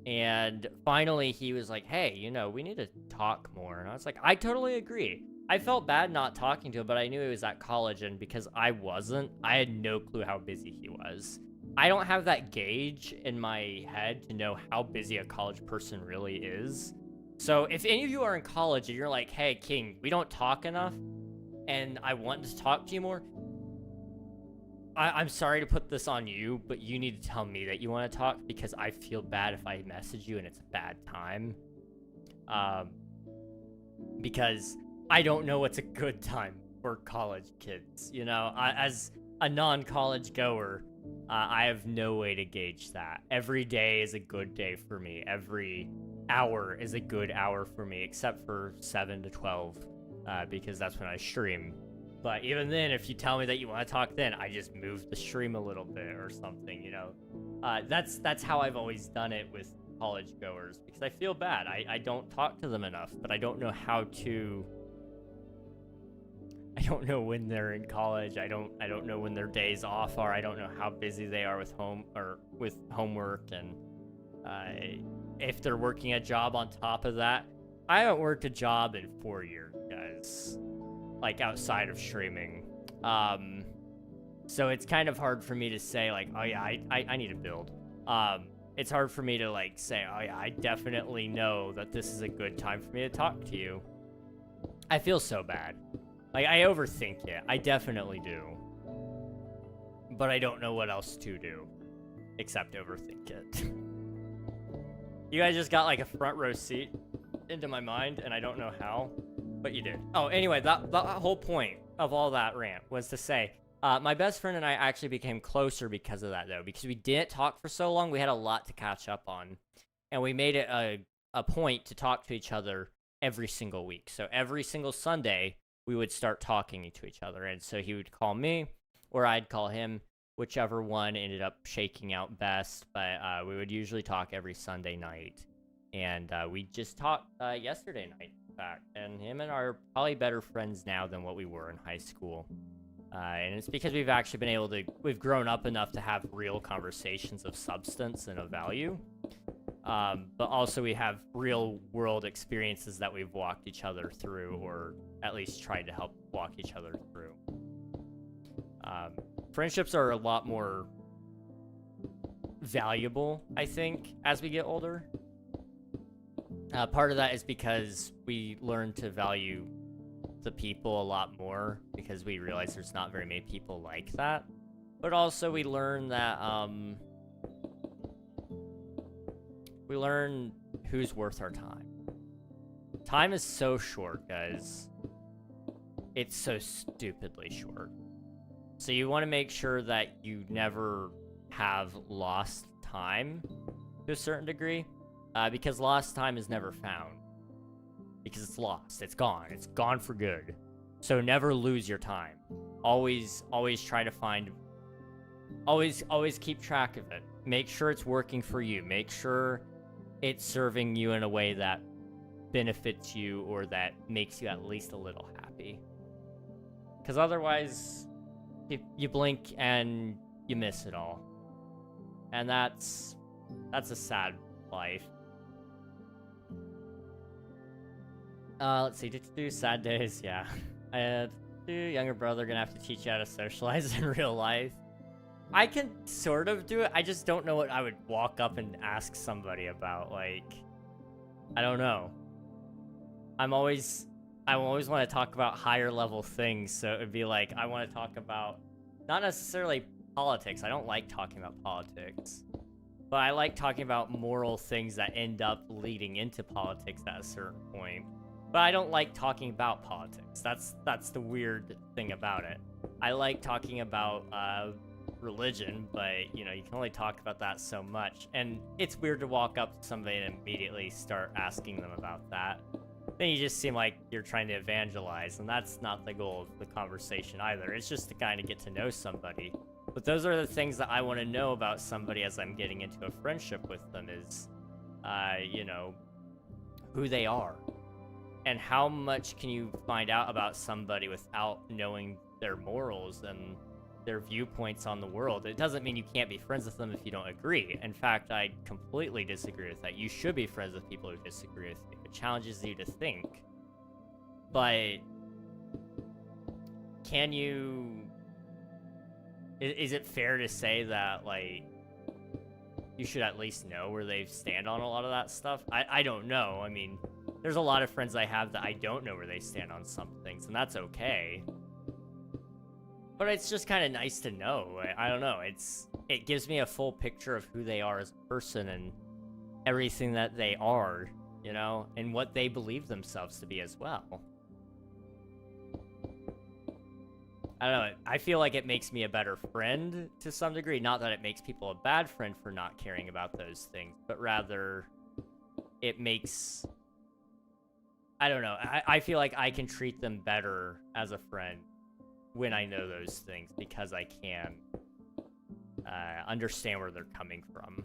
and finally he was like, hey, we need to talk more. And I was like, I totally agree. I felt bad not talking to him, but I knew he was at college, and because I wasn't, I had no clue how busy he was. I don't have that gauge in my head to know how busy a college person really is. So if any of you are in college and you're like, hey, King, we don't talk enough, and I want to talk to you more, I'm sorry to put this on you, but you need to tell me that you want to talk, because I feel bad if I message you and it's a bad time. Because I don't know what's a good time for college kids. As a non-college goer, I have no way to gauge that. Every day is a good day for me. Every hour is a good hour for me, except for 7 to 12, because that's when I stream. But even then, if you tell me that you want to talk then, I just move the stream a little bit or something, you know? That's how I've always done it with college goers, because I feel bad. I don't talk to them enough, but I don't know how to... I don't know when they're in college. I don't know when their days off are. I don't know how busy they are with homework, and if they're working a job on top of that. I haven't worked a job in 4 years, guys. Like, outside of streaming. So it's kind of hard for me to say, like, oh yeah, I need to build. It's hard for me to, like, say, oh yeah, I definitely know that this is a good time for me to talk to you. I feel so bad. Like, I overthink it. I definitely do. But I don't know what else to do. Except overthink it. You guys just got, like, a front row seat into my mind, and I don't know how. But you did. Oh, anyway, that whole point of all that rant was to say, my best friend and I actually became closer because of that, though. Because we didn't talk for so long, we had a lot to catch up on. And we made it a point to talk to each other every single week. So every single Sunday, we would start talking to each other. And so he would call me, or I'd call him, whichever one ended up shaking out best. But we would usually talk every Sunday night. And we just talked yesterday night, in fact. And him and I are probably better friends now than what we were in high school. And it's because we've actually been able to, we've grown up enough to have real conversations of substance and of value. But also we have real world experiences that we've walked each other through, or at least tried to help walk each other through. Friendships are a lot more valuable, I think, as we get older. Part of that is because we learn to value the people a lot more, because we realize there's not very many people like that. But also we learn that, we learn who's worth our time. Time is so short, guys. It's so stupidly short. So you want to make sure that you never have lost time to a certain degree, because lost time is never found. Because it's lost, it's gone for good. So never lose your time. Always try to find, always keep track of it. Make sure it's working for you. Make sure it's serving you in a way that benefits you, or that makes you at least a little happy. Because otherwise, you blink and you miss it all. And that's a sad life. Let's see, do sad days, yeah. I had a younger brother, gonna have to teach you how to socialize in real life. I can sort of do it, I just don't know what I would walk up and ask somebody about, like, I don't know. I always want to talk about higher level things, so it'd be like, I want to talk about, not necessarily politics, I don't like talking about politics, but I like talking about moral things that end up leading into politics at a certain point. But I don't like talking about politics. That's the weird thing about it. I like talking about religion, but you know, you can only talk about that so much. And it's weird to walk up to somebody and immediately start asking them about that. Then you just seem like you're trying to evangelize, and that's not the goal of the conversation either. It's just to kind of get to know somebody. But those are the things that I want to know about somebody as I'm getting into a friendship with them, is, you know, who they are. And how much can you find out about somebody without knowing their morals and their viewpoints on the world? It doesn't mean you can't be friends with them if you don't agree. In fact, I completely disagree with that. You should be friends with people who disagree with you. It challenges you to think. But can you... Is it fair to say that, like, you should at least know where they stand on a lot of that stuff? I don't know. I mean, there's a lot of friends I have that I don't know where they stand on some things, and that's okay. But it's just kind of nice to know. I don't know. It gives me a full picture of who they are as a person and everything that they are, you know, and what they believe themselves to be as well. I don't know. I feel like it makes me a better friend to some degree. Not that it makes people a bad friend for not caring about those things, but rather it makes... I don't know. I feel like I can treat them better as a friend when I know those things because I can understand where they're coming from.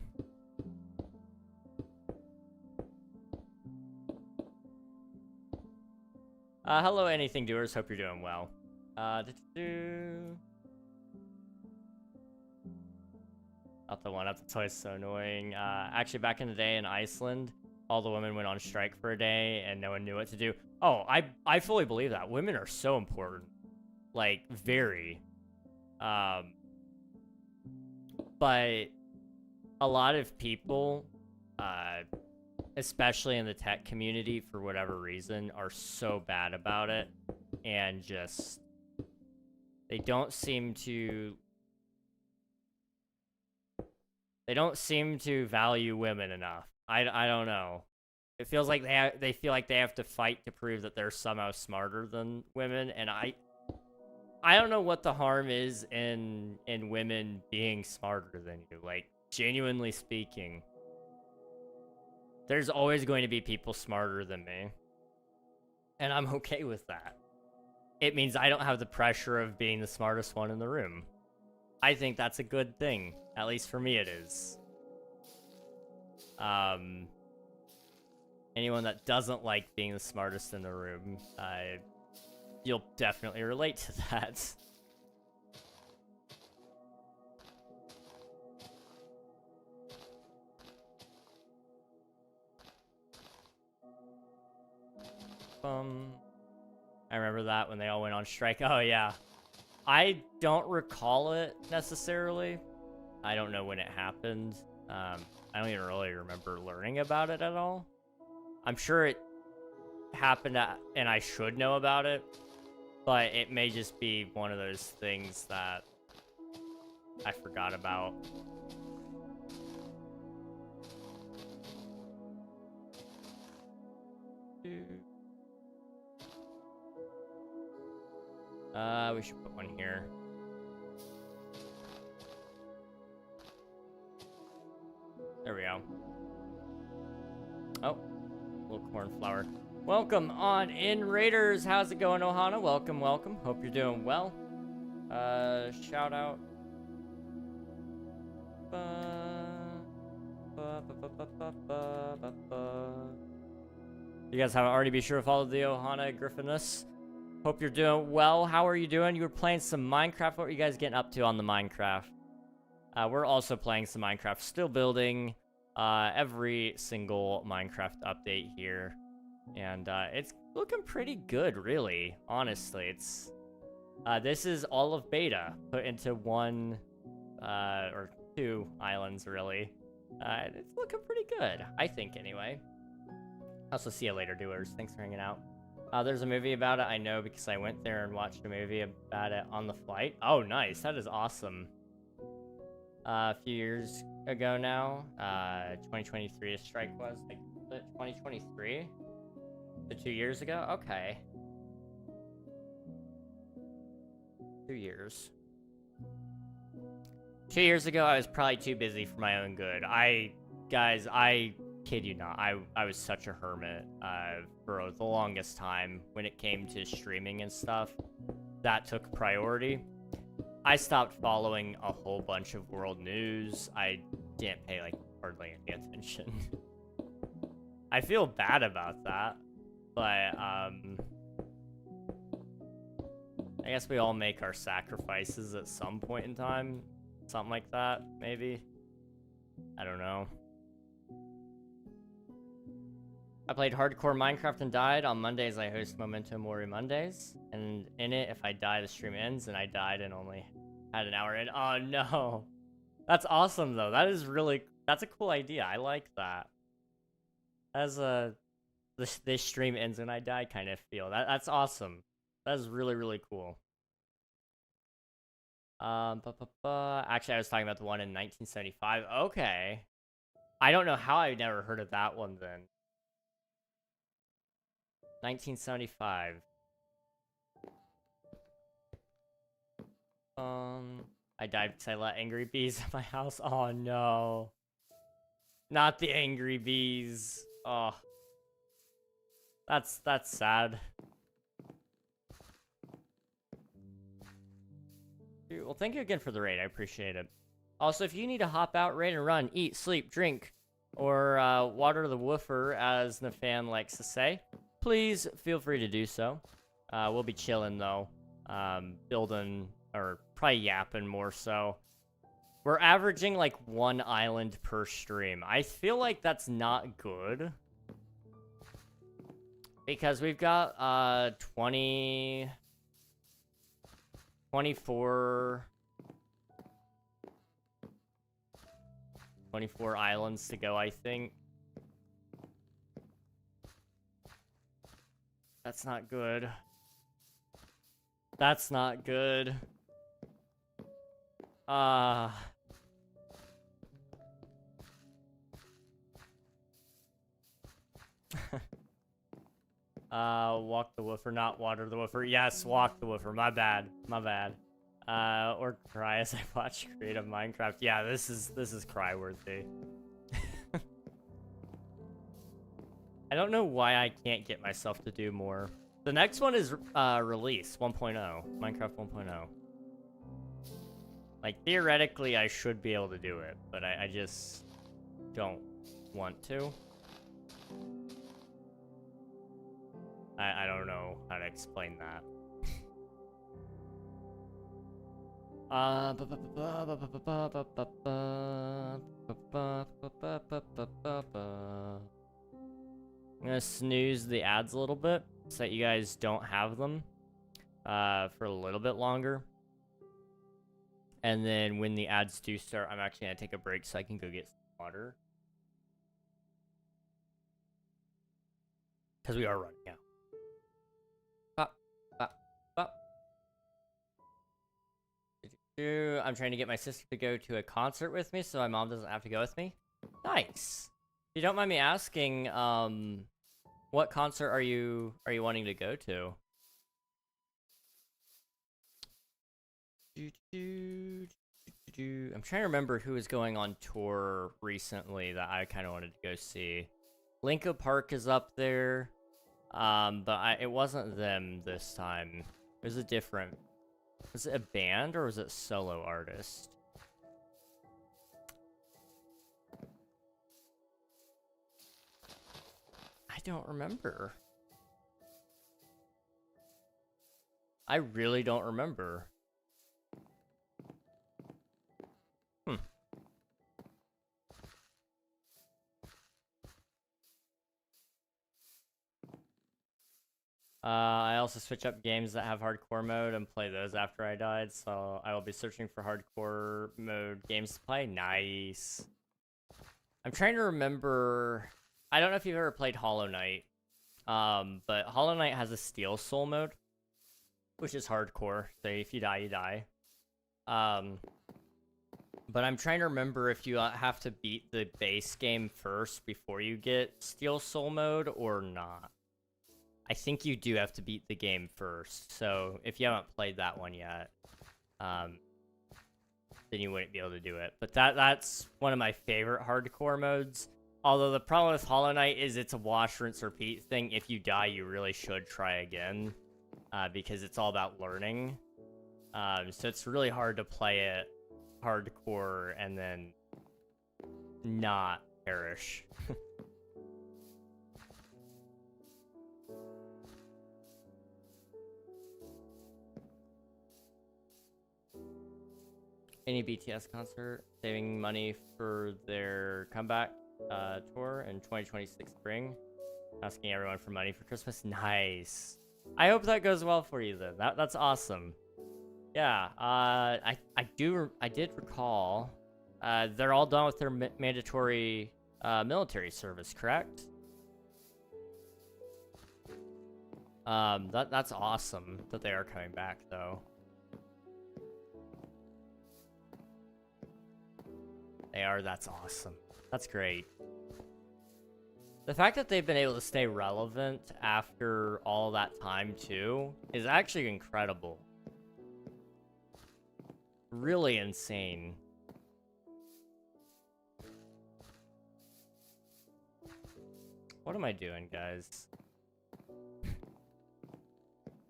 Hello, anything doers. Hope you're doing well. Not the one up the toy is so annoying. Actually, back in the day in Iceland, all the women went on strike for a day and no one knew what to do. Oh, I fully believe that. Women are so important. Like, very. But a lot of people, especially in the tech community, for whatever reason, are so bad about it. And just... They don't seem to value women enough. I don't know. It feels like they feel like they have to fight to prove that they're somehow smarter than women, and I don't know what the harm is in women being smarter than you. Like, genuinely speaking, there's always going to be people smarter than me, and I'm okay with that. It means I don't have the pressure of being the smartest one in the room. I think that's a good thing. At least for me it is. Anyone that doesn't like being the smartest in the room, you'll definitely relate to that. I remember that when they all went on strike. Oh, yeah. I don't recall it necessarily. I don't know when it happened. I don't even really remember learning about it at all. I'm sure it happened and I should know about it, but it may just be one of those things that I forgot about. We should put one here. There we go. Oh, little cornflower. Welcome on in, Raiders. How's it going, Ohana? Welcome, welcome. Hope you're doing well. Shout out. You guys haven't already, be sure to follow the Ohana Griffinus. Hope you're doing well. How are you doing? You were playing some Minecraft. What are you guys getting up to on the Minecraft? We're also playing some Minecraft. Still building every single Minecraft update here. And it's looking pretty good, really. Honestly, it's... this is all of beta put into one or two islands, really. It's looking pretty good, I think, anyway. Also, see you later, doers. Thanks for hanging out. There's a movie about it, I know, because I went there and watched a movie about it on the flight. Oh, nice. That is awesome. A few years ago now, 2023 a strike was, like, 2023? So 2 years ago? Okay. 2 years. 2 years ago, I was probably too busy for my own good. Guys, I kid you not, I was such a hermit for the longest time when it came to streaming and stuff. That took priority. I stopped following a whole bunch of world news. I didn't pay, like, hardly any attention. I feel bad about that, but, I guess we all make our sacrifices at some point in time. Something like that, maybe. I don't know. I played hardcore Minecraft and died. On Mondays, I host Memento Mori Mondays. And in it, if I die, the stream ends. And I died and only had an hour in. Oh, no. That's awesome, though. That is really... That's a cool idea. I like that. As a... This stream ends and I die kind of feel. That's awesome. That is really, really cool. Actually, I was talking about the one in 1975. Okay. I don't know how I never heard of that one then. 1975. I died because I let angry bees in my house. Oh no. Not the angry bees. Oh. That's sad. Dude, well, thank you again for the raid. I appreciate it. Also, if you need to hop out, raid and run, eat, sleep, drink, or water the woofer, as Nafan likes to say, please feel free to do so. We'll be chilling, though. Building, or probably yapping more so. We're averaging, like, 1 island per stream. I feel like that's not good. Because we've got, 24 islands to go, I think. That's not good. That's not good. Walk the woofer, not water the woofer. Yes, walk the woofer. My bad. My bad. Or cry as I watch creative Minecraft. Yeah, this is cry-worthy. I don't know why I can't get myself to do more. The next one is release 1.0, Minecraft 1.0. Like, theoretically, I should be able to do it, but I just don't want to. I don't know how to explain that. I'm gonna snooze the ads a little bit so that you guys don't have them for a little bit longer. And then when the ads do start, I'm actually gonna take a break so I can go get some water. Because we are running out. I'm trying to get my sister to go to a concert with me so my mom doesn't have to go with me. Nice. If you don't mind me asking, what concert are you wanting to go to? I'm trying to remember who was going on tour recently that I kind of wanted to go see. Linko Park is up there, but it wasn't them this time. It was a different... Was it a band or was it a solo artist? I don't remember. I really don't remember. I also switch up games that have hardcore mode and play those after I died, so I will be searching for hardcore mode games to play. Nice. I'm trying to remember... I don't know if you've ever played Hollow Knight, but Hollow Knight has a Steel Soul mode, which is hardcore, so if you die, you die. But I'm trying to remember if you have to beat the base game first before you get Steel Soul mode or not. I think you do have to beat the game first, so if you haven't played that one yet, then you wouldn't be able to do it. But that's one of my favorite hardcore modes. Although the problem with Hollow Knight is it's a wash, rinse, repeat thing. If you die, you really should try again, because it's all about learning. So it's really hard to play it hardcore and then not perish. Any BTS concert, saving money for their comeback tour in 2026 spring. Asking everyone for money for Christmas. Nice. I hope that goes well for you then. That's awesome. Yeah, I did recall they're all done with their mandatory military service, correct? That's awesome that they are coming back though. They are, that's awesome. That's great. The fact that they've been able to stay relevant after all that time, too, is actually incredible. really insane. What am I doing, guys?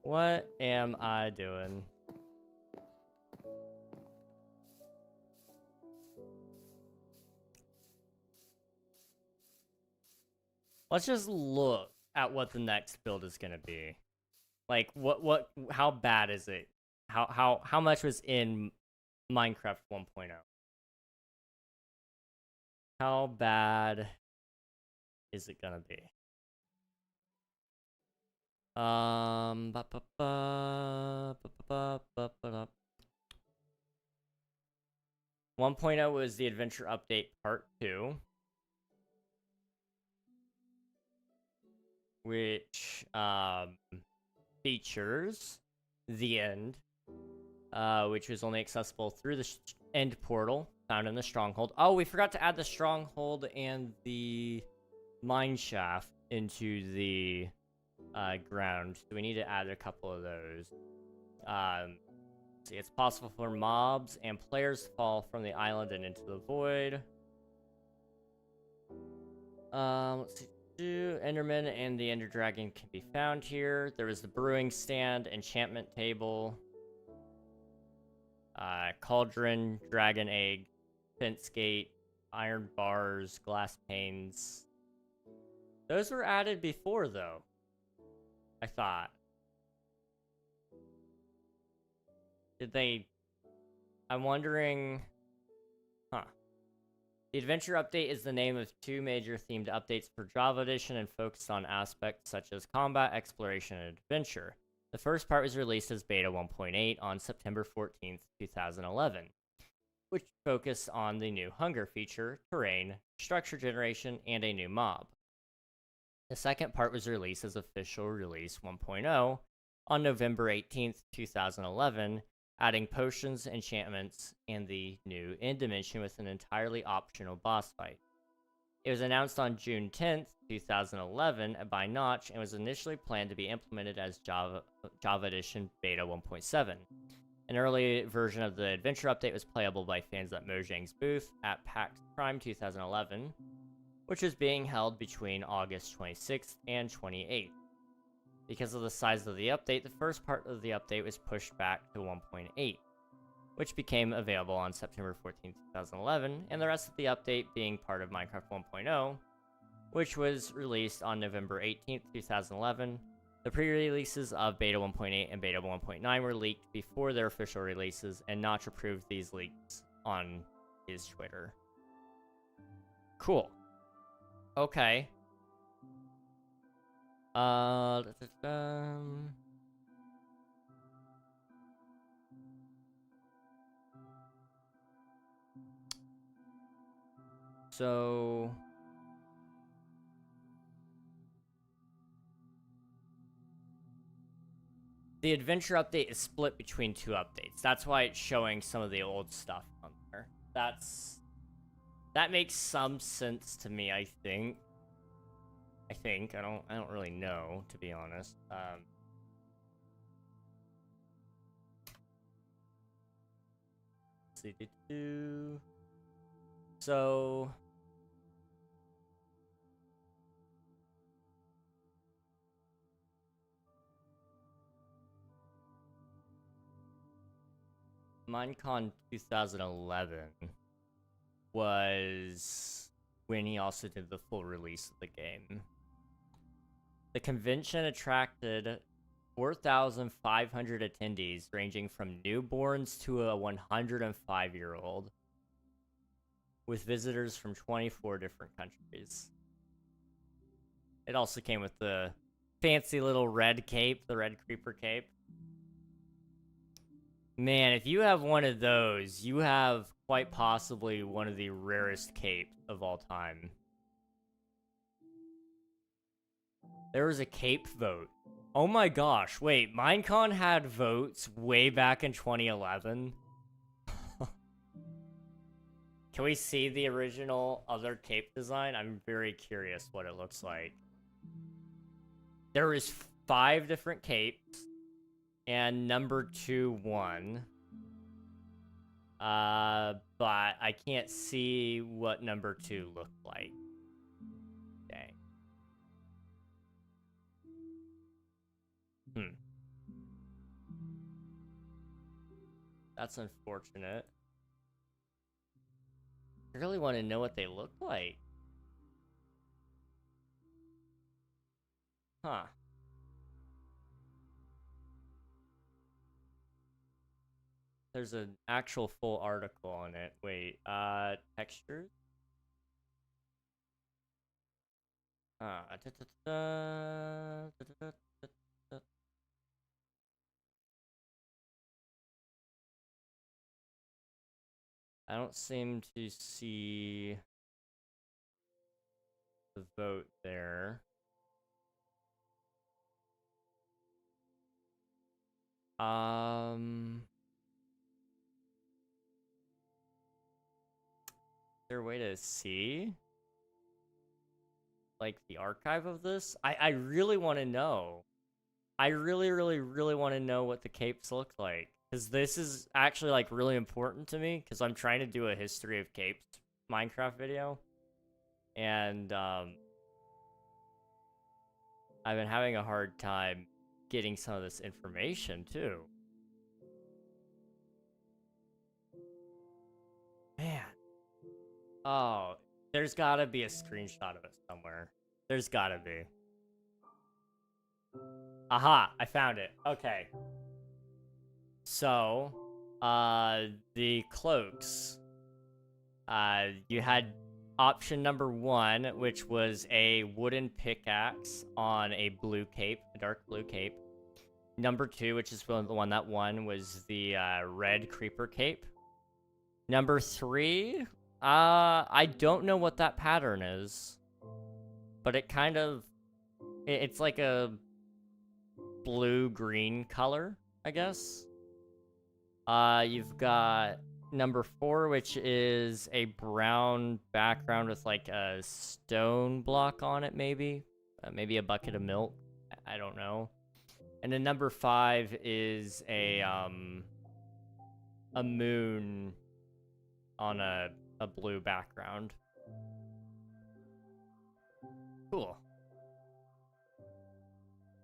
What am I doing? Let's just look at what the next build is gonna be. Like, how bad is it? How much was in Minecraft 1.0? How bad is it gonna be? 1.0 was the adventure update part 2, which features the end, which was only accessible through the end portal found in the stronghold. Oh, we forgot to add the stronghold and the mine shaft into the ground, so we need to add a couple of those. See, it's possible for mobs and players to fall from the island and into the void. Let's see. Enderman and the Ender Dragon can be found here. There is the brewing stand, enchantment table, cauldron, dragon egg, fence gate, iron bars, glass panes. Those were added before, though, I thought. Did they... I'm wondering... Huh. The Adventure Update is the name of 2 major themed updates for Java Edition and focused on aspects such as combat, exploration, and adventure. The first part was released as Beta 1.8 on September 14th, 2011, which focused on the new hunger feature, terrain, structure generation, and a new mob. The second part was released as Official Release 1.0 on November 18th, 2011, adding potions, enchantments, and the new end dimension with an entirely optional boss fight. It was announced on June 10th, 2011 by Notch and was initially planned to be implemented as Java Edition Beta 1.7. An early version of the adventure update was playable by fans at Mojang's booth at PAX Prime 2011, which was being held between August 26th and 28th. Because of the size of the update, the first part of the update was pushed back to 1.8, which became available on September 14, 2011, and the rest of the update being part of Minecraft 1.0, which was released on November 18, 2011. The pre-releases of Beta 1.8 and Beta 1.9 were leaked before their official releases, and Notch approved these leaks on his Twitter. Cool. Okay. So the adventure update is split between 2 updates. That's why it's showing some of the old stuff on there. That makes some sense to me, I think. I don't really know, to be honest. So Minecon 2011 was when he also did the full release of the game. The convention attracted 4,500 attendees, ranging from newborns to a 105-year-old, with visitors from 24 different countries. It also came with the fancy little red cape, the red creeper cape. Man, if you have one of those, you have quite possibly one of the rarest capes of all time. There was a cape vote. Oh my gosh, wait, Minecon had votes way back in 2011? Can we see the original other cape design? I'm very curious what it looks like. There is 5 different capes, and number 2 won. But I can't see what number 2 looked like. Dang. That's unfortunate. I really want to know what they look like. Huh. There's an actual full article on it. Wait, textures? I don't seem to see the vote there. Is there a way to see? Like, the archive of this? I really want to know. I really, really, really want to know what the capes look like. Because this is actually, like, really important to me. Because I'm trying to do a history of capes Minecraft video. And, I've been having a hard time getting some of this information, too. Man. Oh, there's gotta be a screenshot of it somewhere. There's gotta be. Aha, I found it. Okay. So, the cloaks. You had option number 1, which was a wooden pickaxe on a blue cape, a dark blue cape. Number 2, which is the one that won, was the red creeper cape. Number 3, I don't know what that pattern is, but it kind of, it's like a blue-green color, I guess. You've got number 4, which is a brown background with like a stone block on it, maybe. Maybe a bucket of milk. I don't know. And then number 5 is a moon on a blue background. Cool.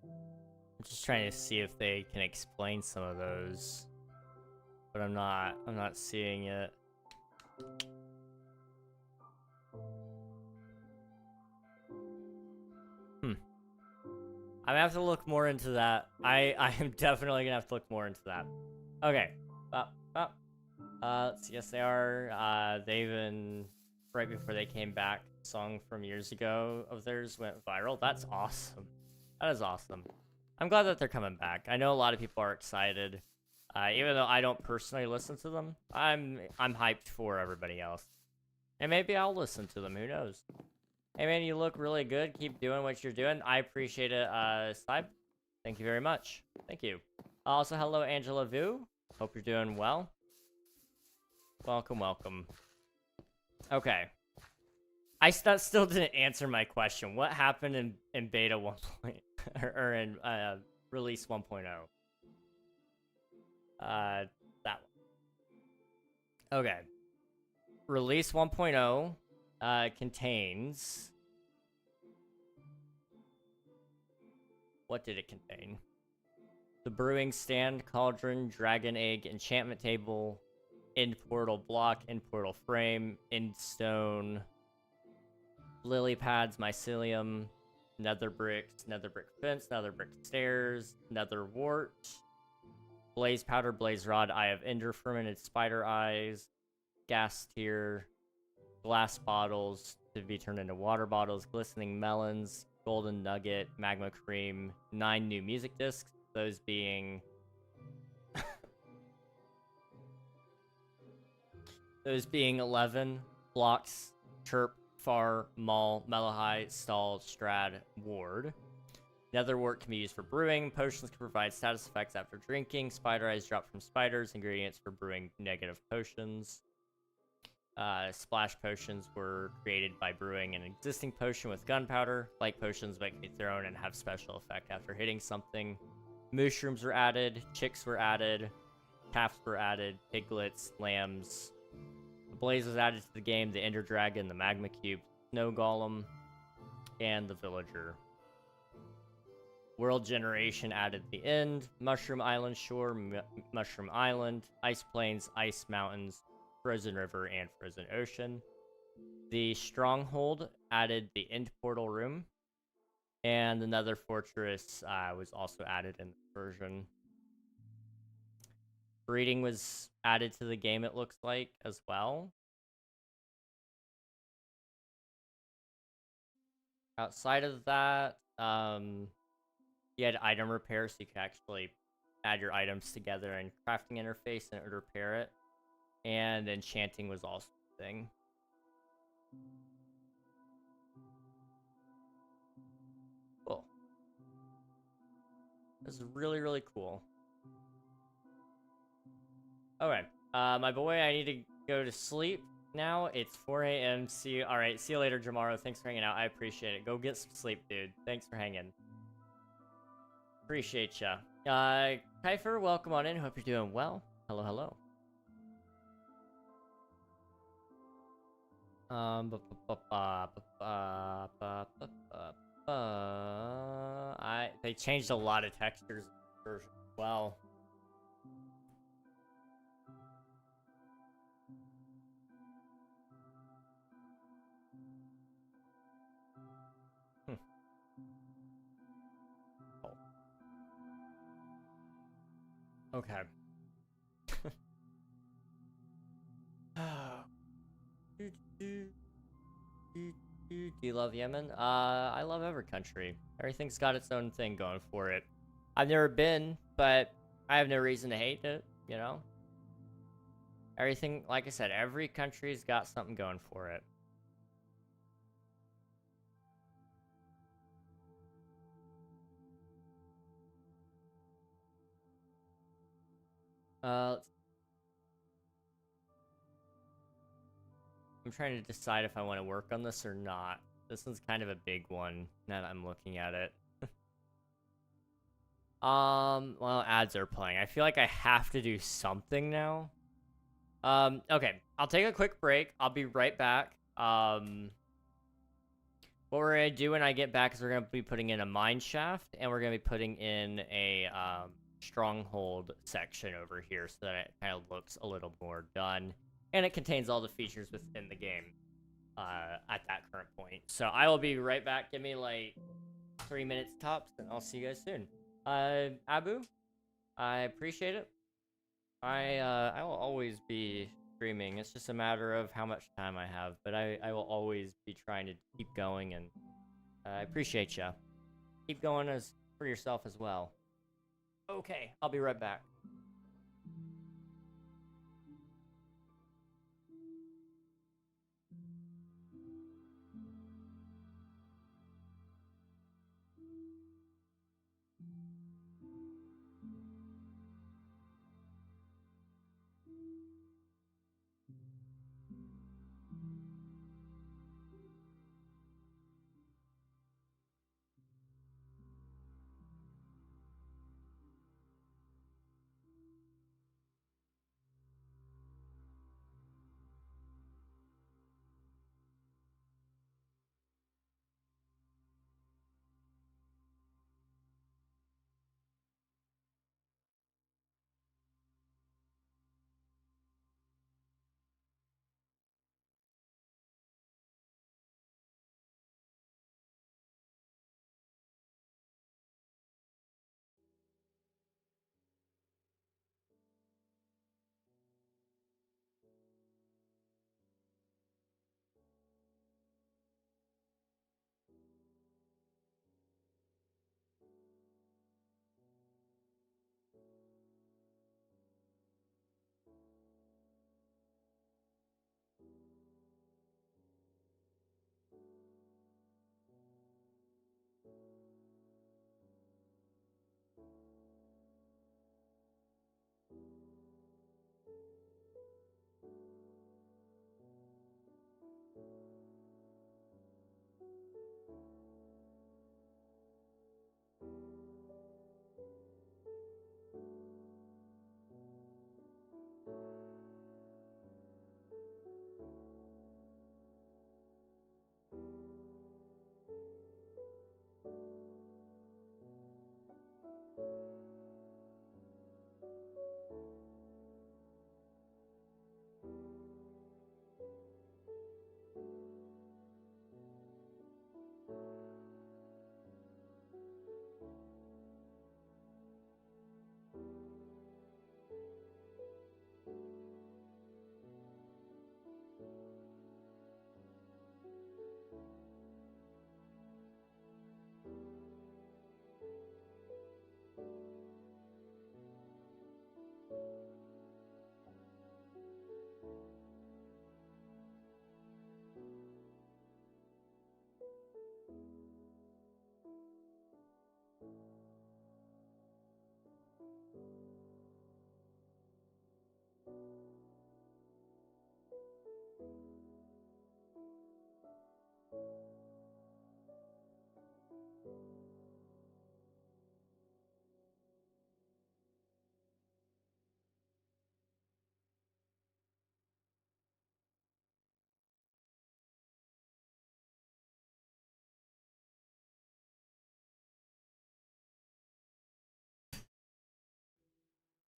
I'm just trying to see if they can explain some of those. But I'm not seeing it. I'm gonna have to look more into that. I am definitely gonna have to look more into that. Okay. Let's see. Yes, they are. They even, right before they came back, a song from years ago of theirs went viral. That's awesome. That is awesome. I'm glad that they're coming back. I know a lot of people are excited. Even though I don't personally listen to them, I'm hyped for everybody else. And maybe I'll listen to them, who knows? Hey man, you look really good. Keep doing what you're doing. I appreciate it, Snipe. Thank you very much. Thank you. Also, hello, Angela Vu. Hope you're doing well. Welcome, welcome. Okay. That still didn't answer my question. What happened in beta 1. or in release 1.0? That one. Okay. Release 1.0 contains... What did it contain? The brewing stand, cauldron, dragon egg, enchantment table, end portal block, end portal frame, end stone, lily pads, mycelium, nether bricks, nether brick fence, nether brick stairs, nether wart, blaze powder, blaze rod, eye of ender, fermented spider eyes, gas tier, glass bottles to be turned into water bottles, glistening melons, golden nugget, magma cream, 9 new music discs, those being those being 11 blocks, chirp, far, maul, mellowhigh, stall, strad, ward. Netherwort can be used for brewing. Potions can provide status effects after drinking. Spider eyes drop from spiders. Ingredients for brewing negative potions. Splash potions were created by brewing an existing potion with gunpowder. Light potions might be thrown and have special effect after hitting something. Mushrooms were added. Chicks were added. calves were added, piglets, lambs. The blaze was added to the game, the ender dragon, the magma cube, snow golem, and the villager. World generation added the end, mushroom island shore, mushroom island, ice plains, ice mountains, frozen river, and frozen ocean. The stronghold added the end portal room, and the nether fortress was also added in the version. Breeding was added to the game, it looks like, as well. Outside of that, you had item repair, so you could actually add your items together in crafting interface and it would repair it. And enchanting was also a thing. Cool. This is really, really cool. Okay, my boy, I need to go to sleep now. It's 4 a.m. See you. All right, see you later, Jamaro. Thanks for hanging out. I appreciate it. Go get some sleep, dude. Thanks for hanging. Appreciate ya. Kiefer, welcome on in. Hope you're doing well. Hello, hello. They changed a lot of textures in the version as well. Okay. Do you love Yemen? I love every country. Everything's got its own thing going for it. I've never been, but I have no reason to hate it, you know? Everything, like I said, every country's got something going for it. I'm trying to decide if I want to work on this or not. This one's kind of a big one, now that I'm looking at it. Well, ads are playing. I feel like I have to do something now. Okay, I'll take a quick break. I'll be right back. What we're gonna do when I get back is we're gonna be putting in a mine shaft, and we're gonna be putting in a, stronghold section over here so that it kind of looks a little more done. And it contains all the features within the game, at that current point. So I will be right back. Give me, like, 3 minutes tops, and I'll see you guys soon. Abu, I appreciate it. I will always be streaming. It's just a matter of how much time I have, but I will always be trying to keep going, and I appreciate ya. Keep going as for yourself as well. Okay, I'll be right back.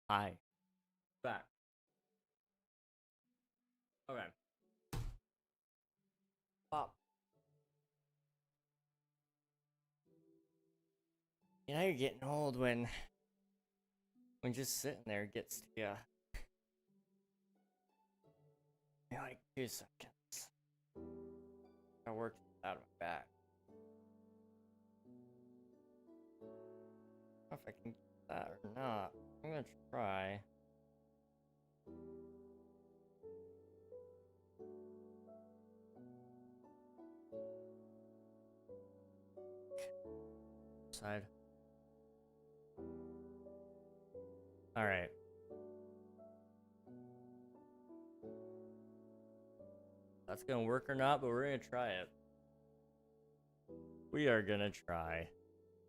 Hi. Back. Okay. Pop. You know you're getting old when just sitting there gets to you. Like 2 seconds. I worked out of my back. I don't know if I can get that or not. I'm gonna try. Side. Alright. That's gonna work or not, but we're gonna try it. We are gonna try.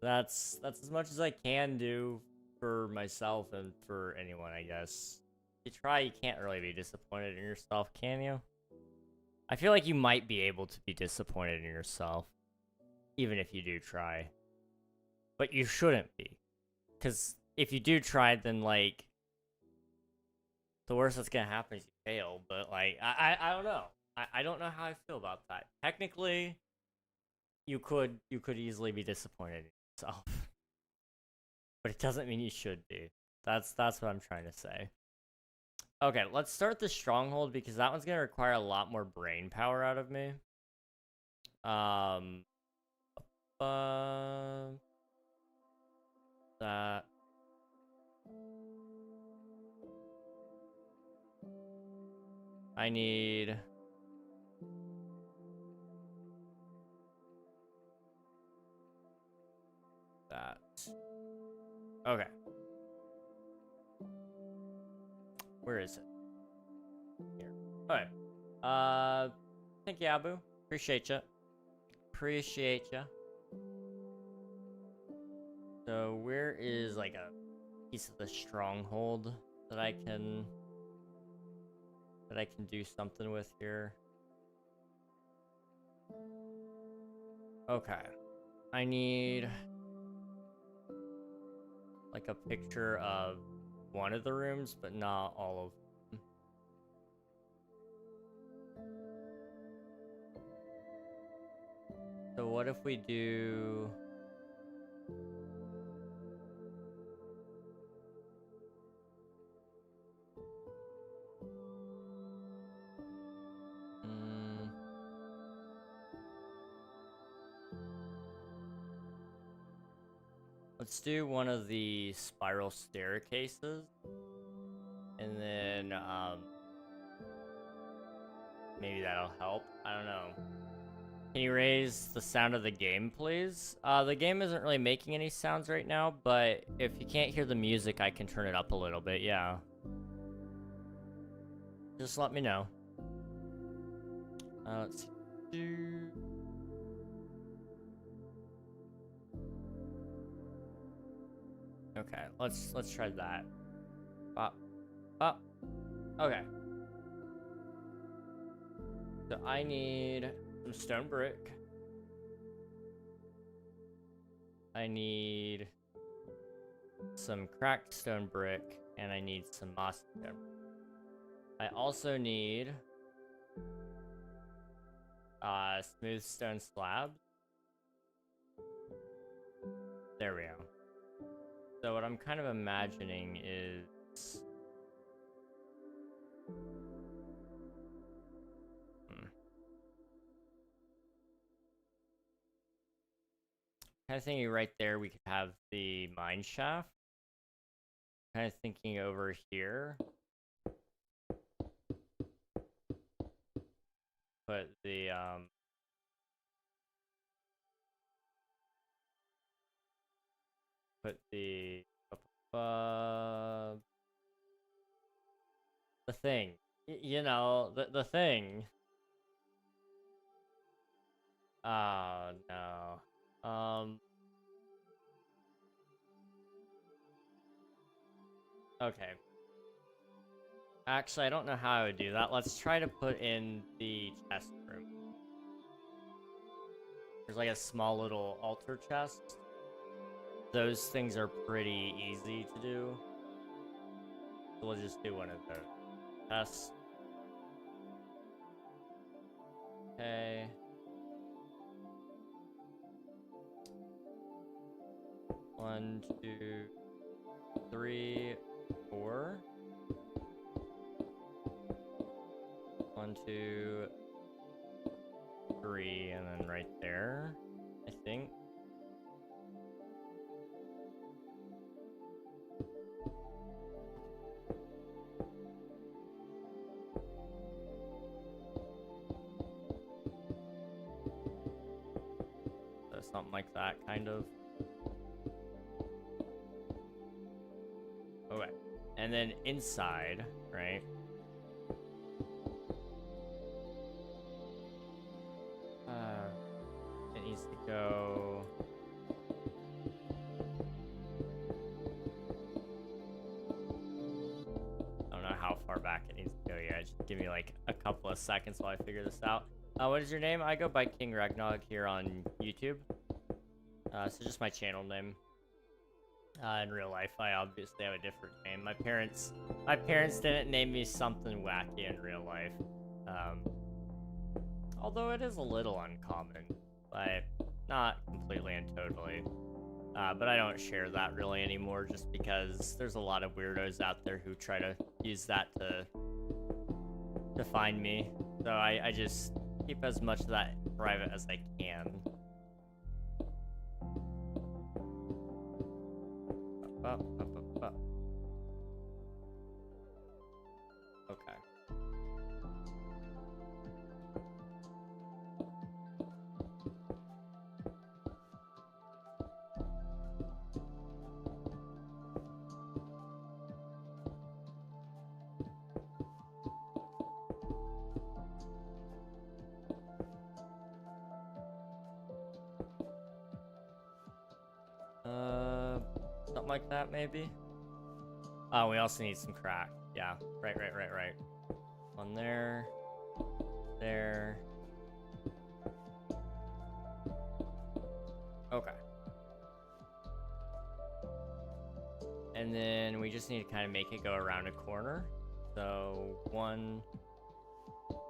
That's as much as I can do for myself and for anyone, I guess. You try, you can't really be disappointed in yourself, can you? I feel like you might be able to be disappointed in yourself, even if you do try. But you shouldn't be. Because if you do try, then, like, the worst that's gonna happen is you fail. But, like, I don't know. I don't know how I feel about that. Technically, you could easily be disappointed in yourself. But it doesn't mean you should be. That's what I'm trying to say. Okay, let's start the stronghold because that one's gonna require a lot more brain power out of me. That. I need that. Okay. Where is it? Here. Alright. Thank you, Abu. Appreciate ya. Appreciate ya. So where is like a piece of the stronghold that I can do something with here? Okay. I need like a picture of one of the rooms, but not all of them. So what if we do... Let's do one of the spiral staircases. And then, maybe that'll help. I don't know. Can you raise the sound of the game, please? The game isn't really making any sounds right now, but if you can't hear the music, I can turn it up a little bit, yeah. Just let me know. Let's do... Okay, let's try that. Bop. Bop. Okay. So I need some stone brick. I need some cracked stone brick, and I need some mossy stone brick. I also need smooth stone slabs. There we go. So what I'm kind of imagining is... Kind of thinking right there we could have the mine shaft. Kind of thinking over here. Put the thing. You know, the thing. Oh no. Okay. Actually, I don't know how I would do that. Let's try to put in the chest room. There's like a small little altar chest. Those things are pretty easy to do. So we'll just do one of those. Test. Okay. One, two, three, four. 1, 2, 3, and then right there, I think. So something like that, kind of. Okay. And then inside, right? It needs to go. I don't know how far back it needs to go yet. Just give me like a couple of seconds while I figure this out. What is your name? I go by KingRegNog here on YouTube. So just my channel name. In real life, I obviously have a different name. My parents didn't name me something wacky in real life. Although it is a little uncommon, but not completely and totally. But I don't share that really anymore just because there's a lot of weirdos out there who try to use that to find me. So I just keep as much of that private as I can. Okay. Something like that, maybe? Oh, we also need some crack. Yeah, right. One there. There. Okay. And then we just need to kind of make it go around a corner. So 1,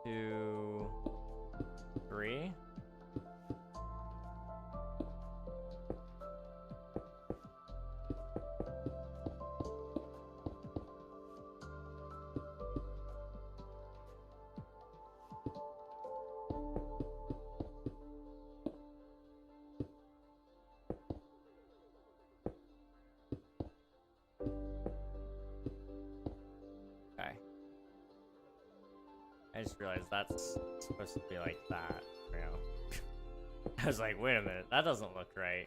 2, 3. I just realized that's supposed to be like that, you know. I was like, wait a minute, that doesn't look right.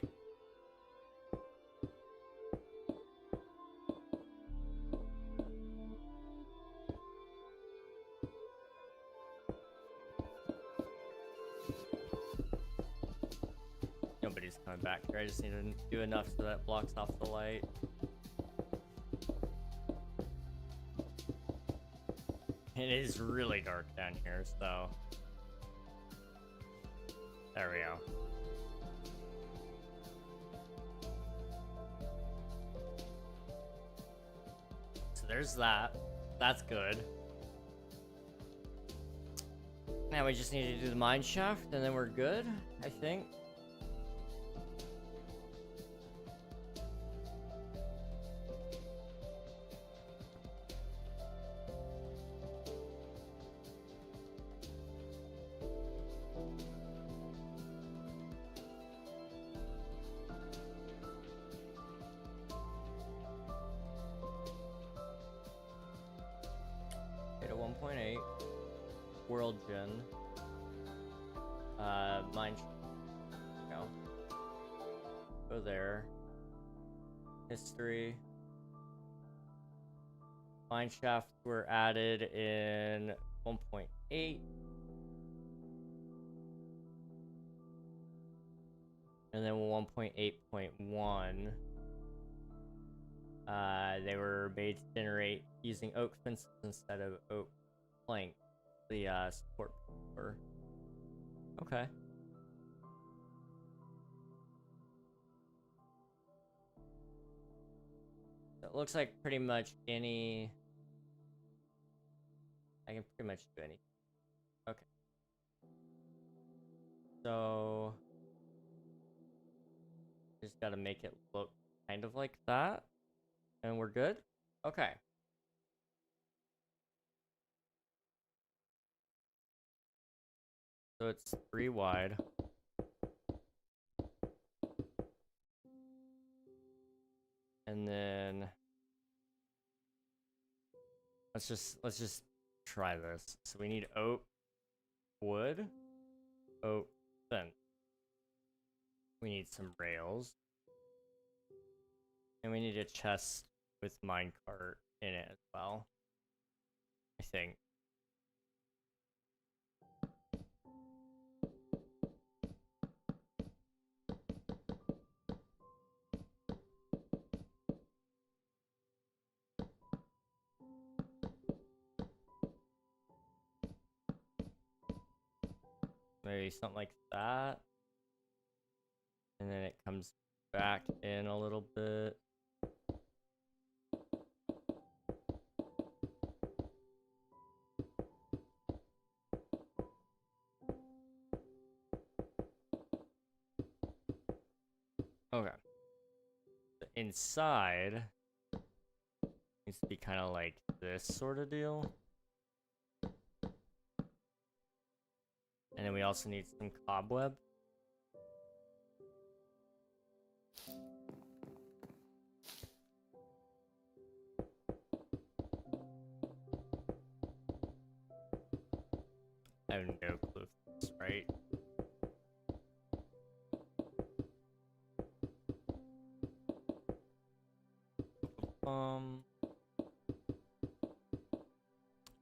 Nobody's coming back here. I just need to do enough so that blocks off the light. It is really dark down here, so there we go. So there's that. That's good. Now we just need to do the mine shaft, and then we're good, I think. Hit a 1.8 world gen. Mine. Go there. History. Mine shafts were added in 1.8. And then 1.8.1. They were made to generate using oak fences instead of oak plank. The support for. Okay. So it looks like pretty much any I can pretty much do anything. Okay. So just gotta make it look kind of like that. And we're good? Okay. So it's 3 wide. And then let's just try this. So we need oak, wood, oak, fence. We need some rails. And we need a chest with minecart in it as well, I think. Maybe something like that. And then it comes back in a little bit. Okay. The inside needs to be kind of like this sort of deal. And then we also need some cobweb. I have no clue if that's right.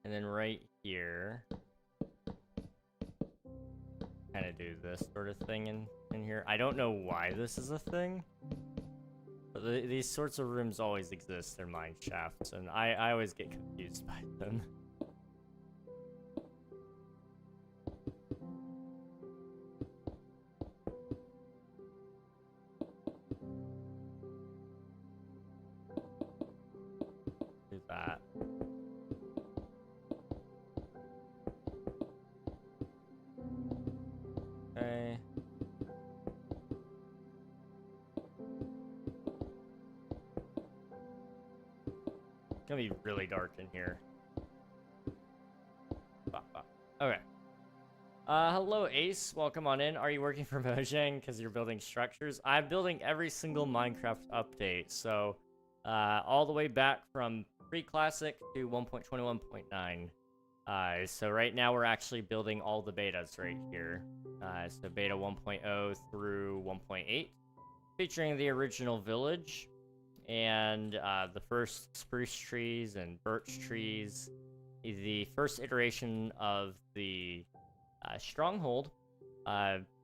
And then right here, kind of do this sort of thing in here. I don't know why this is a thing, but these sorts of rooms always exist. They're mine shafts, and I always get confused by them. Do that. Okay. It's gonna be really dark in here. Okay. Hello Ace, welcome on in. Are you working for Mojang because you're building structures? I'm building every single Minecraft update, so all the way back from pre-classic to 1.21.9. So right now we're actually building all the betas right here. So beta 1.0 through 1.8, featuring the original village and the first spruce trees and birch trees, the first iteration of the stronghold.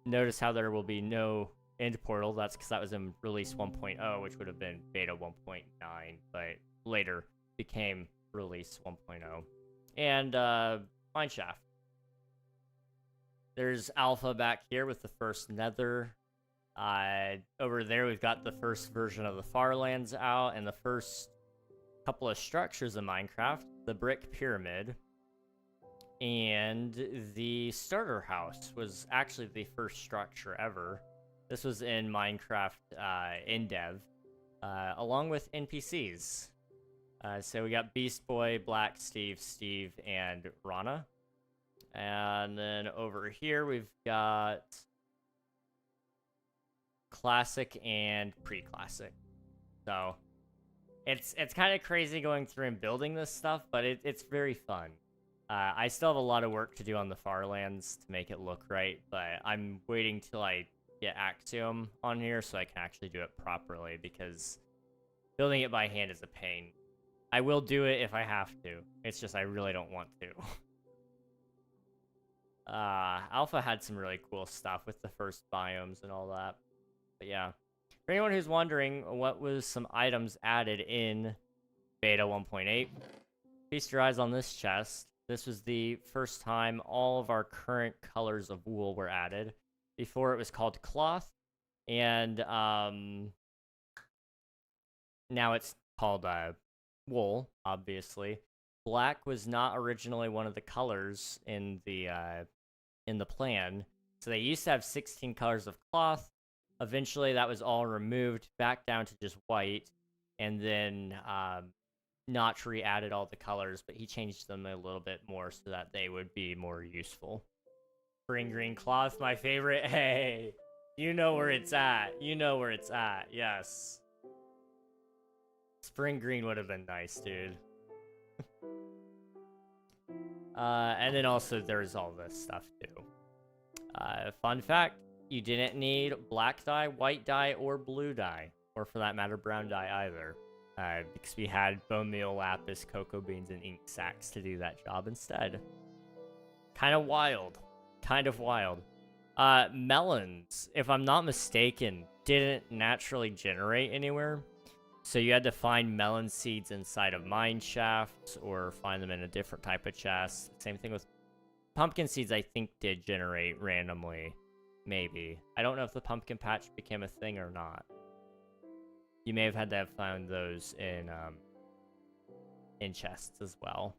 Notice how there will be no end portal. That's because that was in release 1.0, which would have been beta 1.9, but later became release 1.0. And mineshaft. There's alpha back here with the first nether. Over there we've got the first version of the Farlands out, and the first couple of structures in Minecraft, the brick pyramid, and the starter house was actually the first structure ever. This was in Minecraft in dev, along with NPCs. So we got Beast Boy, Black Steve, Steve, and Rana. And then over here we've got classic and pre-classic. So it's kind of crazy going through and building this stuff, but it's very fun. I still have a lot of work to do on the Farlands to make it look right, but I'm waiting till I get Axiom on here so I can actually do it properly, because building it by hand is a pain. I will do it if I have to. It's just I really don't want to. Alpha had some really cool stuff with the first biomes and all that. But yeah. For anyone who's wondering what was some items added in beta 1.8, feast your eyes on this chest. This was the first time all of our current colors of wool were added. Before it was called cloth, and now it's called wool, obviously. black was not originally one of the colors in the plan. So they used to have 16 colors of cloth. Eventually, that was all removed back down to just white, and then Notch re-added all the colors, but he changed them a little bit more so that they would be more useful. Spring green cloth, my favorite. Hey, you know where it's at. You know where it's at. Yes. Spring green would have been nice, dude. And then also there's all this stuff too. Fun fact, you didn't need black dye, white dye, or blue dye, or for that matter, brown dye either. Because we had bone meal, lapis, cocoa beans, and ink sacs to do that job instead. Kind of wild. Kind of wild. Melons, if I'm not mistaken, didn't naturally generate anywhere. So you had to find melon seeds inside of mine shafts or find them in a different type of chest. Same thing with pumpkin seeds, I think did generate randomly. Maybe. I don't know if the pumpkin patch became a thing or not. You may have had to have found those in chests as well.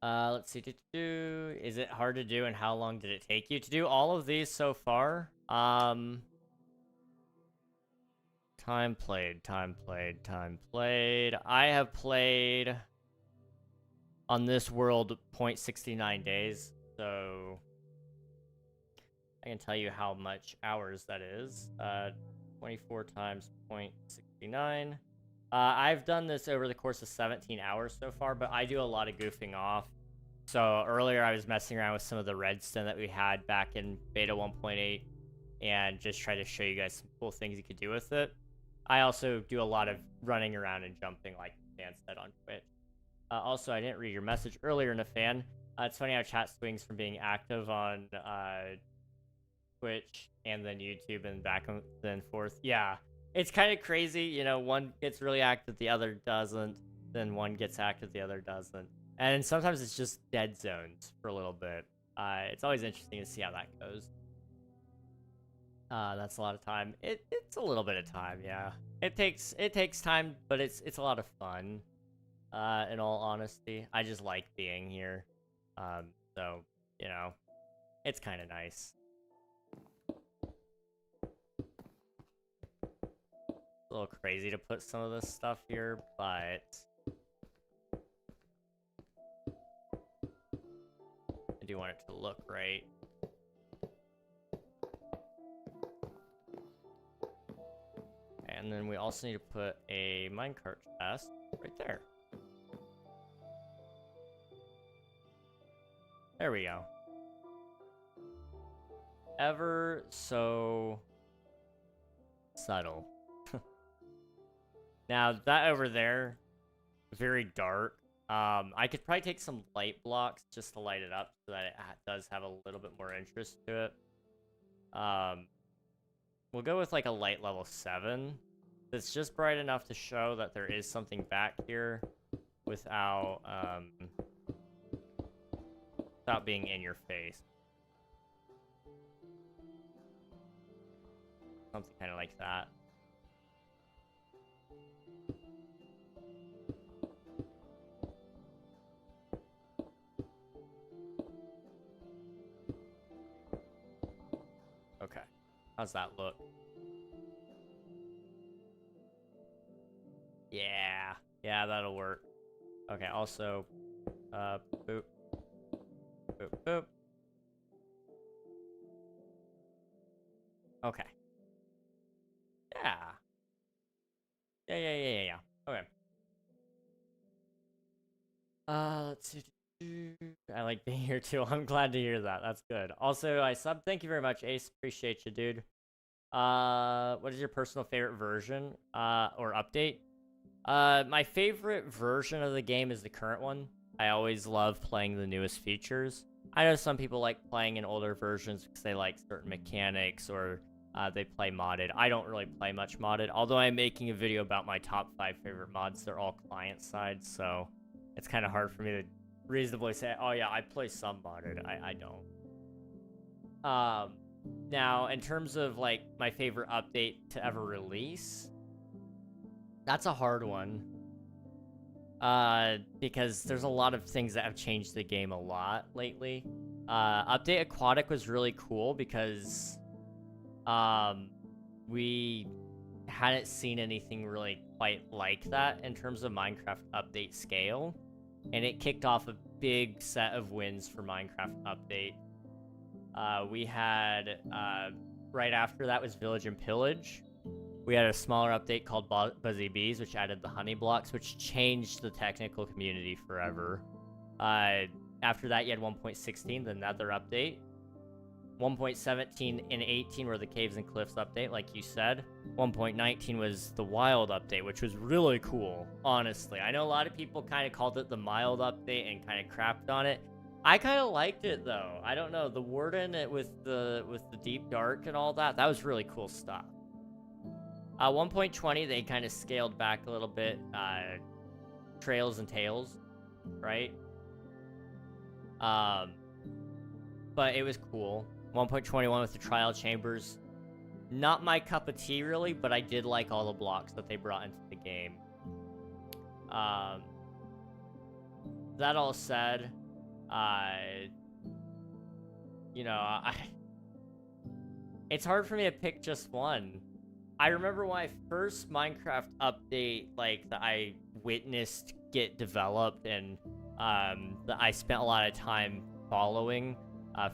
Let's see. Is it hard to do and how long did it take you to do all of these so far? Time played. I have played on this world 0.69 days, so I can tell you how much hours that is. 24 times 0.69. I've done this over the course of 17 hours so far, but I do a lot of goofing off. So earlier I was messing around with some of the redstone that we had back in beta 1.8 and just try to show you guys some cool things you could do with it. I also do a lot of running around and jumping like Dan said on Twitch. Also, I didn't read your message earlier, Nafan. It's funny how chat swings from being active on Twitch and then YouTube and back and then forth. Yeah, it's kind of crazy. You know, one gets really active, the other doesn't. Then one gets active, the other doesn't. And sometimes it's just dead zones for a little bit. It's always interesting to see how that goes. That's a lot of time. It's a little bit of time, yeah. It takes time, but it's a lot of fun. In all honesty, I just like being here. So you know, it's kind of nice. A little crazy to put some of this stuff here, but I do want it to look right. And then we also need to put a minecart chest right there. There we go. Ever so subtle. Now, that over there, very dark. I could probably take some light blocks just to light it up so that it does have a little bit more interest to it. We'll go with like a light level 7. It's just bright enough to show that there is something back here without being in your face. Something kind of like that. Okay. How's that look? Yeah. Yeah, that'll work. Okay, also, boop. Boop, boop. Okay. Yeah. Yeah. Okay. Let's see. I like being here too. I'm glad to hear that. That's good. Also, I sub. Thank you very much, Ace. Appreciate you, dude. What is your personal favorite version or update? My favorite version of the game is the current one. I always love playing the newest features. I know some people like playing in older versions because they like certain mechanics or they play modded. I don't really play much modded, although I'm making a video about my top 5 favorite mods. They're all client side, so it's kind of hard for me to reasonably say, oh yeah, I play some modded. I don't. Now, in terms of like my favorite update to ever release, that's a hard one. Because there's a lot of things that have changed the game a lot lately. Update Aquatic was really cool because we hadn't seen anything really quite like that in terms of Minecraft update scale, and it kicked off a big set of wins for Minecraft update. We had right after that was Village and Pillage. We had a smaller update called Buzzy Bees, which added the honey blocks, which changed the technical community forever. After that, you had 1.16, the Nether update. 1.17 and 18 were the Caves and Cliffs update, like you said. 1.19 was the Wild update, which was really cool, honestly. I know a lot of people kind of called it the mild update and kind of crapped on it. I kind of liked it, though. I don't know, the Warden with the Deep Dark and all that, that was really cool stuff. 1.20, they kind of scaled back a little bit. Trails and Tales, right? But it was cool. 1.21 with the Trial Chambers. Not my cup of tea, really, but I did like all the blocks that they brought into the game. That all said, you know, it's hard for me to pick just one. I remember when I first Minecraft update, like, that I witnessed get developed and that I spent a lot of time following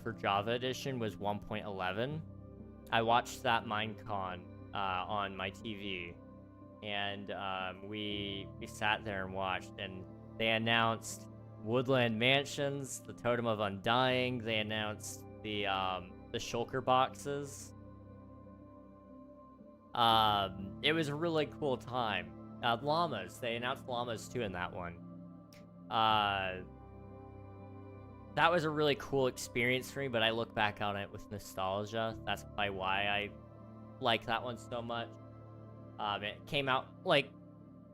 for Java Edition was 1.11. I watched that Minecon on my TV, and we sat there and watched, and they announced Woodland Mansions, the Totem of Undying. They announced the shulker boxes. It was a really cool time. Llamas. They announced llamas too in that one. That was a really cool experience for me, but I look back on it with nostalgia. That's probably why I like that one so much. It came out, like,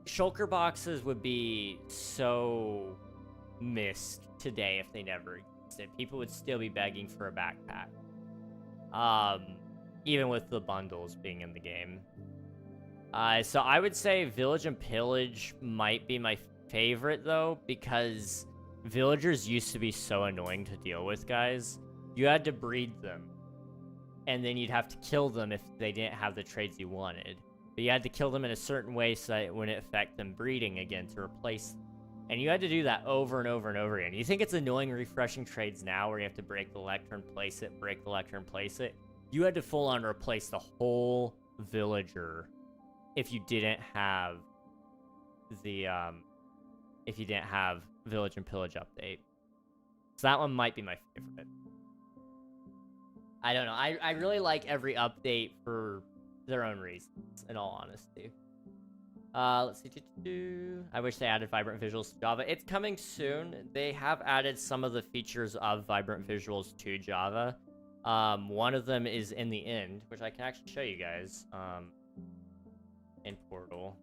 shulker boxes would be so missed today if they never existed. People would still be begging for a backpack. Even with the bundles being in the game. So I would say Village and Pillage might be my favorite, though, because villagers used to be so annoying to deal with, guys. You had to breed them, and then you'd have to kill them if they didn't have the trades you wanted. But you had to kill them in a certain way so that it wouldn't affect them breeding again to replace them. And you had to do that over and over and over again. You think it's annoying refreshing trades now where you have to break the lectern, place it, break the lectern, place it? You had to full on replace the whole villager if you didn't have the Village and Pillage update. So that one might be my favorite. I don't know. I really like every update for their own reasons, in all honesty. Let's see. I wish they added vibrant visuals to Java. It's coming soon. They have added some of the features of vibrant visuals to Java. One of them is in the end, which I can actually show you guys. In Portal.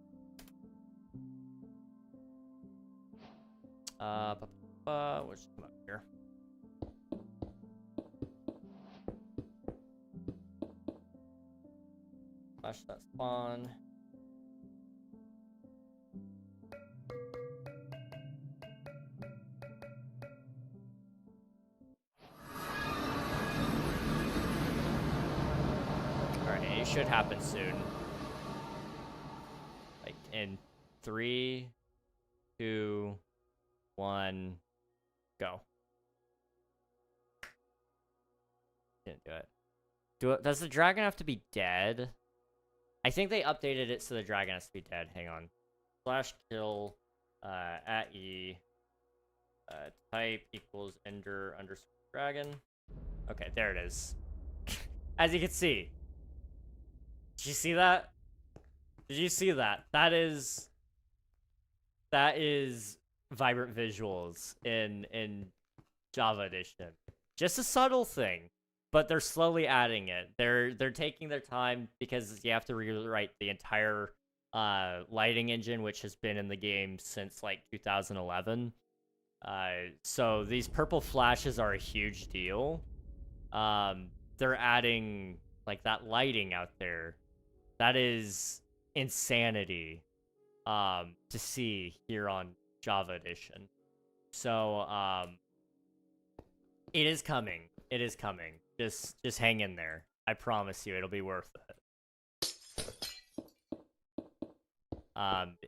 Let's come up here. Flash that spawn. Alright, it should happen soon. Like in 3, 2, 1, go. Didn't do it. Does the dragon have to be dead? I think they updated it so the dragon has to be dead. Hang on. /kill at E type equals ender underscore dragon. Okay, there it is. As you can see. Did you see that? Did you see that? That is vibrant visuals in Java Edition. Just a subtle thing, but they're slowly adding it. They're taking their time because you have to rewrite the entire lighting engine, which has been in the game since like 2011. So these purple flashes are a huge deal. They're adding like that lighting out there. That is insanity to see here on Java edition. So, it is coming. It is coming. Just hang in there. I promise you, it'll be worth it.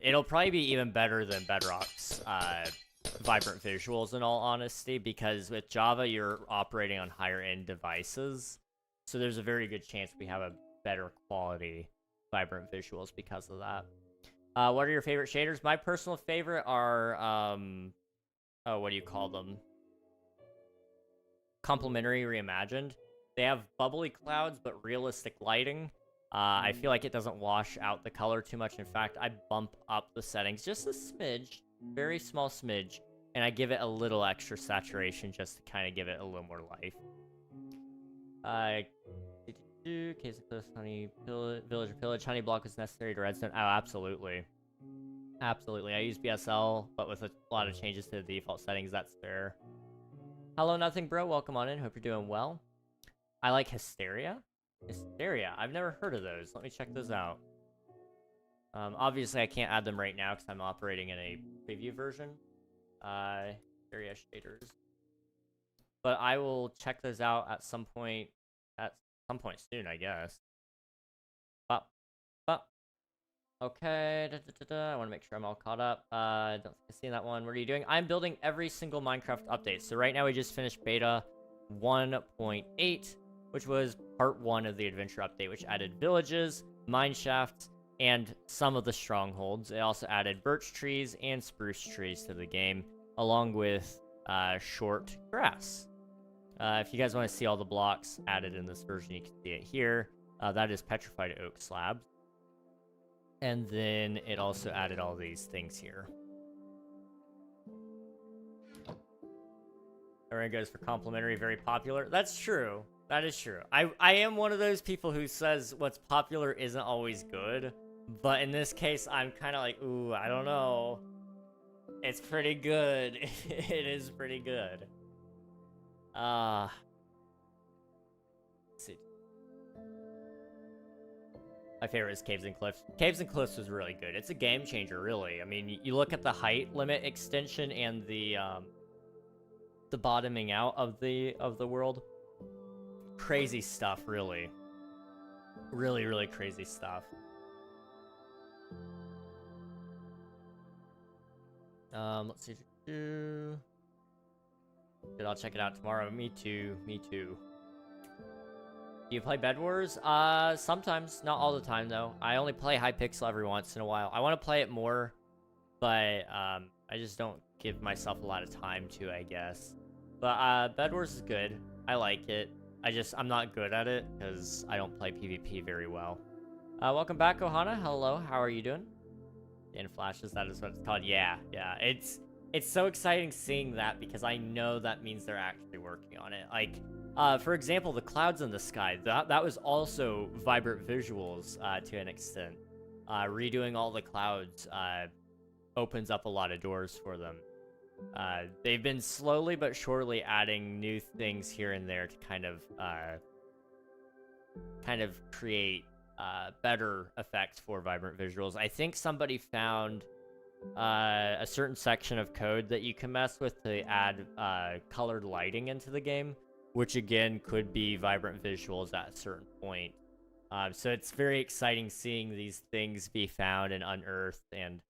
It'll probably be even better than Bedrock's vibrant visuals, in all honesty, because with Java, you're operating on higher-end devices, so there's a very good chance we have a better quality vibrant visuals because of that. What are your favorite shaders? My personal favorite are, oh, what do you call them? Complementary reimagined. They have bubbly clouds, but realistic lighting. I feel like it doesn't wash out the color too much. In fact, I bump up the settings just a smidge, very small smidge, and I give it a little extra saturation just to kind of give it a little more life. Caves of Cliffs, Honey, Villager Pillage, Honey Block was necessary to Redstone. Oh, absolutely. Absolutely. I use BSL, but with a lot of changes to the default settings, that's fair. Hello, Nothing Bro. Welcome on in. Hope you're doing well. I like Hysteria. Hysteria. I've never heard of those. Let me check those out. Obviously, I can't add them right now because I'm operating in a preview version. Hysteria shaders. But I will check those out at some point. At some point soon, I guess. Okay, I want to make sure I'm all caught up. Don't think I've seen that one. What are you doing? I'm building every single Minecraft update. So right now we just finished beta 1.8, which was part 1 of the adventure update, which added villages, mine shafts, and some of the strongholds. It also added birch trees and spruce trees to the game, along with short grass. If you guys want to see all the blocks added in this version, you can see it here. That is petrified oak slabs. And then it also added all these things here. Everyone goes for complimentary, very popular. That's true. That is true. I am one of those people who says what's popular isn't always good. But in this case, I'm kind of like, ooh, I don't know. It's pretty good. It is pretty good. Let's see. My favorite is Caves and Cliffs. Caves and Cliffs was really good. It's a game changer, really. I mean, you look at the height limit extension and the bottoming out of the world. Crazy stuff, really. Really, really crazy stuff. Let's see. Good, I'll check it out tomorrow. Me too. Me too. Do you play Bed Wars? Sometimes. Not all the time, though. I only play Hypixel every once in a while. I want to play it more, but I just don't give myself a lot of time to, I guess. But Bed Wars is good. I like it. I'm not good at it because I don't play PvP very well. Welcome back, Ohana. Hello, how are you doing? In flashes, that is what it's called. Yeah. It's so exciting seeing that because I know that means they're actually working on it. Like, for example, the clouds in the sky, that was also vibrant visuals to an extent. Redoing all the clouds opens up a lot of doors for them. They've been slowly but surely adding new things here and there to kind of create better effects for vibrant visuals. I think somebody found a certain section of code that you can mess with to add colored lighting into the game, which again could be vibrant visuals at a certain point. So it's very exciting seeing these things be found and unearthed, and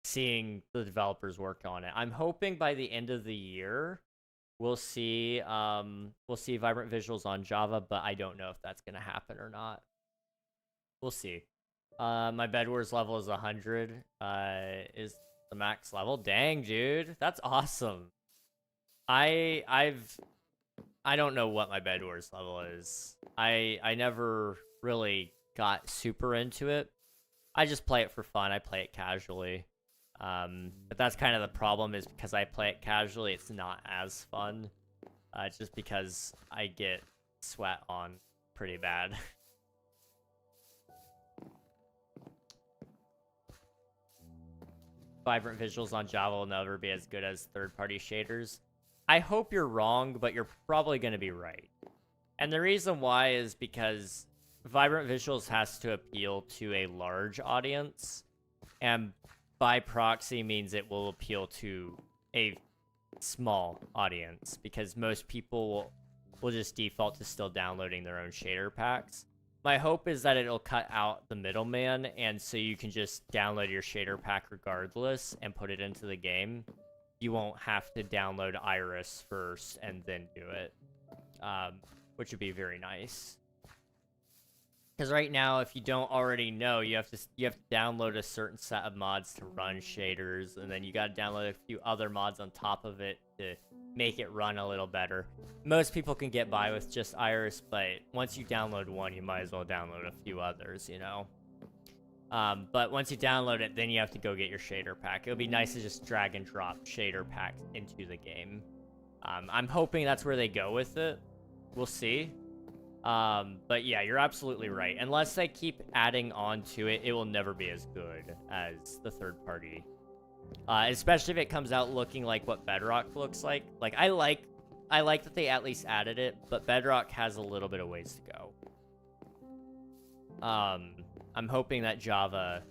seeing the developers work on it. I'm hoping by the end of the year we'll see vibrant visuals on Java, but I don't know if that's gonna happen or not. We'll see. My Bed Wars level is 100. Is the max level? Dang, dude, that's awesome. I don't know what my Bed Wars level is. I never really got super into it. I just play it for fun. I play it casually. But that's kind of the problem, is because I play it casually, it's not as fun. Just because I get sweat on pretty bad. Vibrant visuals on Java will never be as good as third-party shaders. I hope you're wrong, but you're probably going to be right. And the reason why is because vibrant visuals has to appeal to a large audience. And by proxy means it will appeal to a small audience, because most people will just default to still downloading their own shader packs. My hope is that it'll cut out the middleman, and so you can just download your shader pack regardless and put it into the game. You won't have to download Iris first and then do it, which would be very nice. Because right now, if you don't already know, you have to download a certain set of mods to run shaders, and then you got to download a few other mods on top of it to make it run a little better. Most people can get by with just Iris, but once you download one, you might as well download a few others, you know? But once you download it, then you have to go get your shader pack. It would be nice to just drag and drop shader packs into the game. I'm hoping that's where they go with it. We'll see. But yeah, you're absolutely right. Unless they keep adding on to it, it will never be as good as the third party. Especially if it comes out looking like what Bedrock looks like. Like, I like that they at least added it, but Bedrock has a little bit of ways to go. I'm hoping that Java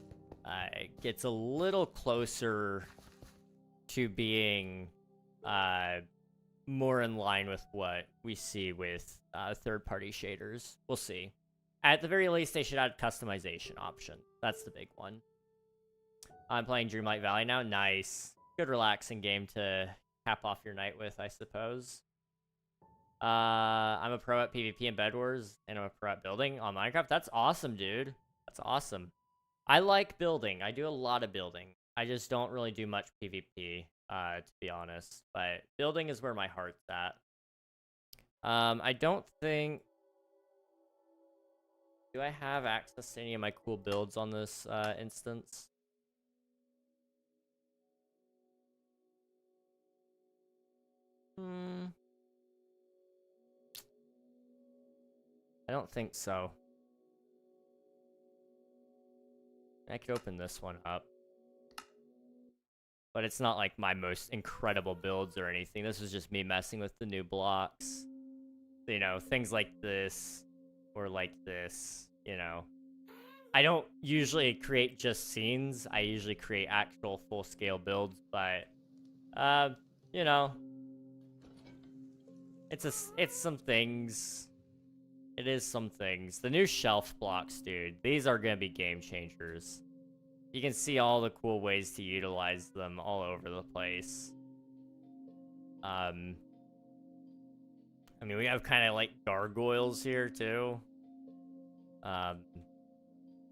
gets a little closer to being more in line with what we see with third-party shaders. We'll see. At the very least, they should add customization option. That's the big one. I'm playing Dreamlight Valley now. Nice. Good relaxing game to cap off your night with, I suppose. I'm a pro at PvP and Bed Wars, and I'm a pro at building on Minecraft. That's awesome, dude. That's awesome. I like building. I do a lot of building. I just don't really do much PvP, to be honest. But building is where my heart's at. I don't think... Do I have access to any of my cool builds on this instance? I don't think so. I could open this one up. But it's not like my most incredible builds or anything. This is just me messing with the new blocks. You know, things like this. Or like this, you know. I don't usually create just scenes. I usually create actual full-scale builds, but... you know... It's some things. It is some things. The new shelf blocks, dude. These are gonna be game changers. You can see all the cool ways to utilize them all over the place. I mean, we have kind of like gargoyles here, too.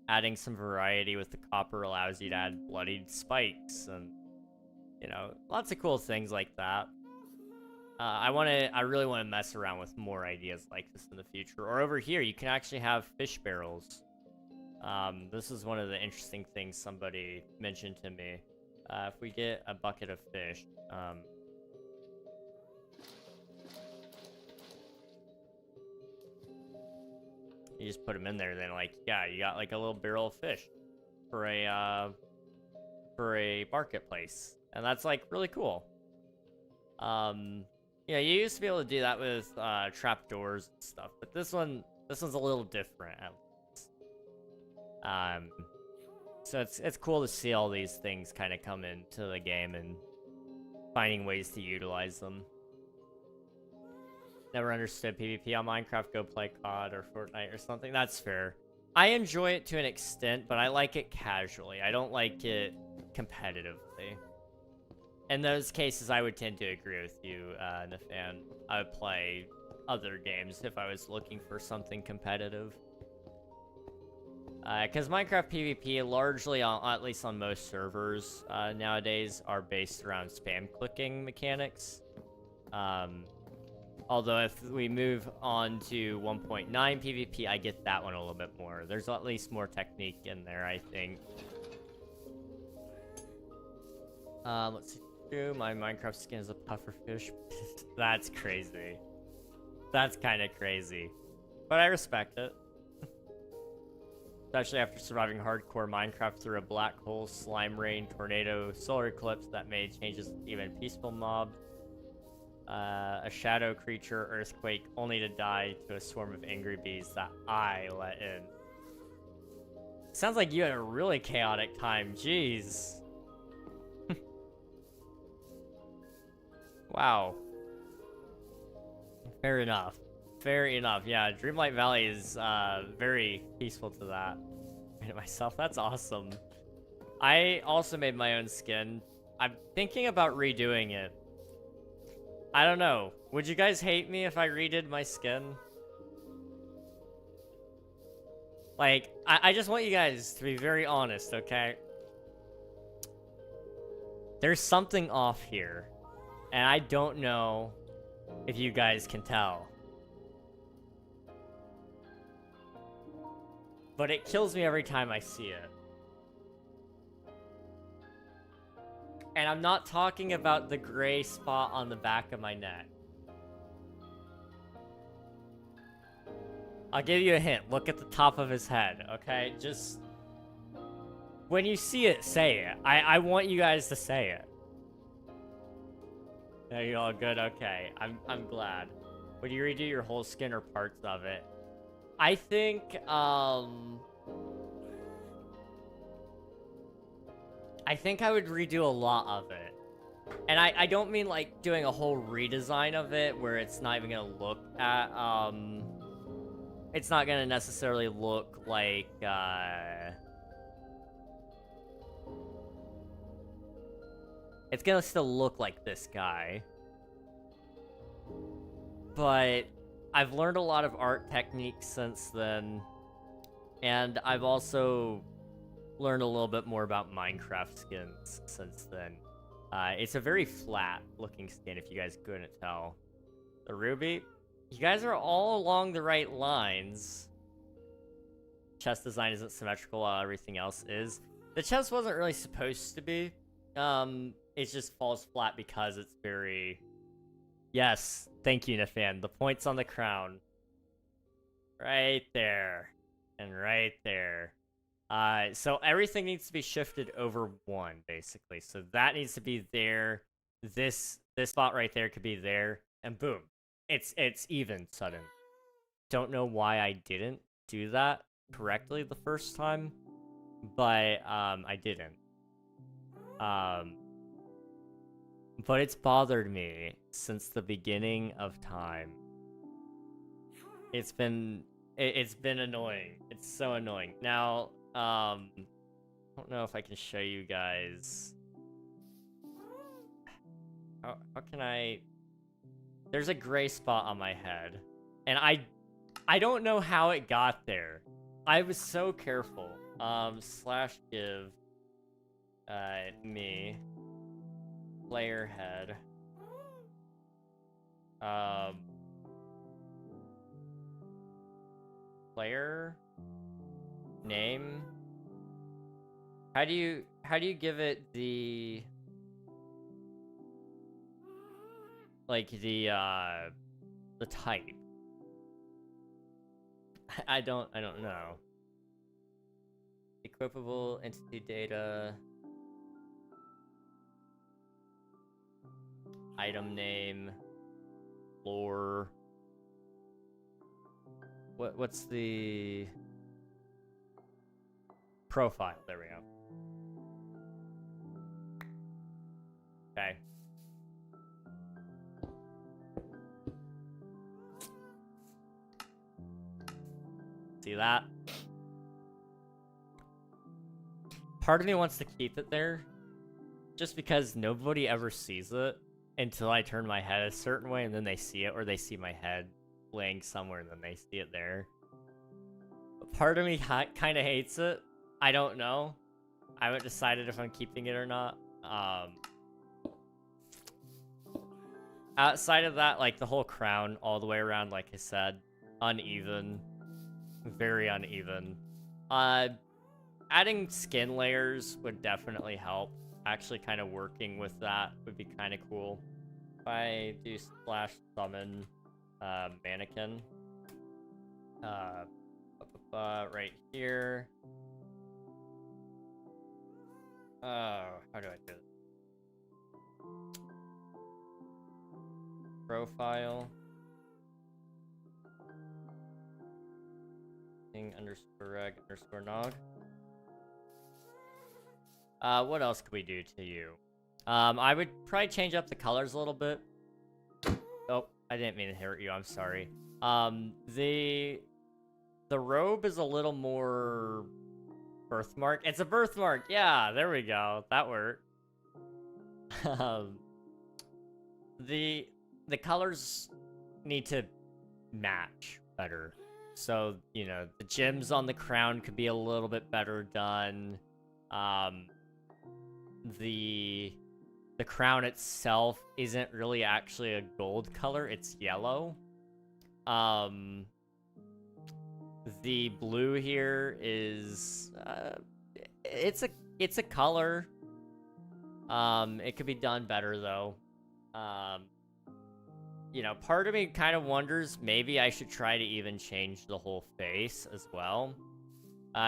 Adding some variety with the copper allows you to add bloodied spikes and, you know, lots of cool things like that. I really want to mess around with more ideas like this in the future. Or over here, you can actually have fish barrels. This is one of the interesting things somebody mentioned to me. If we get a bucket of fish, you just put them in there, then like, yeah, you got like a little barrel of fish for a marketplace. And that's like really cool. Yeah, you used to be able to do that with trapdoors and stuff, but this one's a little different at least. So it's cool to see all these things kind of come into the game and finding ways to utilize them. Never understood PvP on Minecraft. Go play COD or Fortnite or something. That's fair. I enjoy it to an extent, but I like it casually. I don't like it competitively. In those cases, I would tend to agree with you, Nathan. I would play other games if I was looking for something competitive. Because Minecraft PvP, largely, at least on most servers nowadays, are based around spam clicking mechanics. Although if we move on to 1.9 PvP, I get that one a little bit more. There's at least more technique in there, I think. Let's see. My Minecraft skin is a pufferfish. That's crazy. That's kind of crazy. But I respect it. Especially after surviving hardcore Minecraft through a black hole, slime rain, tornado, solar eclipse that made changes to even peaceful mobs. A shadow creature, earthquake, only to die to a swarm of angry bees that I let in. Sounds like you had a really chaotic time. Jeez. Wow. Fair enough. Fair enough. Yeah, Dreamlight Valley is very peaceful to that. Made it myself. That's awesome. I also made my own skin. I'm thinking about redoing it. I don't know. Would you guys hate me if I redid my skin? Like, I just want you guys to be very honest, okay? There's something off here, and I don't know if you guys can tell. But it kills me every time I see it. And I'm not talking about the gray spot on the back of my neck. I'll give you a hint. Look at the top of his head, okay? Just... when you see it, say it. I want you guys to say it. Are you all good? Okay. I'm glad. Would you redo your whole skin or parts of it? I think, I think I would redo a lot of it. And I don't mean, like, doing a whole redesign of it where it's not even gonna look at, it's not gonna necessarily look like, it's gonna still look like this guy. But I've learned a lot of art techniques since then. And I've also learned a little bit more about Minecraft skins since then. It's a very flat looking skin if you guys couldn't tell. The Ruby, you guys are all along the right lines. Chest design isn't symmetrical while everything else is. The chest wasn't really supposed to be. It just falls flat because it's very... Yes, thank you, Nathan. The points on the crown. Right there. And right there. So everything needs to be shifted over one, basically. So that needs to be there. This spot right there could be there. And boom. It's even sudden. Don't know why I didn't do that correctly the first time. But, I didn't. But it's bothered me since the beginning of time. It's been annoying. It's so annoying. Now, I don't know if I can show you guys. How can I... There's a gray spot on my head. And I don't know how it got there. I was so careful. Slash give me player head. Player name. How do you give it the the type? I don't know. Equipable entity data. Item name. Lore. What's the profile? There we go. Okay. See that? Part of me wants to keep it there just because nobody ever sees it until I turn my head a certain way and then they see it, or they see my head laying somewhere and then they see it there. But part of me kind of hates it. I don't know. I haven't decided if I'm keeping it or not. Outside of that, like the whole crown all the way around, like I said, uneven. Very uneven. Adding skin layers would definitely help. Actually kind of working with that would be kind of cool. If I do slash summon mannequin right here. Oh, how do I do this? Profile. KingRegNog. What else could we do to you? I would probably change up the colors a little bit. Oh, I didn't mean to hurt you. I'm sorry. The robe is a little more birthmark. It's a birthmark. Yeah, there we go. That worked. um, the colors need to match better. So, you know, the gems on the crown could be a little bit better done. The crown itself isn't really actually a gold color, it's yellow. The blue here is it's a color. It could be done better though. You know, part of me kind of wonders maybe I should try to even change the whole face as well.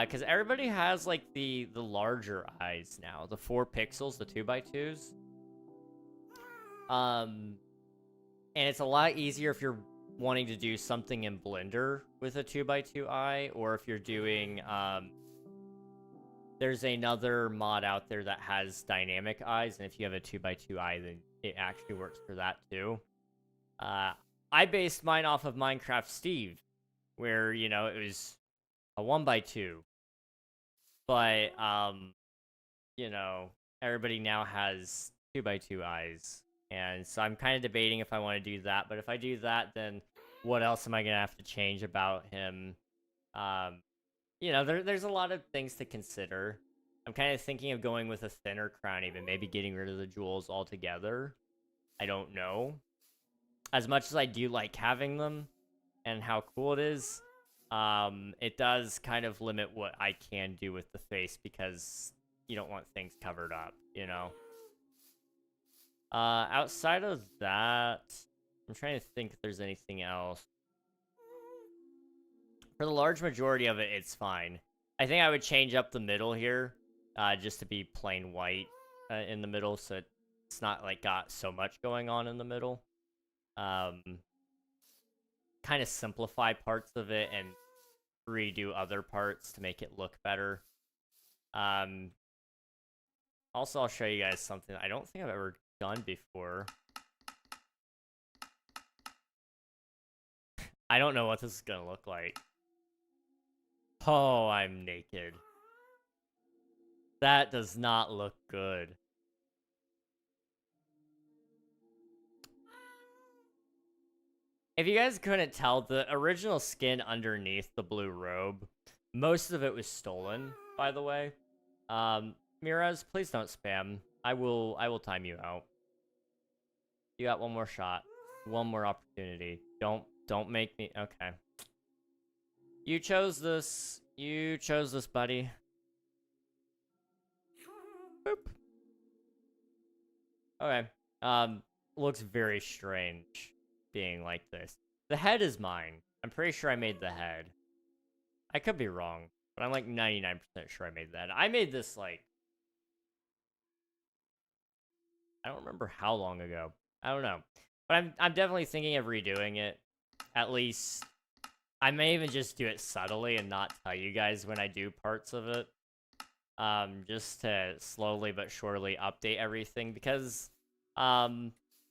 Because everybody has, like, the larger eyes now. The 4 pixels, the 2x2s. And it's a lot easier if you're wanting to do something in Blender with a 2x2 eye. Or if you're doing, there's another mod out there that has dynamic eyes. And if you have a 2x2 eye, then it actually works for that too. I based mine off of Minecraft Steve. Where, you know, it was a 1x2. But, you know, everybody now has 2x2 eyes. And so I'm kind of debating if I want to do that. But if I do that, then what else am I going to have to change about him? You know, there's a lot of things to consider. I'm kind of thinking of going with a thinner crown even. Maybe getting rid of the jewels altogether. I don't know. As much as I do like having them and how cool it is, it does kind of limit what I can do with the face because you don't want things covered up, you know? Outside of that, I'm trying to think if there's anything else. For the large majority of it, it's fine. I think I would change up the middle here, just to be plain white in the middle, so it's not, like, got so much going on in the middle. Kind of simplify parts of it and redo other parts to make it look better. Also, I'll show you guys something I don't think I've ever done before. I don't know what this is gonna look like. Oh, I'm naked. That does not look good. If you guys couldn't tell, the original skin underneath the blue robe, most of it was stolen, by the way. Miraz, please don't spam. I will time you out. You got one more shot. One more opportunity. Don't make me... Okay. You chose this. You chose this, buddy. Boop. Okay. Looks very strange being like this. The head is mine. I'm pretty sure I made the head. I could be wrong, but I'm like 99% sure I made that. I made this, like... I don't remember how long ago. I don't know. But I'm definitely thinking of redoing it. At least... I may even just do it subtly and not tell you guys when I do parts of it. Just to slowly but surely update everything, because...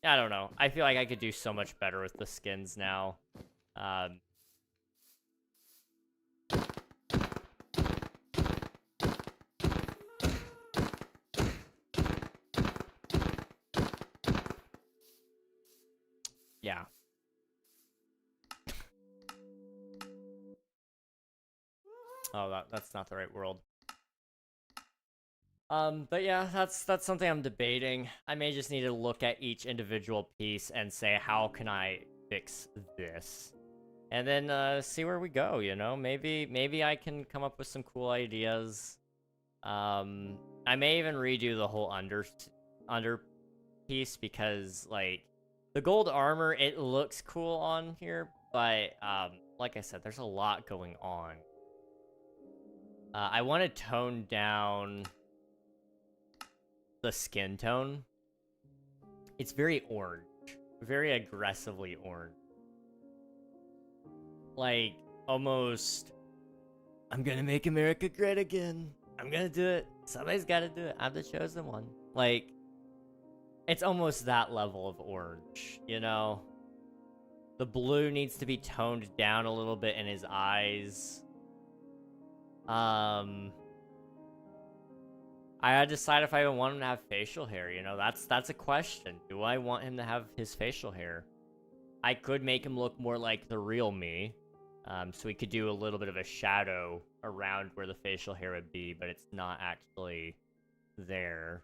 I don't know. I feel like I could do so much better with the skins now. Yeah. Oh, that's not the right world. But yeah, that's something I'm debating. I may just need to look at each individual piece and say, how can I fix this? And then, see where we go, you know? Maybe I can come up with some cool ideas. I may even redo the whole under piece because, like, the gold armor, it looks cool on here, but, like I said, there's a lot going on. I want to tone down the skin tone. It's very orange. Very aggressively orange. Like, almost... I'm gonna make America great again. I'm gonna do it. Somebody's gotta do it. I'm the chosen one. Like, it's almost that level of orange, you know? The blue needs to be toned down a little bit in his eyes. I gotta decide if I even want him to have facial hair, you know? That's a question. Do I want him to have his facial hair? I could make him look more like the real me. So we could do a little bit of a shadow around where the facial hair would be, but it's not actually there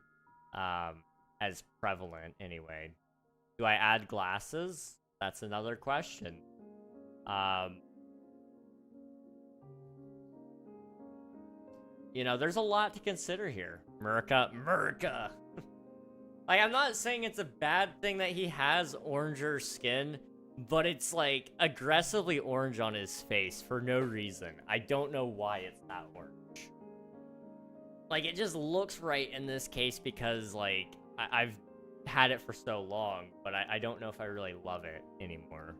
as prevalent anyway. Do I add glasses? That's another question. You know, there's a lot to consider here. Murka. Like, I'm not saying it's a bad thing that he has oranger skin, but it's, like, aggressively orange on his face for no reason. I don't know why it's that orange. Like, it just looks right in this case because, like, I've had it for so long, but I don't know if I really love it anymore.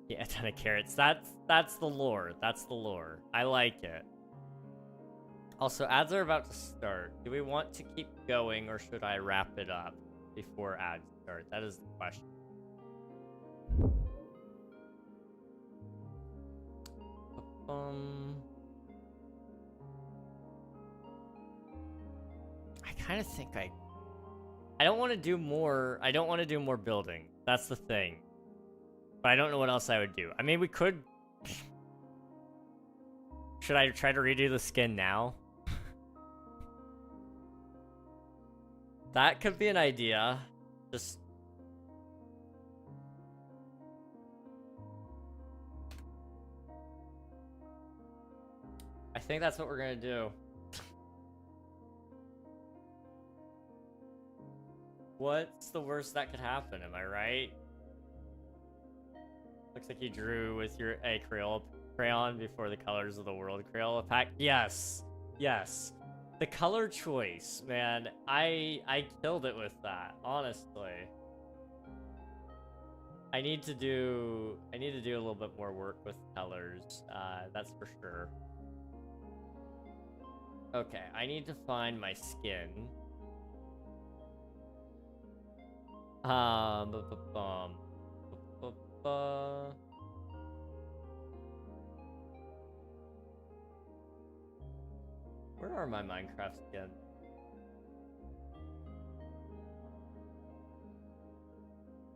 Yeah, a ton of carrots. That's the lore. That's the lore. I like it. Also, ads are about to start. Do we want to keep going, or should I wrap it up before ads start? That is the question. I kind of think I don't want to do more. I don't want to do more building. That's the thing. But I don't know what else I would do. I mean, we could... Should I try to redo the skin now? That could be an idea. Just... I think that's what we're gonna do. What's the worst that could happen? Am I right? Looks like you drew with your Crayola crayon before the Colors of the World Crayola pack. Yes. Yes. The color choice, man. I killed it with that, honestly. I need to do a little bit more work with colors. That's for sure. Okay, I need to find my skin. Where are my Minecraft skins?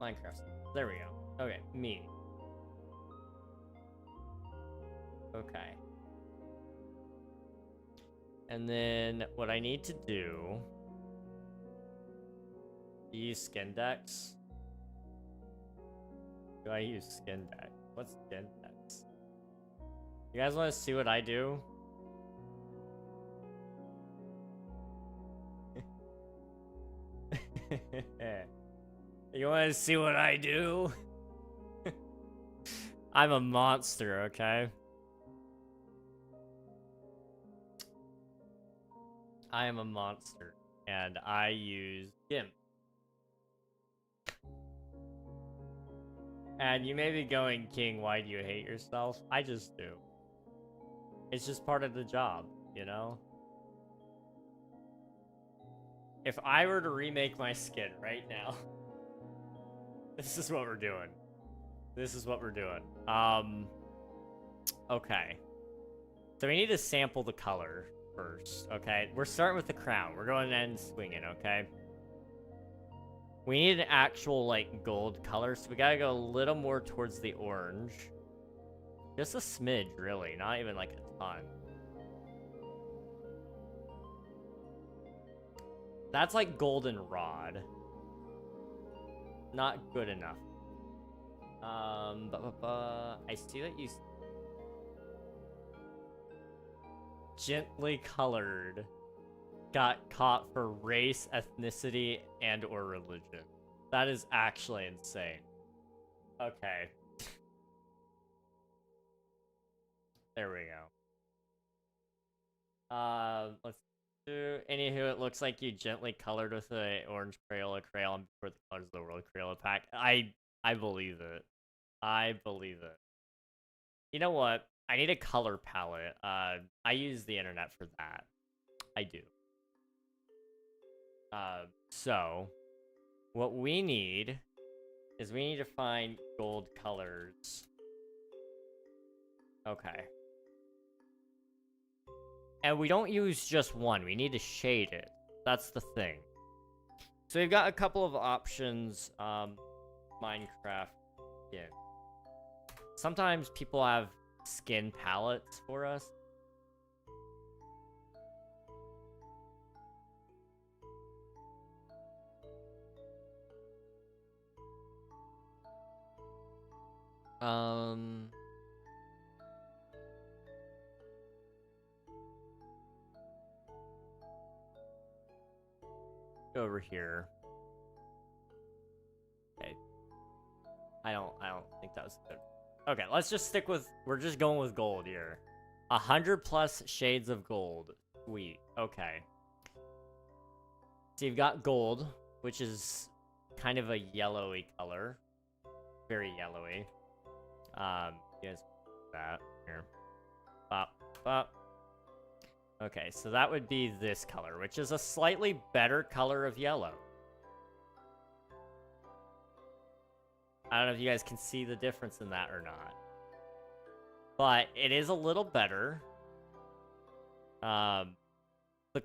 Minecraft skins. There we go. Okay, me. Okay. And then what I need to do... Use skin decks? Do I use skin deck? What's skin decks? You guys want to see what I do? You want to see what I do? I'm a monster, okay? I am a monster, and I use GIMP. And you may be going, King, why do you hate yourself? I just do. It's just part of the job, you know? If I were to remake my skin right now, this is what we're doing. This is what we're doing. Okay. So we need to sample the color first, okay? We're starting with the crown. We're going and swinging, okay? We need an actual, like, gold color, so we gotta go a little more towards the orange. Just a smidge, really. Not even, like, a ton. That's like goldenrod. Not good enough. I see that you... Gently colored. Got caught for race, ethnicity, and or religion. That is actually insane. Okay. There we go. Let's do... Anywho, it looks like you gently colored with an orange Crayola crayon before the Colors of the World Crayola pack. I believe it. I believe it. You know what? I need a color palette. I use the internet for that. I do. So, what we need is we need to find gold colors. Okay. And we don't use just one. We need to shade it. That's the thing. So we've got a couple of options. Minecraft skin. Sometimes people have skin palettes for us. Go over here. Okay. I don't think that was good. Okay, let's just stick with, we're just going with gold here. 100+ shades of gold. Sweet. Okay. So you've got gold, which is kind of a yellowy color. Very yellowy. You guys that here. Bop, bop. Okay, so that would be this color, which is a slightly better color of yellow. I don't know if you guys can see the difference in that or not. But it is a little better. The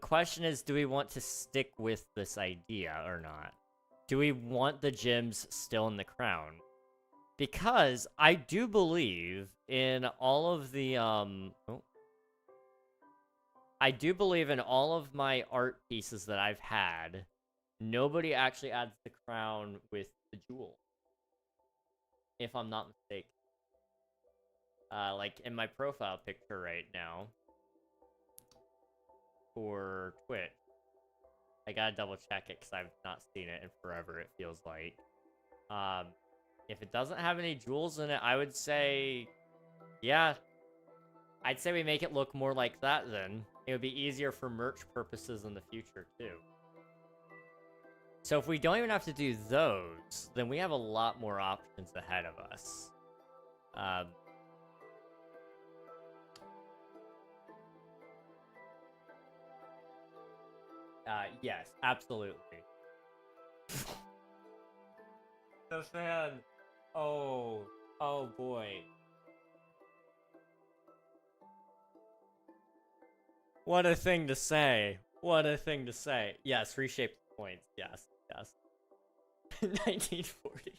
question is, do we want to stick with this idea or not? Do we want the gems still in the crown? Because I do believe in all of the, I do believe in all of my art pieces that I've had, nobody actually adds the crown with the jewel. If I'm not mistaken. Like in my profile picture right now for Twitch. I gotta double check it because I've not seen it in forever, it feels like. If it doesn't have any jewels in it, I would say, yeah, I'd say we make it look more like that then. It would be easier for merch purposes in the future too. So if we don't even have to do those, then we have a lot more options ahead of us. Yes, absolutely. The fan. Oh boy. What a thing to say. What a thing to say. Yes, reshape the points. Yes, yes. 1940.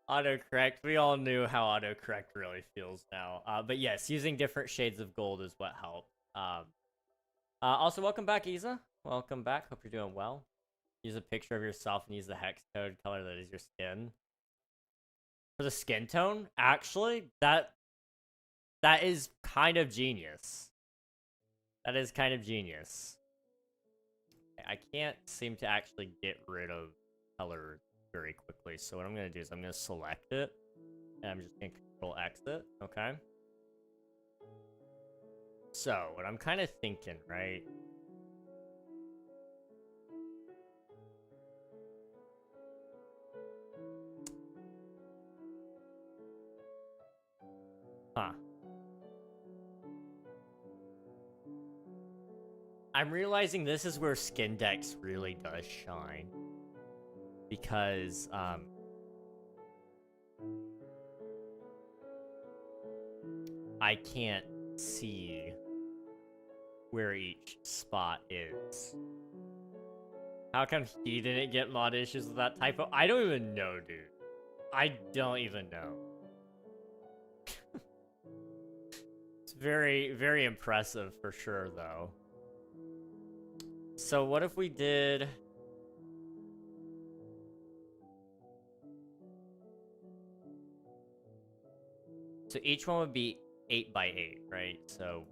Autocorrect. We all knew how autocorrect really feels now. But yes, using different shades of gold is what helped. Also, welcome back, Isa. Welcome back. Hope you're doing well. Use a picture of yourself and use the hex code color that is your skin. For the skin tone, actually, that is kind of genius. That is kind of genius. I can't seem to actually get rid of color very quickly, so what I'm going to do is I'm going to select it, and I'm just going to Control Exit, okay? So, what I'm kind of thinking, right? Huh. I'm realizing this is where Skin Dex really does shine. Because, I can't see where each spot is. How come he didn't get mod issues with that typo? I don't even know, dude. I don't even know. It's very, very impressive for sure, though. So what if we did... So each one would be 8 by 8, right? So,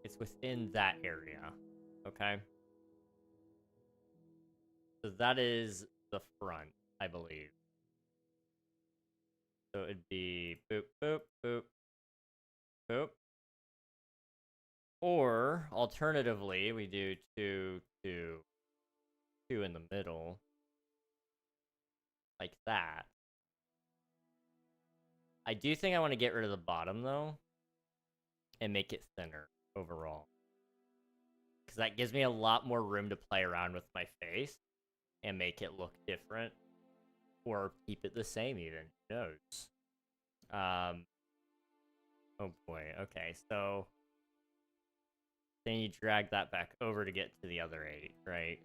it's within that area, okay? So that is the front, I believe. So it'd be boop, boop, boop, boop. Or, alternatively, we do 2, 2, 2 in the middle. Like that. I do think I want to get rid of the bottom, though. And make it thinner, overall. because that gives me a lot more room to play around with my face and make it look different, or keep it the same even. Who knows? Oh boy. Okay, so then you drag that back over to get to the other 8, right?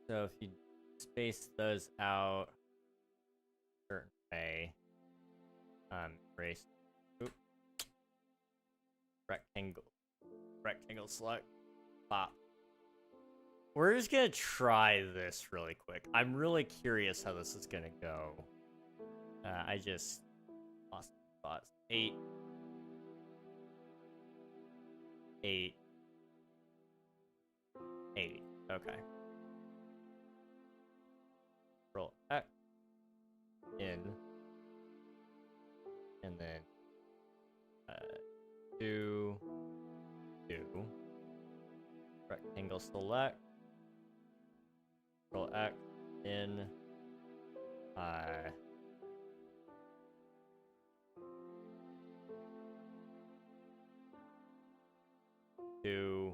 So if you space those out a certain way, erase, rectangle select, pop. We're just gonna try this really quick. I'm really curious how this is gonna go. I just lost thoughts. 8. 8. 80. Okay. Roll X in, and then 2, 2. Rectangle select. Roll X in. 2,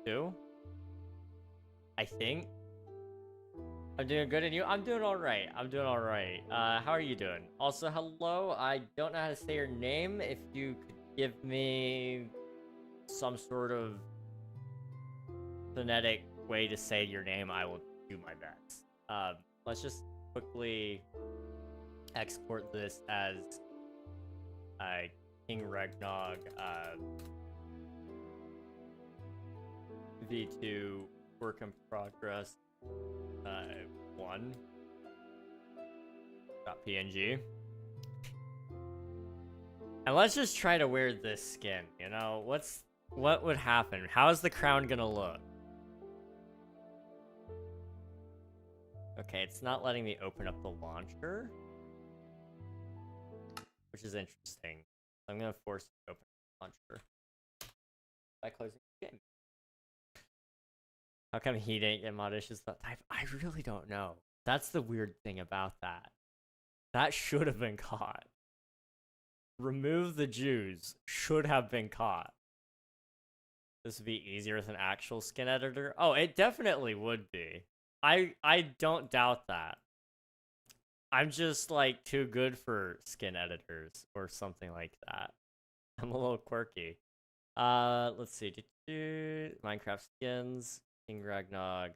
2. I think. I'm doing good, and you? I'm doing alright. I'm doing alright. How are you doing? Also, hello. I don't know how to say your name. If you could give me some sort of phonetic way to say your name, I will do my best. Let's just quickly export this as KingRegNog v2 work in progress 1.png. And let's just try to wear this skin, you know? What would happen? How's the crown gonna look? Okay, it's not letting me open up the launcher, which is interesting. I'm gonna force it to open the launcher by closing the game. How come he didn't get mod issues that type? I really don't know. That's the weird thing about that. That should have been caught. Remove the Jews should have been caught. This would be easier with an actual skin editor. Oh, it definitely would be. I don't doubt that. I'm just like too good for skin editors or something like that. I'm a little quirky. Let's see. Minecraft skins. KingRegNog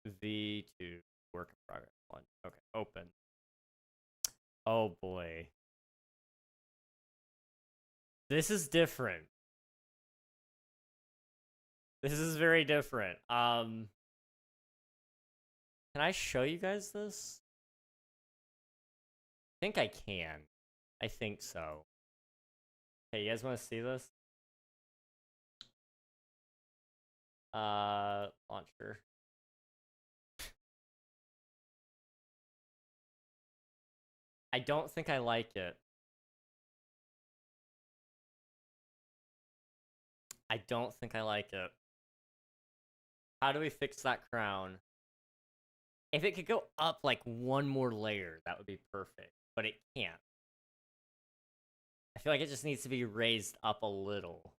V2 work in progress 1. Okay, open. Oh boy. This is different. This is very different. Can I show you guys this? I think I can. I think so. Hey, you guys want to see this? Launcher. I don't think I like it. I don't think I like it. How do we fix that crown? If it could go up like one more layer, that would be perfect. But it can't. I feel like it just needs to be raised up a little.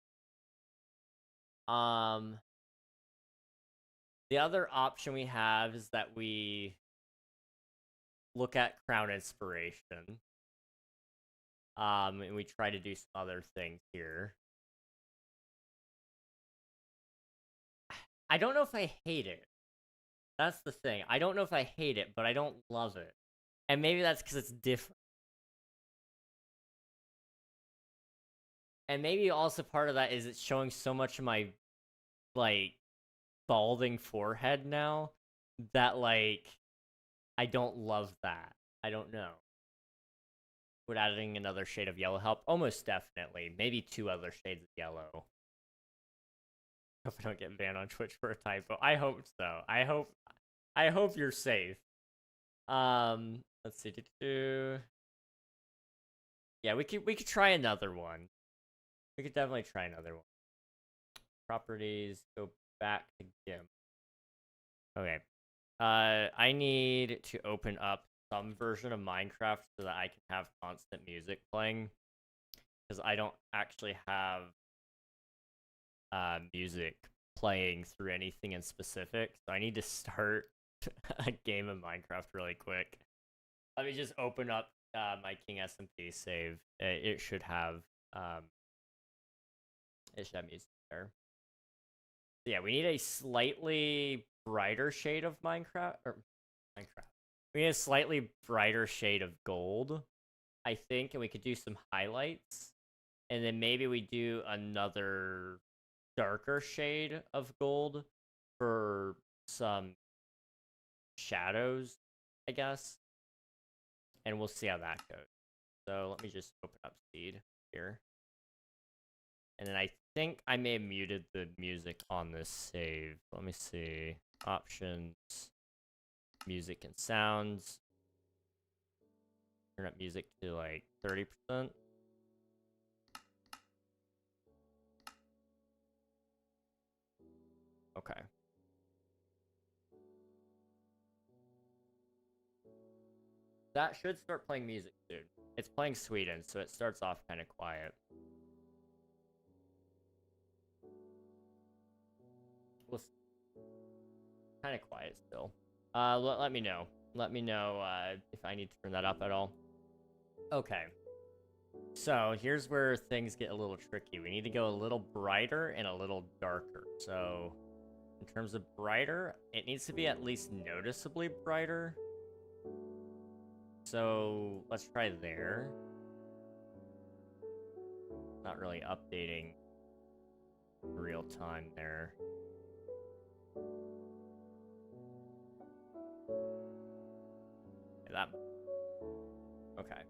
The other option we have is that we look at crown inspiration. And we try to do some other things here. I don't know if I hate it. That's the thing. I don't know if I hate it, but I don't love it. And maybe that's because it's different. And maybe also part of that is it's showing so much of my, like, balding forehead now that, like, I don't love that. I don't know. Would adding another shade of yellow help? Almost definitely. Maybe 2 other shades of yellow. Hope I don't get banned on Twitch for a typo. I hope so. I hope you're safe. Let's see. Yeah, we could try another one. We could definitely try another one. Properties, go back to GIMP. Okay. I need to open up some version of Minecraft so that I can have constant music playing. Because I don't actually have music playing through anything in specific. So I need to start a game of Minecraft really quick. Let me just open up my King SMP save. It should have music there. So yeah, we need a slightly brighter shade of Minecraft. We need a slightly brighter shade of gold, I think, and we could do some highlights. And then maybe we do another darker shade of gold for some shadows, I guess. And we'll see how that goes. So let me just open up Seed here. And then I think I may have muted the music on this save. Let me see. Options. Music and sounds. Turn up music to like 30%. Okay. That should start playing music soon. It's playing Sweden, so it starts off kind of quiet. Well, kind of quiet still. Let me know. Let me know if I need to turn that up at all. Okay. So here's where things get a little tricky. We need to go a little brighter and a little darker. So in terms of brighter, it needs to be at least noticeably brighter. So let's try there. Not really updating real time there. That. Okay.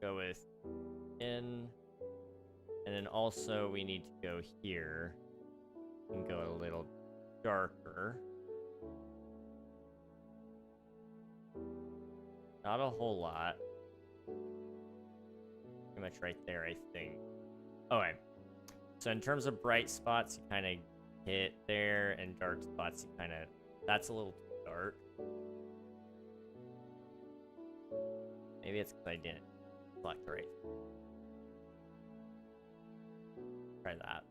Go with in. And then also we need to go here and go a little darker. Not a whole lot. Pretty much right there, I think. Okay. So in terms of bright spots, you kind of hit there, and dark spots, you kind of... That's a little too dark. Maybe it's because I didn't select the right. Try that.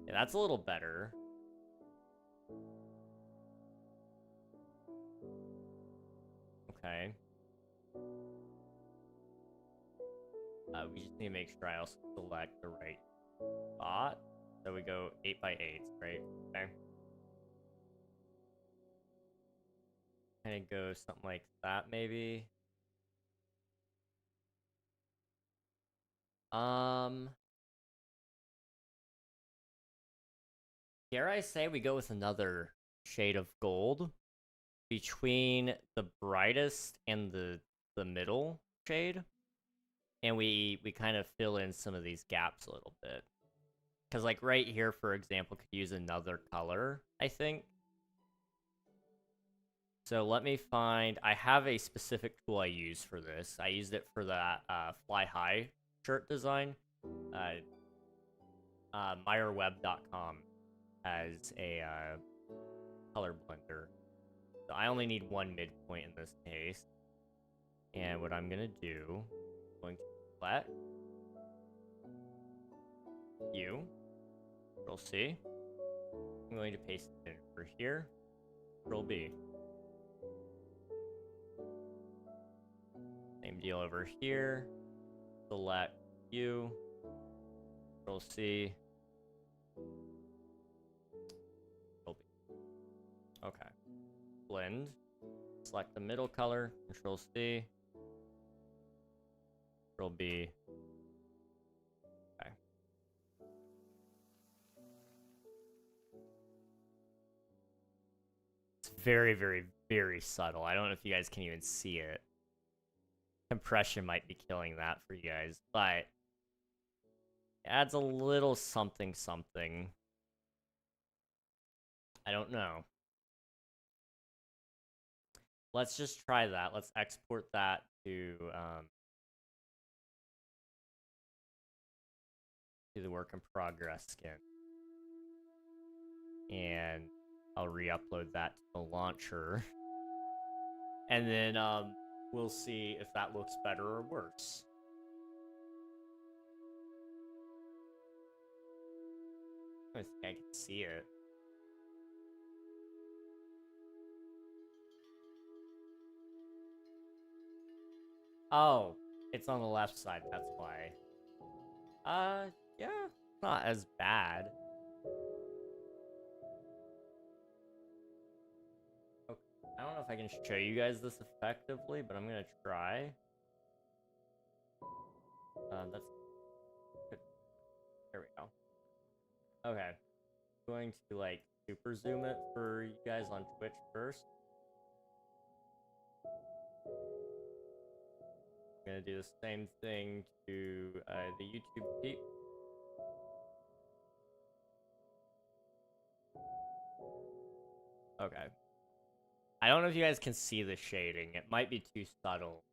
Yeah, that's a little better. Okay. We just need to make sure I also select the right spot. So we go 8x8, right? Okay. Kind of go something like that, maybe. Dare I say we go with another shade of gold between the brightest and the middle shade, and we kind of fill in some of these gaps a little bit. Because like right here, for example, could use another color, I think. So let me find... I have a specific tool I use for this. I used it for that Fly High shirt design. MeyerWeb.com has a color blender. So I only need one midpoint in this case. And what I'm going to do... I'm going to select you. Control C. I'm going to paste it in for here. Control B. Same deal over here. Select you. Control C. Control B. Okay. Blend. Select the middle color. Control C. Control B. Okay. It's very, very, very subtle. I don't know if you guys can even see it. Compression might be killing that for you guys, but it adds a little something something. I don't know. Let's just try that. Let's export that to the work in progress skin. And I'll re-upload that to the launcher. And then we'll see if that looks better or worse. I think I can see it. Oh, it's on the left side, that's why. Yeah, not as bad. Okay. I don't know if I can show you guys this effectively, but I'm gonna try. That's good. There we go. Okay. I'm going to like super zoom it for you guys on Twitch first. I'm gonna do the same thing to the YouTube peep. Okay. I don't know if you guys can see the shading. It might be too subtle.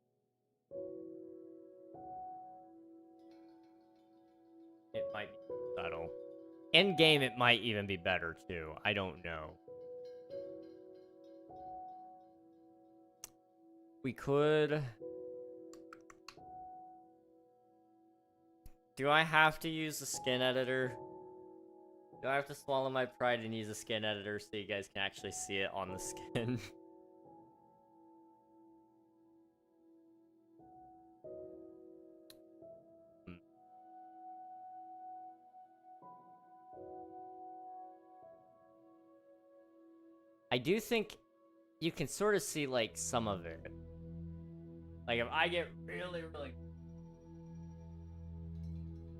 It might be too subtle. In game, it might even be better too. I don't know. We could. Do I have to use the skin editor? Do I have to swallow my pride and use a skin editor so you guys can actually see it on the skin? I do think you can sort of see like some of it. Like if I get really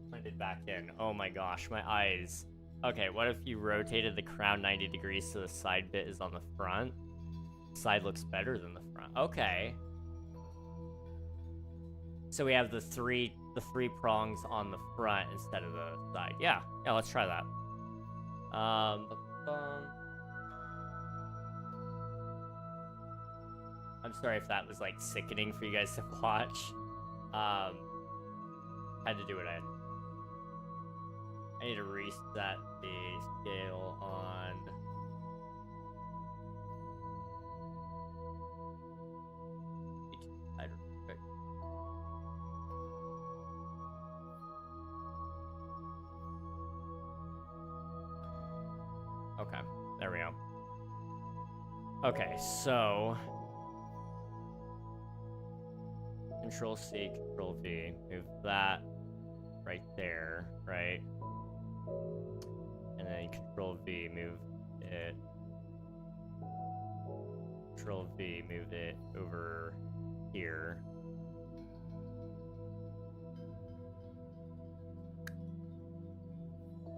blended back in. Oh my gosh, my eyes. Okay, what if you rotated the crown 90 degrees so the side bit is on the front? Side looks better than the front. Okay. So we have the three prongs on the front instead of the side. Yeah, let's try that. I'm sorry if that was like sickening for you guys to watch. Had to do what I had. I need to reset the scale on. Okay, there we go. Okay, so Control C, Control V, move that right there, right? And then Control V, move it. Control V, move it over here.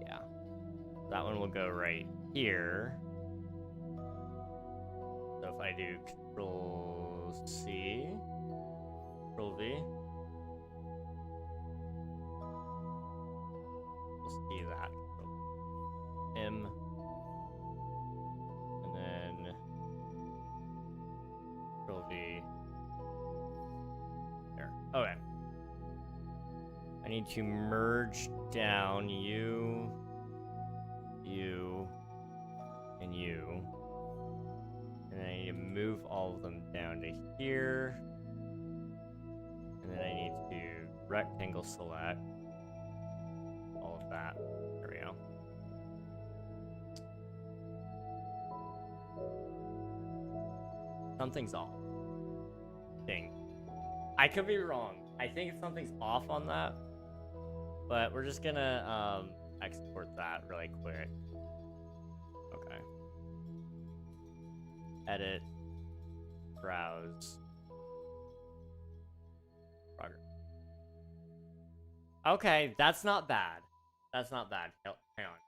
Yeah. That one will go right here. So if I do Control C, Control V, we'll see that. M, and then Control V. There. Okay. I need to merge down you, and you. And then I need to move all of them down to here. And then I need to rectangle select all of that. There we go. Something's off. I could be wrong. I think something's off on that. But we're just gonna export that really quick. Okay. Edit. Browse. Progress. Okay, that's not bad. That's not bad. Hang on.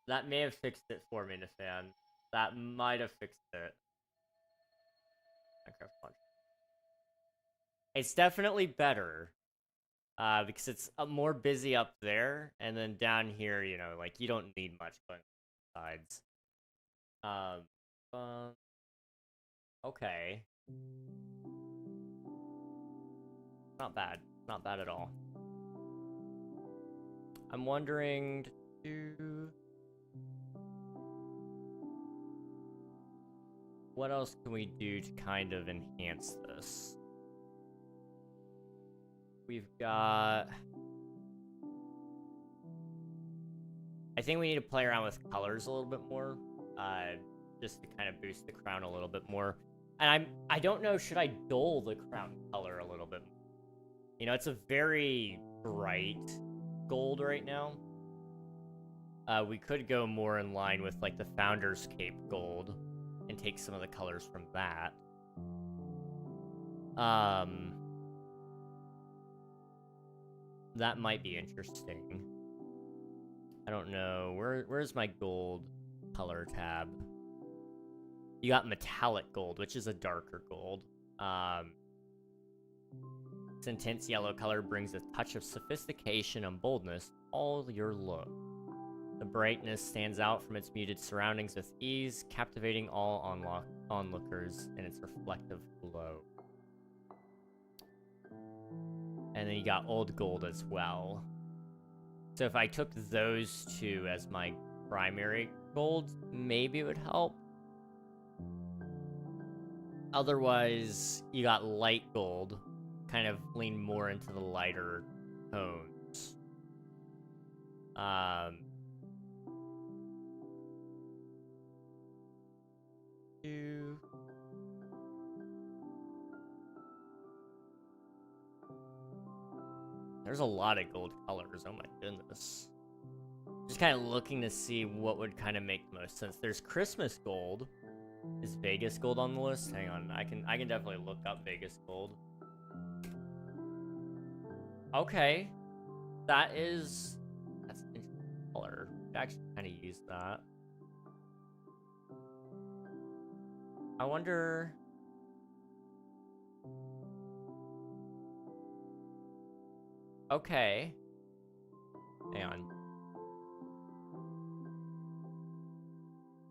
That may have fixed it for me, Nathan. That might have fixed it. Minecraft Punch. It's definitely better. Because it's more busy up there, and then down here, you know, like you don't need much going on the sides. Okay. Not bad. Not bad at all. I'm wondering what else can we do to kind of enhance this? We've got... I think we need to play around with colors a little bit more, just to kind of boost the crown a little bit more. And I don't know, should I dull the crown color a little bit more? You know, it's a very bright gold right now. We could go more in line with, like, the Founder's Cape gold and take some of the colors from that. That might be interesting. I don't know. Where's my gold color tab? You got metallic gold, which is a darker gold. This intense yellow color brings a touch of sophistication and boldness to all your look. The brightness stands out from its muted surroundings with ease, captivating all onlookers in its reflective glow. And then you got old gold as well. So if I took those two as my primary gold, maybe it would help. Otherwise, you got light gold, kind of lean more into the lighter tones. There's a lot of gold colors, oh my goodness. Just kind of looking to see what would kind of make the most sense. There's Christmas gold. Is Vegas gold on the list? Hang on, I can definitely look up Vegas gold. Okay. That's an interesting color. I actually kind of use that. I wonder... Okay. Hang on.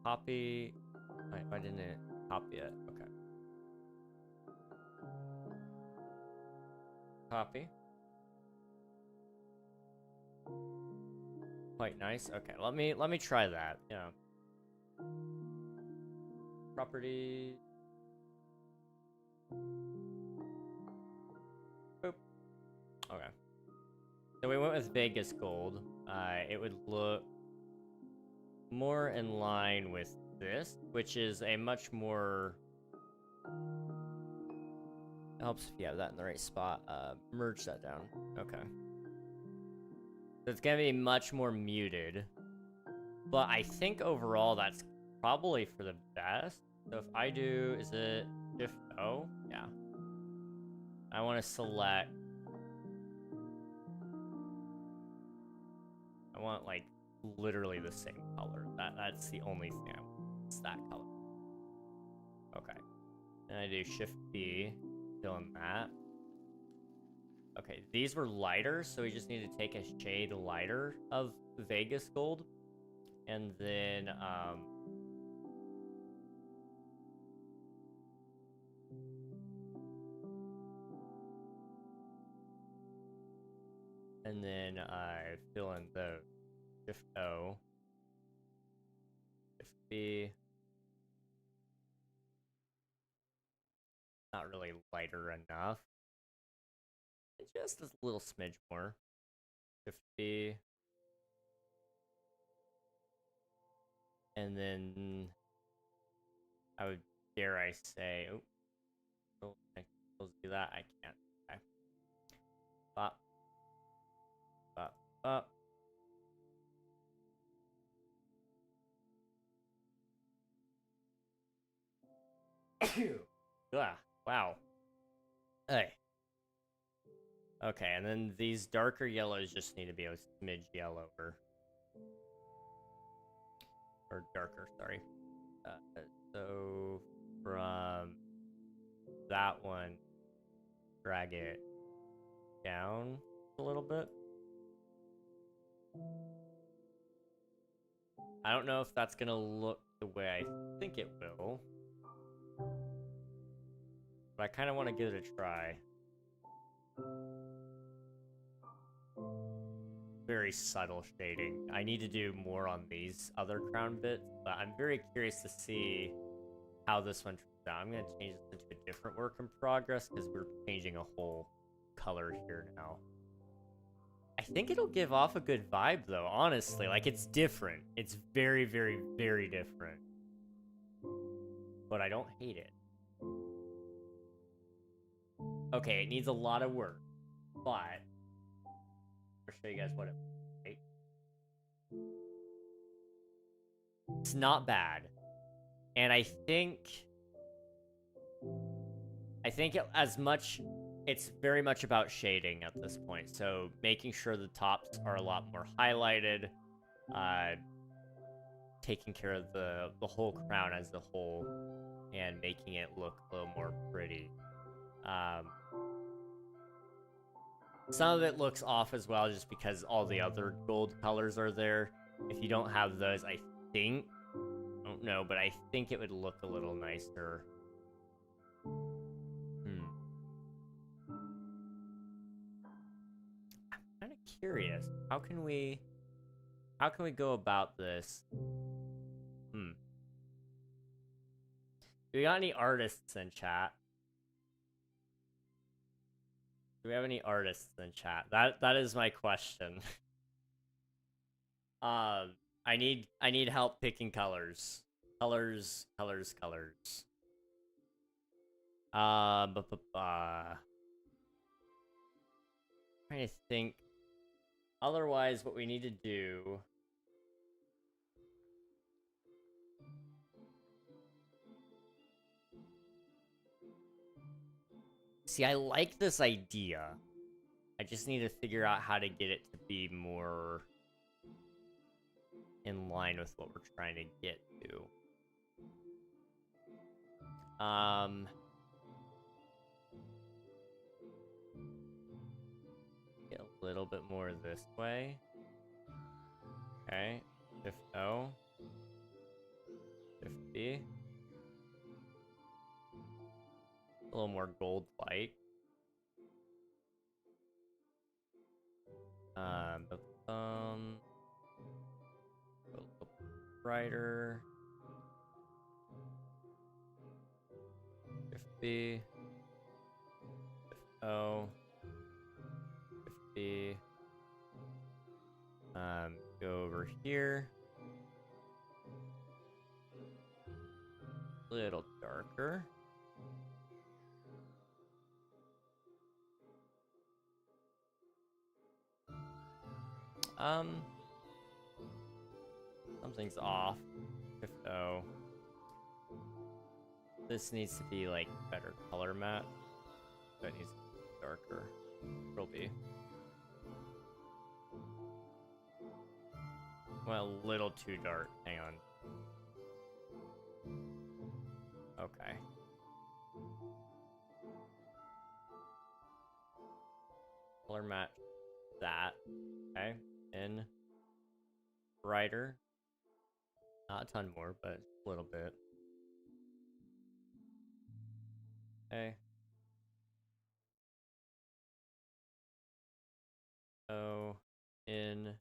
Copy. Why didn't it copy it? Okay. Copy. Quite nice. Okay, let me try that. Yeah. Property. Boop. Okay. So we went with Vegas gold. It would look more in line with this, which is a much more... It helps if you have that in the right spot. Merge that down. Okay. So it's gonna be much more muted. But I think overall that's probably for the best. So if I do, is it Shift O? Yeah. I want to select... I want, like, literally the same color. That's the only thing I want. It's that color. Okay. And I do Shift B, fill in that. Okay, these were lighter, so we just need to take a shade lighter of Vegas gold. And then, I fill in the Shift O, Shift B. Not really lighter enough. Just a little smidge more. Shift B. And then I would, dare I say, oh, I can do that. I can't. Okay. Bop. Bop. Bop. Ugh, wow. Hey. Okay, and then these darker yellows just need to be a smidge yellower. Or darker, sorry. So from that one, drag it down a little bit. I don't know if that's gonna look the way I think it will. But I kind of want to give it a try. Very subtle shading. I need to do more on these other crown bits, but I'm very curious to see how this one turns out. I'm gonna change this into a different work in progress because we're changing a whole color here now. I think it'll give off a good vibe though, honestly. Like, it's different. It's very, very, very different. But I don't hate it. Okay, it needs a lot of work, but I'll show you guys what it looks like. It's not bad. And I think it's very much about shading at this point. So making sure the tops are a lot more highlighted, taking care of the whole crown as a whole, and making it look a little more pretty. Some of it looks off as well just because all the other gold colors are there. If you don't have those, I don't know, but I think it would look a little nicer. I'm kind of curious. How can we go about this? Do we got any artists in chat? Do we have any artists in chat? That is my question. I need help picking colors. Colors. Trying to think. Otherwise, what we need to do. See, I like this idea. I just need to figure out how to get it to be more in line with what we're trying to get to. Get a little bit more this way. Okay. Shift O. Shift B. A little more gold light. A little brighter. Shift B. Shift O. Shift B. Go over here. A little darker. Something's off. Shift O. This needs to be like better color matte. That needs to be darker. It'll be. Well, a little too dark. Hang on. Okay. Color match that. Okay. In brighter. Not a ton more, but a little bit. Okay. So in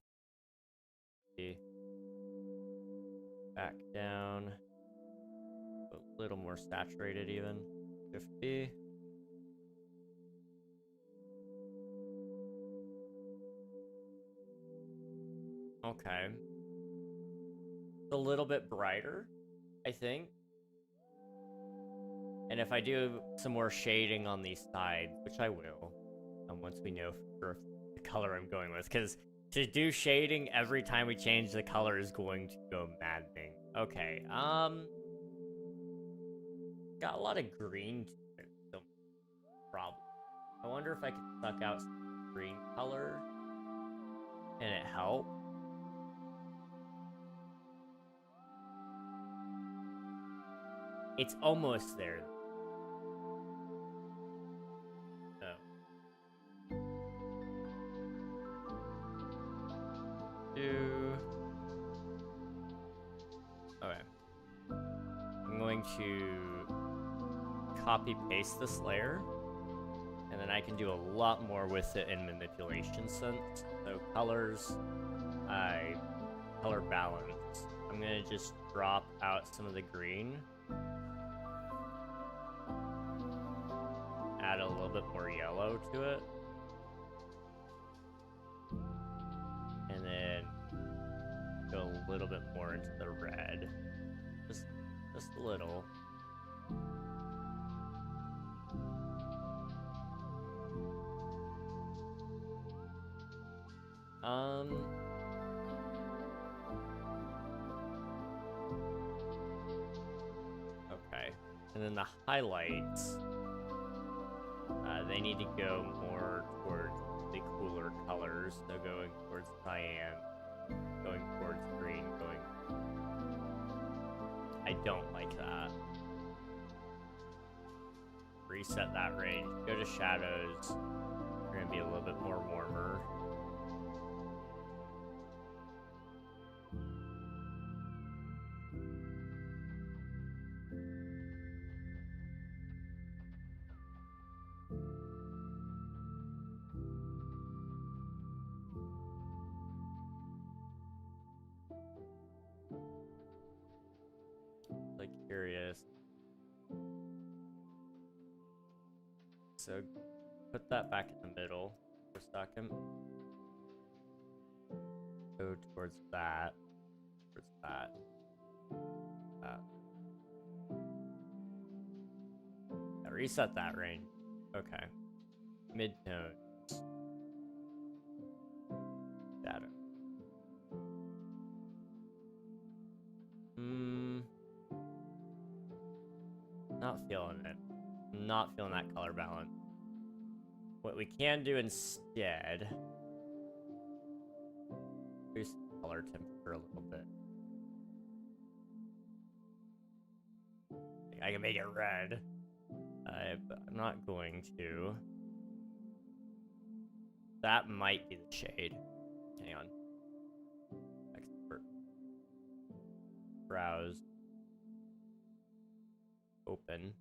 the back down. A little more saturated even. Shift B. Okay. It's a little bit brighter, I think. And if I do some more shading on these sides, which I will, once we know for the color I'm going with, because to do shading every time we change the color is going to go maddening. Okay, got a lot of green to it, so problem. I wonder if I could suck out some green color and it help. It's almost there. Oh. Okay. I'm going to copy paste this layer, and then I can do a lot more with it in manipulation sense. So colors, color balance. I'm gonna just drop out some of the green Add a little bit more yellow to it. And then go a little bit more into the red. Just a little. Okay. And then the highlights, they need to go more towards the cooler colors. So going towards cyan, going towards green, going... I don't like that. Reset that range. Go to shadows. We're gonna be a little bit more warmer. Like curious. So put that back in the middle for a second. Go towards that. Towards that. That. Yeah, reset that range. Okay. Mid-tones. Shadow. Not feeling it. Not feeling that color balance. What we can do instead, increase the color temperature a little bit. I can make it red, but I'm not going to. That might be the shade. Hang on. Expert. Browse. Open.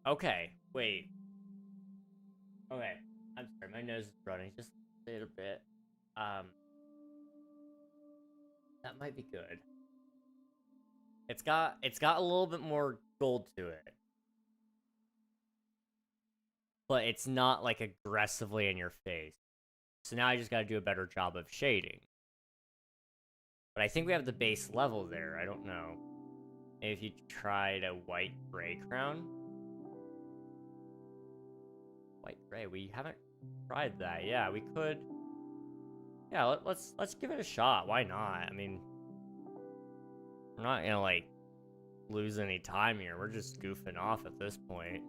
Okay, wait. Okay, I'm sorry, my nose is running just a little bit. That might be good. It's got a little bit more gold to it. But it's not like aggressively in your face. So now I just gotta do a better job of shading. But I think we have the base level there, I don't know. Maybe if you tried a white gray crown. White gray, we haven't tried that. Yeah, we could. Yeah, let's give it a shot. Why not? I mean, we're not gonna like lose any time here. We're just goofing off at this point.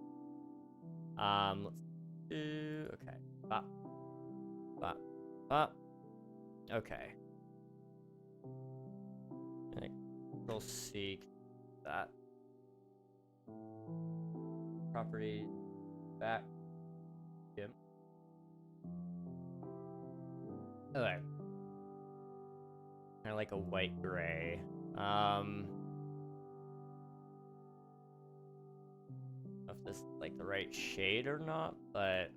Let's do okay. Bop. Bop. Bop. Okay. Control C that. Property back. Yep. Okay. Kind of like a white gray. If this is like the right shade or not, but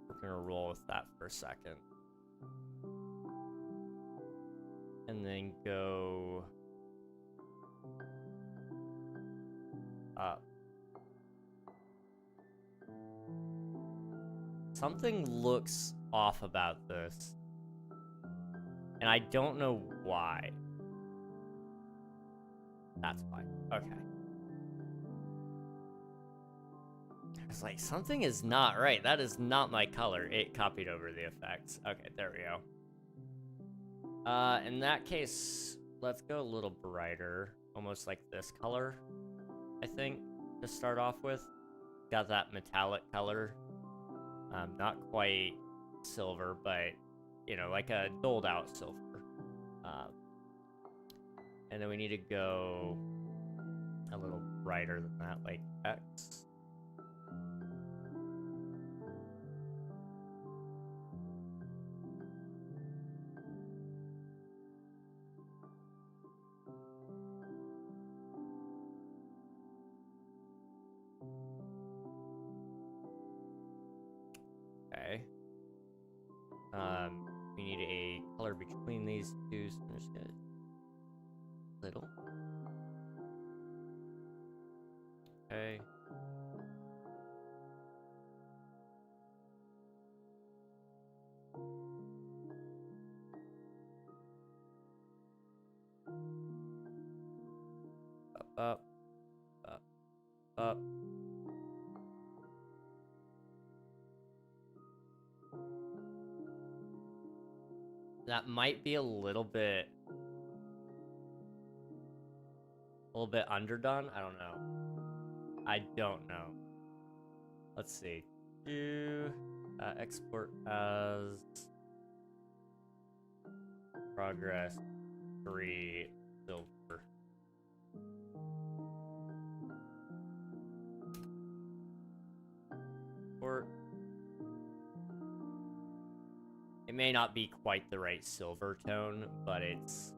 we're gonna roll with that for a second. And then go up. Something looks off about this. And I don't know why. That's fine. Okay. It's like, something is not right. That is not my color. It copied over the effects. Okay, there we go. In that case, let's go a little brighter. Almost like this color, I think, to start off with. Got that metallic color. Not quite silver, but, you know, like a doled out silver. And then we need to go a little brighter than that, like X. We need a color between these two, so I'm just gonna little. Okay. Up, up, up. That might be a little bit underdone. I don't know. I don't know. Let's see. Do export as progress 3 silver. Or it may not be quite the right silver tone, but it's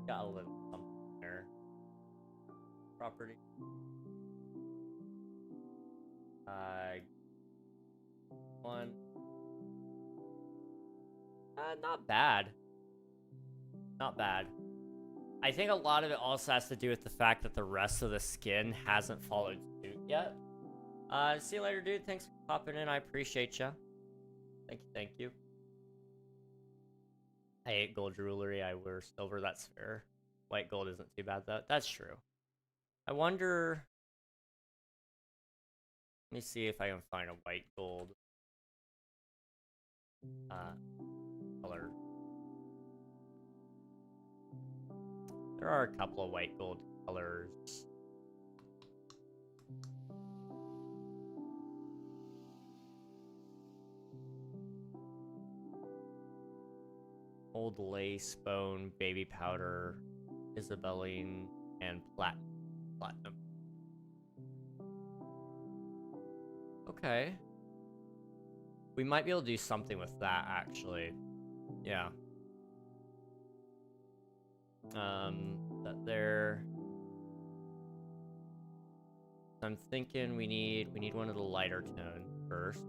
got a little something there. Property. One. Not bad. Not bad. I think a lot of it also has to do with the fact that the rest of the skin hasn't followed suit yet. See you later, dude. Thanks for popping in. I appreciate ya. Thank you, thank you. I hate gold jewelry. I wear silver. That's fair. White gold isn't too bad, though. That's true. I wonder... Let me see if I can find a white gold color. There are a couple of white gold colors. Old lace, bone, baby powder, Isabelline, and platinum. Okay. We might be able to do something with that, actually. Yeah. That there. I'm thinking we need one of the lighter tone first.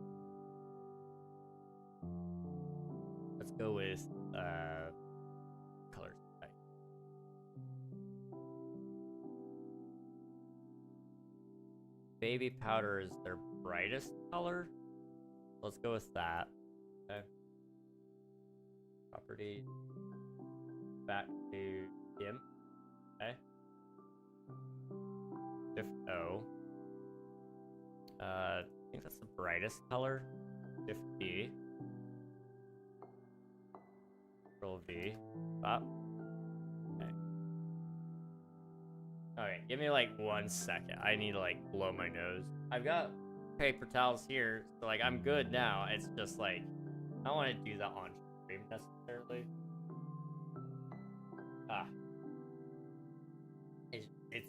Let's go with colors. Baby powder is their brightest color. Let's go with that. Okay. Property. Back to dim. Okay. Shift O. I think that's the brightest color. Shift B. Control V. Stop. Okay. Okay, give me like 1 second. I need to like blow my nose. I've got paper towels here, so like I'm good now. It's just like I don't want to do that on stream necessarily.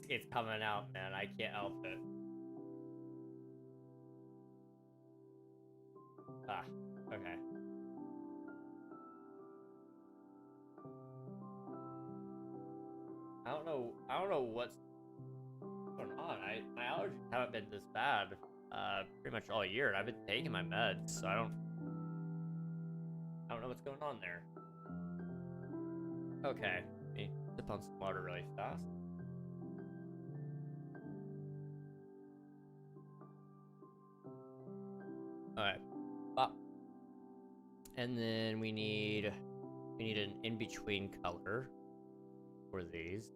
It's coming out, man. I can't help it. Okay. I don't know what's going on. My allergies haven't been this bad pretty much all year, and I've been taking my meds, so I don't know what's going on there. Okay, let me sip on some water really fast. Alright. And then we need an in-between color for these.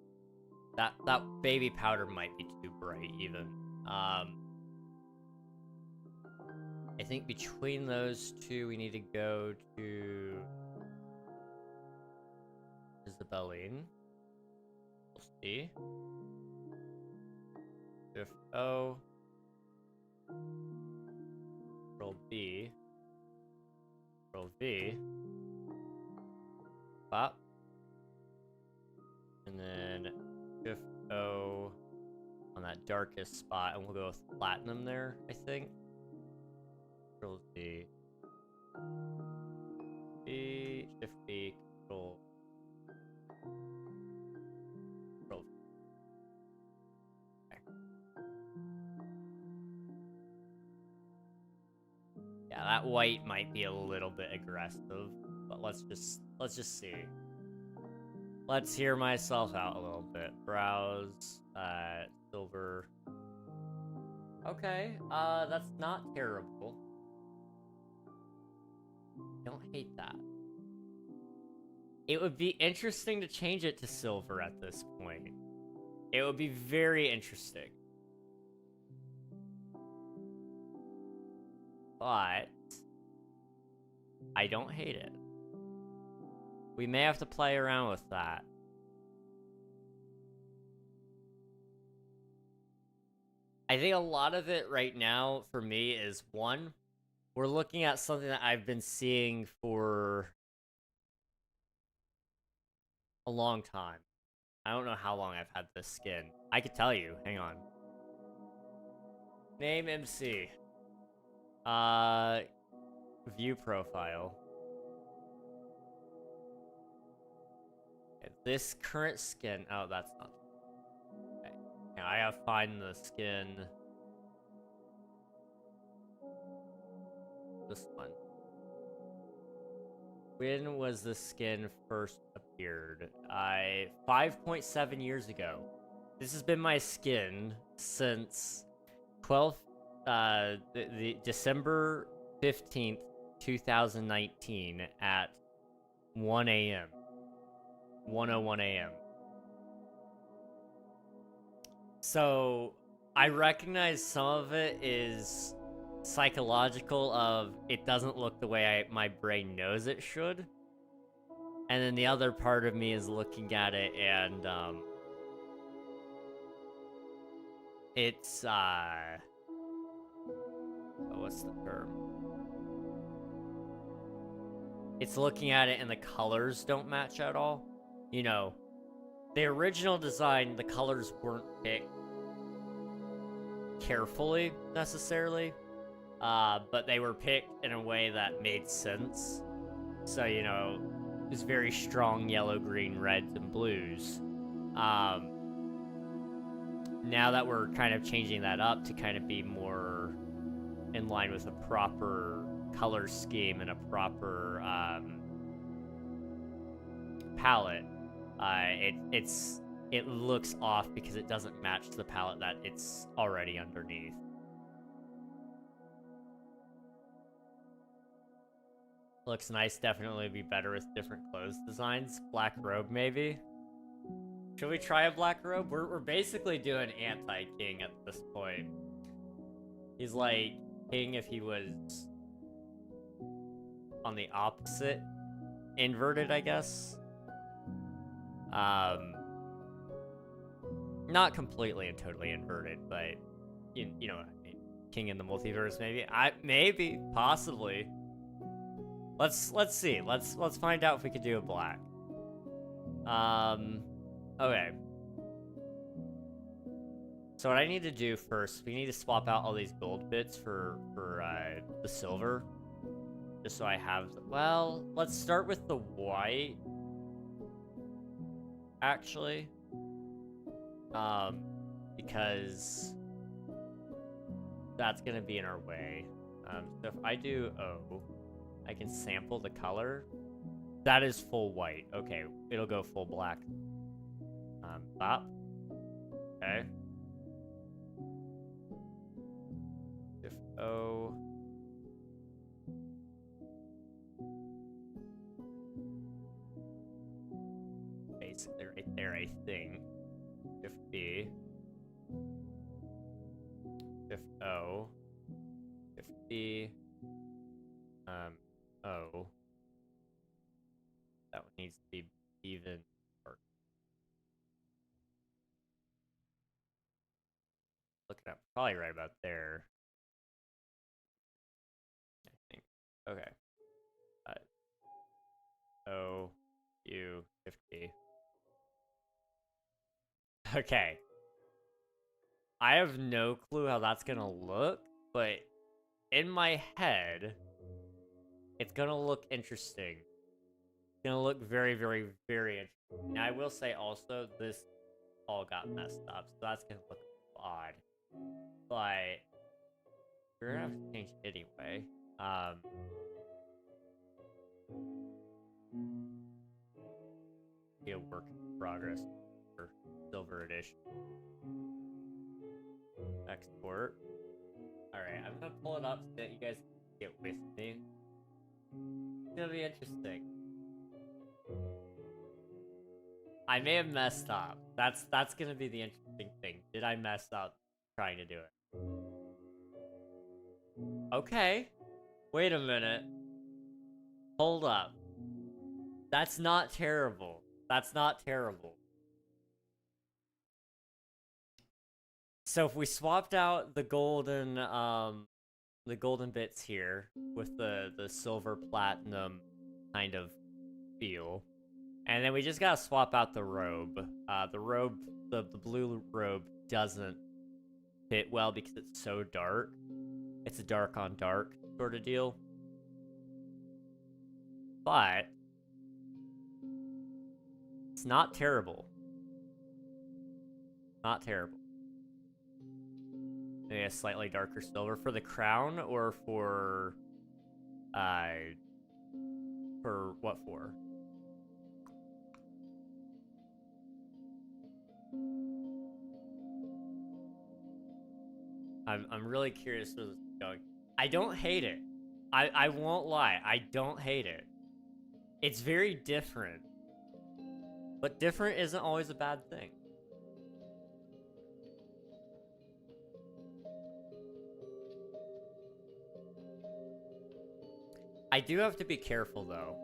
That baby powder might be too bright even. I think between those two we need to go to Isabelline. We'll see. Shift O. Control B. Control V. Pop. And then Shift O on that darkest spot, and we'll go with platinum there, I think. Control Z. B. Shift B. Control. Control. Okay. Yeah, Yeah, that white might be a little bit aggressive, but let's just see. Let's hear myself out a little bit. Browse, silver. Okay, that's not terrible. Don't hate that. It would be interesting to change it to silver at this point. It would be very interesting. But I don't hate it. We may have to play around with that. I think a lot of it right now for me is one, we're looking at something that I've been seeing for a long time. I don't know how long I've had this skin. I could tell you. Hang on. Name MC. View profile. Okay, this current skin. Oh, that's not. Okay. Now I gotta find the skin. This one. When was the skin first appeared? 5.7 years ago. This has been my skin since the December 15th, 2019 at 1 a.m. 1:01 a.m. So I recognize some of it is psychological of it doesn't look the way my brain knows it should. And then the other part of me is looking at it and it's what's the term? It's looking at it and the colors don't match at all. You know, the original design, the colors weren't picked carefully necessarily. But they were picked in a way that made sense. So, you know, it was very strong yellow, green, reds, and blues. Now that we're kind of changing that up to kind of be more in line with a proper color scheme and a proper palette, it looks off because it doesn't match the palette that it's already underneath. Looks nice, definitely be better with different clothes designs. Black robe, maybe? Should we try a black robe? We're basically doing anti-king at this point. He's like king if he was on the opposite. Inverted, I guess. Not completely and totally inverted, but you know what I mean. King in the multiverse, maybe? Maybe, possibly. Let's see. Let's find out if we could do a black. Okay. So what I need to do first, we need to swap out all these gold bits for the silver. Just so I have, well, let's start with the white. Actually. Because that's gonna be in our way. So if I do O, I can sample the color. That is full white. Okay, it'll go full black. Bop. Okay. If O. Basically right there, I think. If B. If O. If B. O. That one needs to be even. Looking up, probably right about there. I think. Okay. O, U, 50. Okay. I have no clue how that's gonna look, but in my head, it's gonna look interesting. It's gonna look very, very, very interesting. Now, I will say also, this all got messed up, so that's gonna look odd. But we're gonna have to change it anyway. Be a work in progress for Silver Edition. Export. Alright, I'm gonna pull it up so that you guys can get with me. It's gonna be interesting. I may have messed up. That's gonna be the interesting thing. Did I mess up trying to do it? Okay. Wait a minute. Hold up. That's not terrible. That's not terrible. So if we swapped out the golden bits here with the silver platinum kind of feel, and then we just gotta swap out the robe. The blue robe doesn't fit well because it's so dark. It's a dark on dark sort of deal. But it's not terrible. Not terrible. Maybe a slightly darker silver for the crown, or for what for? I'm really curious where this is going. I don't hate it. I won't lie. I don't hate it. It's very different. But different isn't always a bad thing. I do have to be careful, though.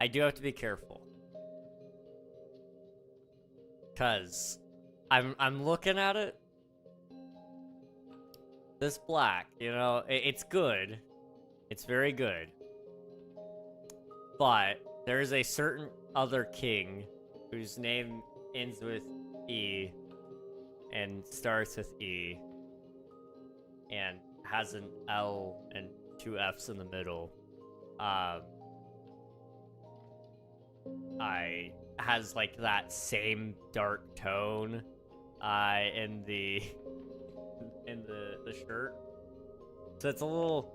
I do have to be careful. Cause I'm looking at it. This black, you know, it's good. It's very good. But there's a certain other king whose name ends with E and starts with E and has an L and two F's in the middle. Has like that same dark tone in the shirt. So it's a little,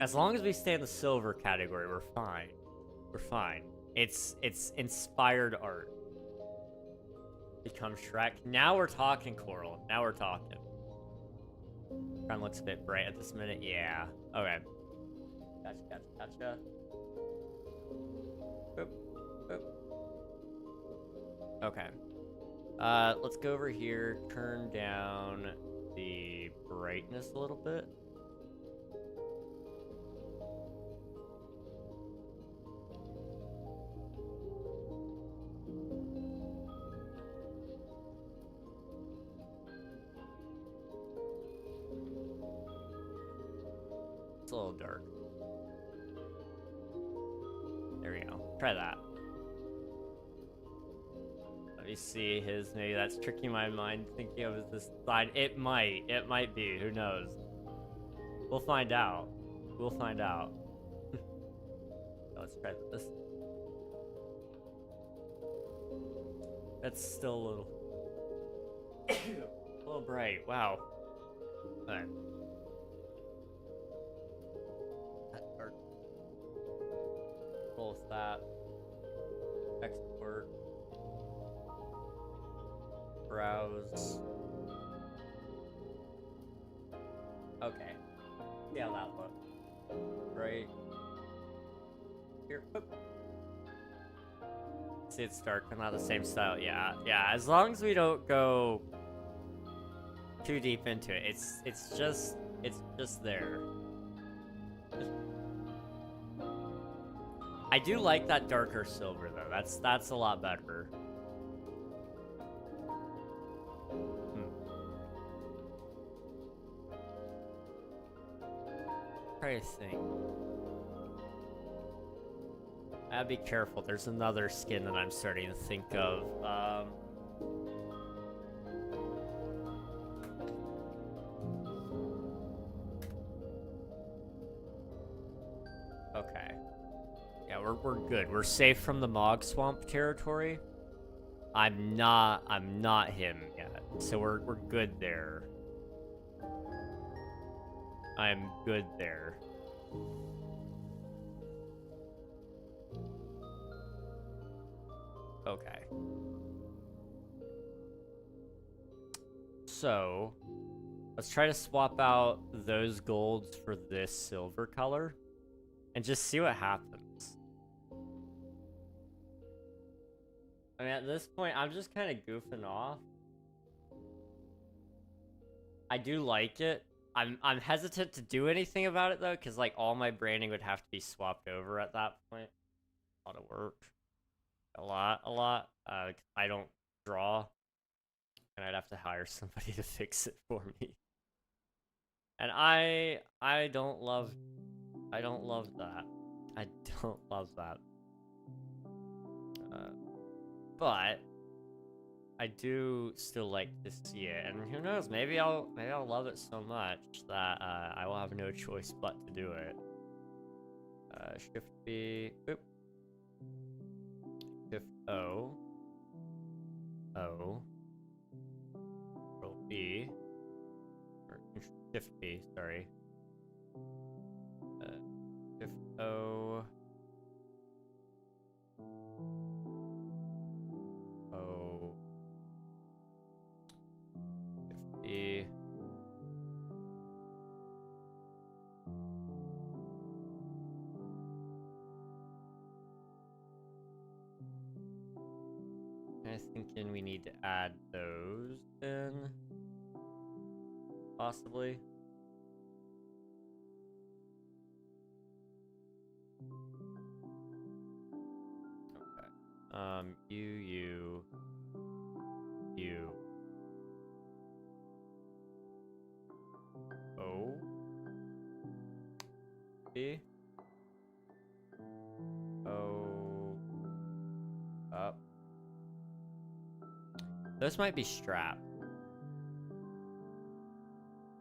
as long as we stay in the silver category, we're fine. We're fine. It's inspired art. Become Shrek. Now we're talking, Coral. Now we're talking. Crown looks a bit bright at this minute. Yeah. Okay. Gotcha. Boop. Boop. Okay. Let's go over here, turn down the brightness a little bit. It's a little dark. There we go. Try that. Let me see his, maybe that's tricking my mind thinking of this side. It might be, who knows? We'll find out. We'll find out. Let's try this. That's still a little bright, wow. Alright. Roll with that. Export. Browse. Okay. See how that looks. Right. Here. Whoop. See, it's dark, but not the same style. Yeah. As long as we don't go too deep into it, it's just there. I do like that darker silver though. That's a lot better. Try to think. I'd be careful. There's another skin that I'm starting to think of. Okay. Yeah, we're good. We're safe from the Mog Swamp territory. I'm not him yet. So we're good there. I'm good there. Okay. So, let's try to swap out those golds for this silver color and just see what happens. I mean, at this point, I'm just kind of goofing off. I do like it. I'm hesitant to do anything about it though, because like all my branding would have to be swapped over at that point. A lot of work. A lot. I don't draw, and I'd have to hire somebody to fix it for me. And I don't love that. I don't love that. But I do still like to see it, and who knows? Maybe I'll love it so much that I will have no choice but to do it. Shift B. Oop. Shift O. O. Control B. Or Shift B. Sorry. Shift O. O. Shift B. I'm thinking we need to add those in. Possibly. Okay. U. O. B. O. Up. Those might be strapped.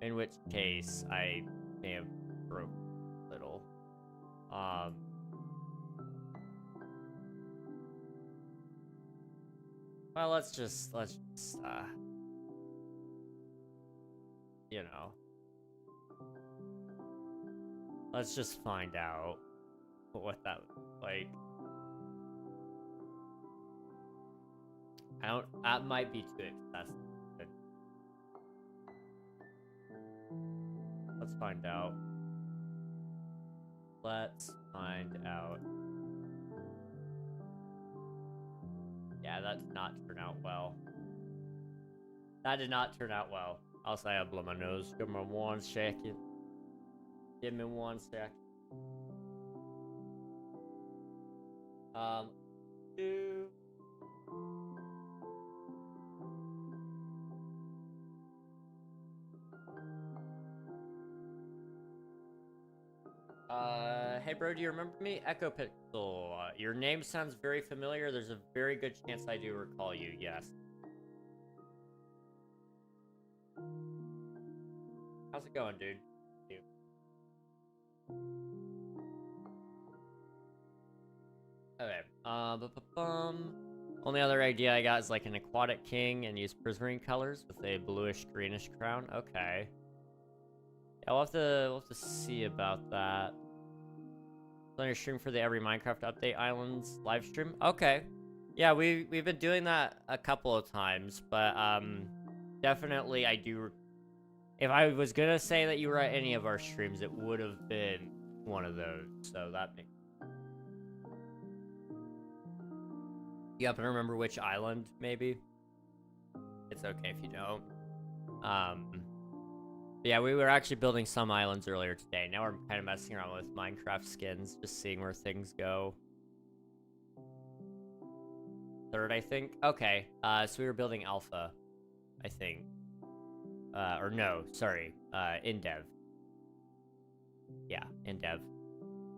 In which case, I may have broke a little. Well, let's just, you know. Let's just find out what that would look like. That might be too excessive. Let's find out. Yeah, that did not turn out well. That did not turn out well. I'll say I blow my nose. Give me 1 second. Give me 1 second. Two. Hey bro, do you remember me? Echo Pixel. Your name sounds very familiar. There's a very good chance I do recall you, yes. How's it going, dude? Okay. Only other idea I got is like an aquatic king and use prismarine colors with a bluish greenish crown. Okay. Yeah, we'll have to see about that. On your stream for the every Minecraft update islands live stream. Okay. Yeah, we've been doing that a couple of times, but definitely I do. If I was gonna say that you were at any of our streams, it would have been one of those. So that makes. You happen to remember which island? Maybe. It's okay if you don't. Yeah, we were actually building some islands earlier today. Now we're kind of messing around with Minecraft skins, just seeing where things go. Third, I think. Okay. So we were building Alpha, I think. Or no, sorry. In Dev. Yeah, in Dev.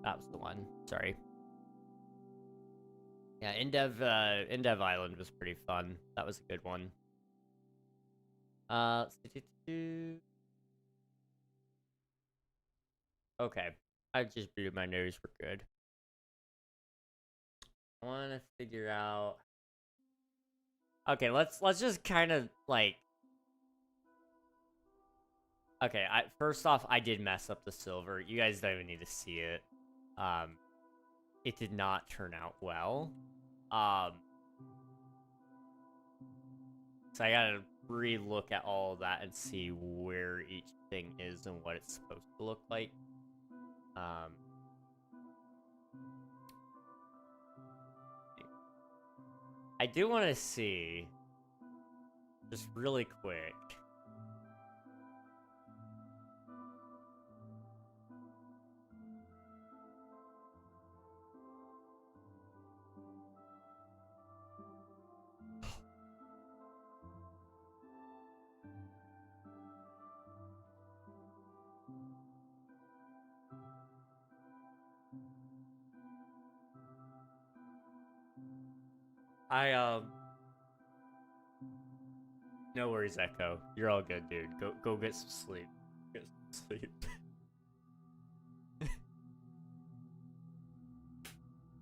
That was the one. Sorry. Yeah, in Dev Island was pretty fun. That was a good one. Okay. I just blew my nose. We're good. I want to figure out Okay, let's just kind of like. Okay, first off, I did mess up the silver. You guys don't even need to see it. It did not turn out well. So I gotta re-look at all of that and see where each thing is and what it's supposed to look like. I do want to see, just really quick. No worries, Echo. You're all good, dude. Go get some sleep. Get some sleep.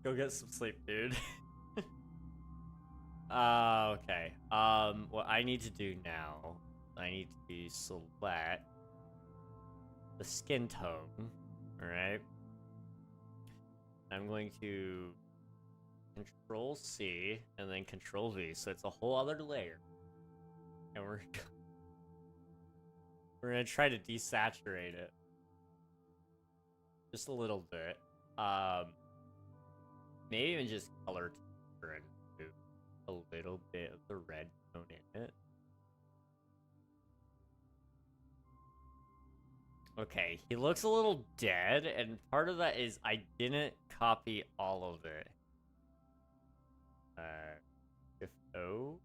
Go get some sleep, dude. Okay. What I need to do now, I need to select the skin tone, alright? I'm going to Control C and then Control V, so it's a whole other layer. And we're gonna try to desaturate it. Just a little bit. Maybe even just color temper and do a little bit of the red tone in it. Okay, he looks a little dead, and part of that is I didn't copy all of it. If O.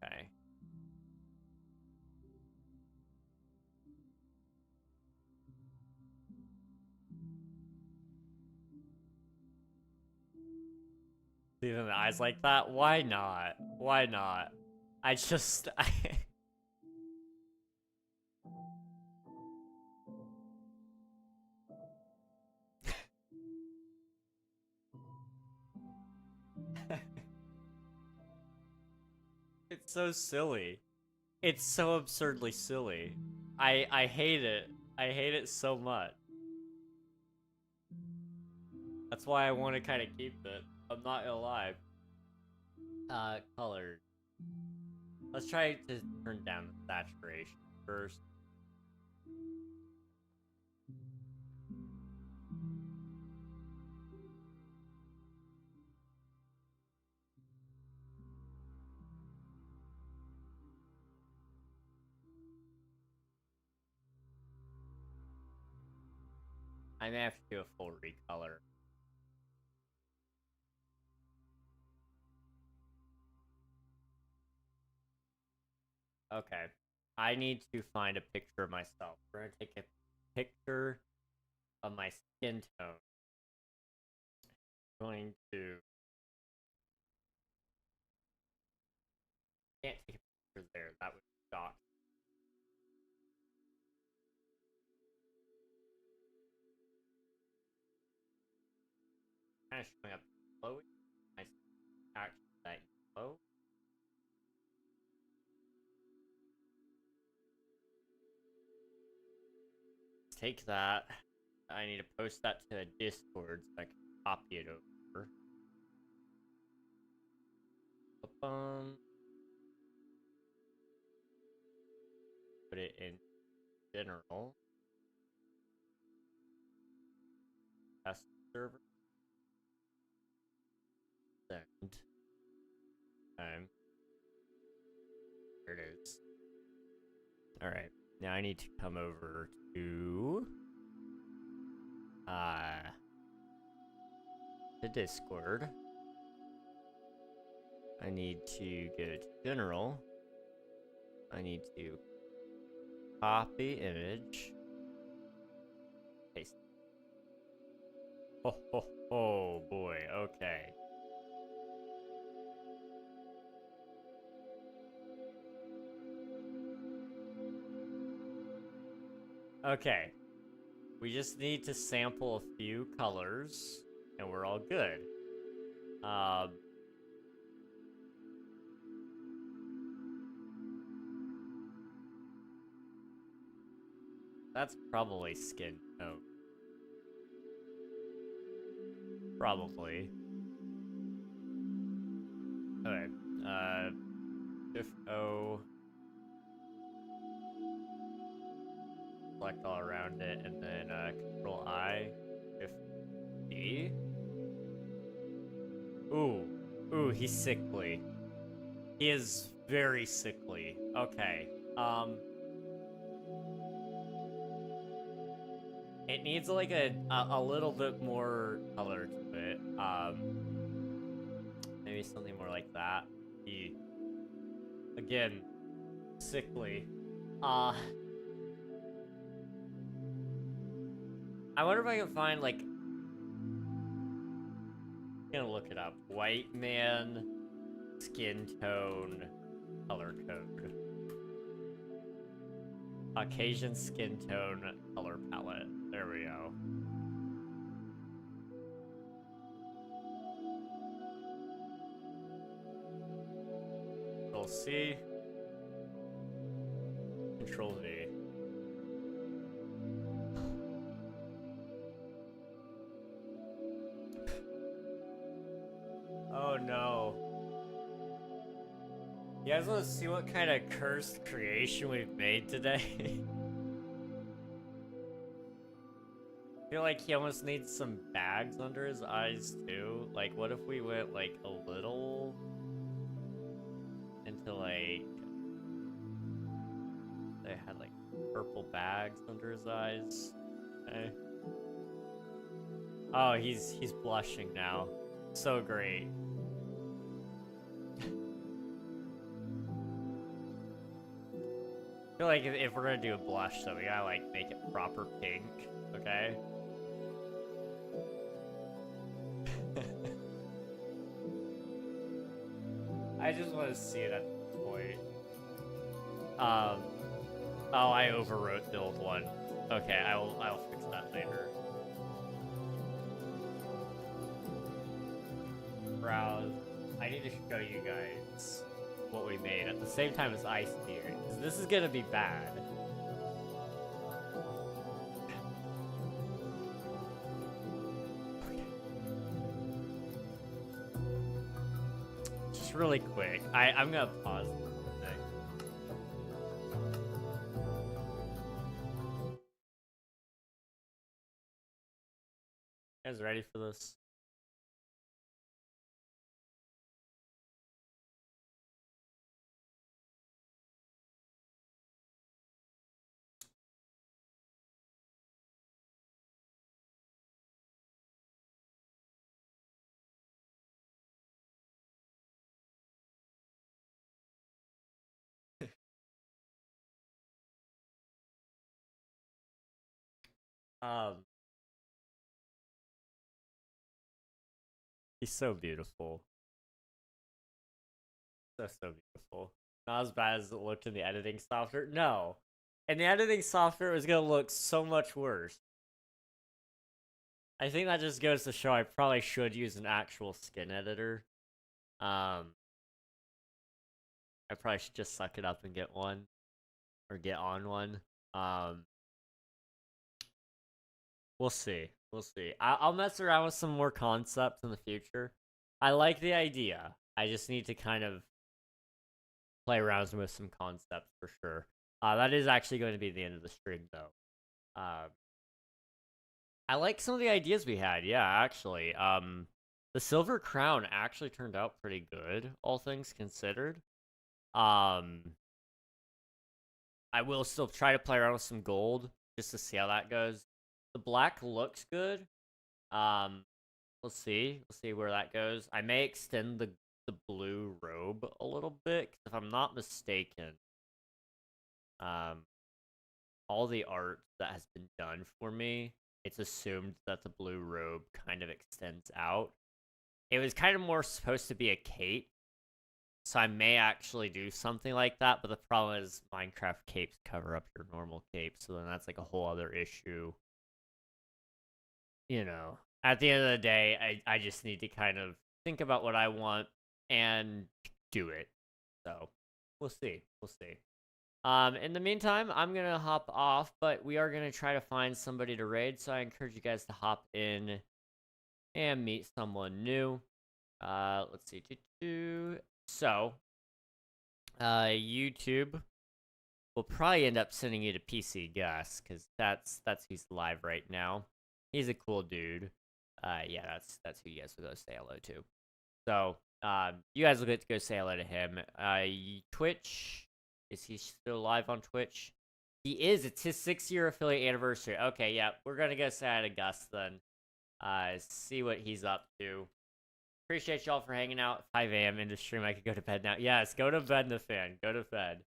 Okay. Leaving the eyes like that? Why not? Why not? I just... It's so silly. It's so absurdly silly. I hate it. I hate it so much. That's why I want to kind of keep it. I'm not gonna lie. Colors. Let's try to turn down the saturation first. I may have to do a full recolor. Okay. I need to find a picture of myself. We're gonna take a picture of my skin tone. I'm going to... Can't take a picture there. That would shock. Kind of showing up yellow. I actually that yellow. Take that. I need to post that to Discord so I can copy it over. Put it in general. Test server. Send. There it is. Alright. Now I need to come over to the Discord. I need to go to general. I need to copy image. Paste. Oh boy, okay. Okay. We just need to sample a few colors, and we're all good. That's probably skin tone. Probably. Okay. Shift O. Select all around it, and then Control I. Shift D. Ooh. Ooh, he's sickly. He is very sickly. Okay. It needs like a little bit more color to it. Maybe something more like that. He again sickly. Uh I wonder if I can find like I'm gonna look it up. White man skin tone color code. Caucasian skin tone color palette. There we go. Control C. Control V. Oh no. You guys want to see what kind of cursed creation we've made today? I feel like he almost needs some bags under his eyes too. Like, what if we went like a little into like they had like purple bags under his eyes? Okay. Oh, he's blushing now. So great. I feel like if we're gonna do a blush, though, we gotta like make it proper pink. Okay. I just want to see it at this point. Oh, I overwrote the old one. Okay, I'll fix that later. Browse. I need to show you guys what we made at the same time as Ice Theory, because this is gonna be bad. Just really quick, I'm gonna pause for a sec. You guys ready for this? Um, he's so beautiful. So beautiful. Not as bad as it looked in the editing software. No. In the editing software, it was gonna look so much worse. I think that just goes to show I probably should use an actual skin editor. I probably should just suck it up and get one. Or get on one. We'll see. We'll see. I'll mess around with some more concepts in the future. I like the idea. I just need to kind of play around with some concepts for sure. That is actually going to be the end of the stream, though. I like some of the ideas we had. Yeah, actually. The silver crown actually turned out pretty good, all things considered. I will still try to play around with some gold just to see how that goes. The black looks good. Let's see. Let's see where that goes. I may extend the blue robe a little bit, 'cause if I'm not mistaken, all the art that has been done for me, it's assumed that the blue robe kind of extends out. It was kind of more supposed to be a cape, so I may actually do something like that, but the problem is Minecraft capes cover up your normal cape, so then that's like a whole other issue. You know, at the end of the day, I just need to kind of think about what I want and do it. So, we'll see. We'll see. In the meantime, I'm gonna hop off, but we are gonna try to find somebody to raid, so I encourage you guys to hop in and meet someone new. Let's see. So, YouTube will probably end up sending you to PC Gus, because that's who's live right now. He's a cool dude. Yeah, that's who you guys will go say hello to. So, you guys will get to go say hello to him. Twitch, is he still live on Twitch? He is. It's his 6-year affiliate anniversary. Okay, yeah, we're gonna go say hi to Gus then. See what he's up to. Appreciate y'all for hanging out. 5 a.m. in the stream. I could go to bed now. Yes, go to bed, Nathan. Go to bed.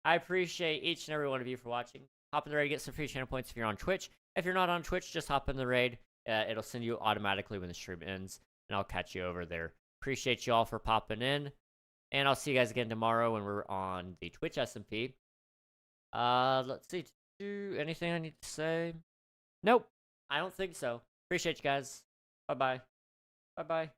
I appreciate each and every one of you for watching. Hop in the raid, get some free channel points if you're on Twitch. If you're not on Twitch, just hop in the raid. It'll send you automatically when the stream ends, and I'll catch you over there. Appreciate y'all for popping in, and I'll see you guys again tomorrow when we're on the Twitch SMP. Let's see. Anything I need to say? Nope. I don't think so. Appreciate you guys. Bye-bye. Bye-bye.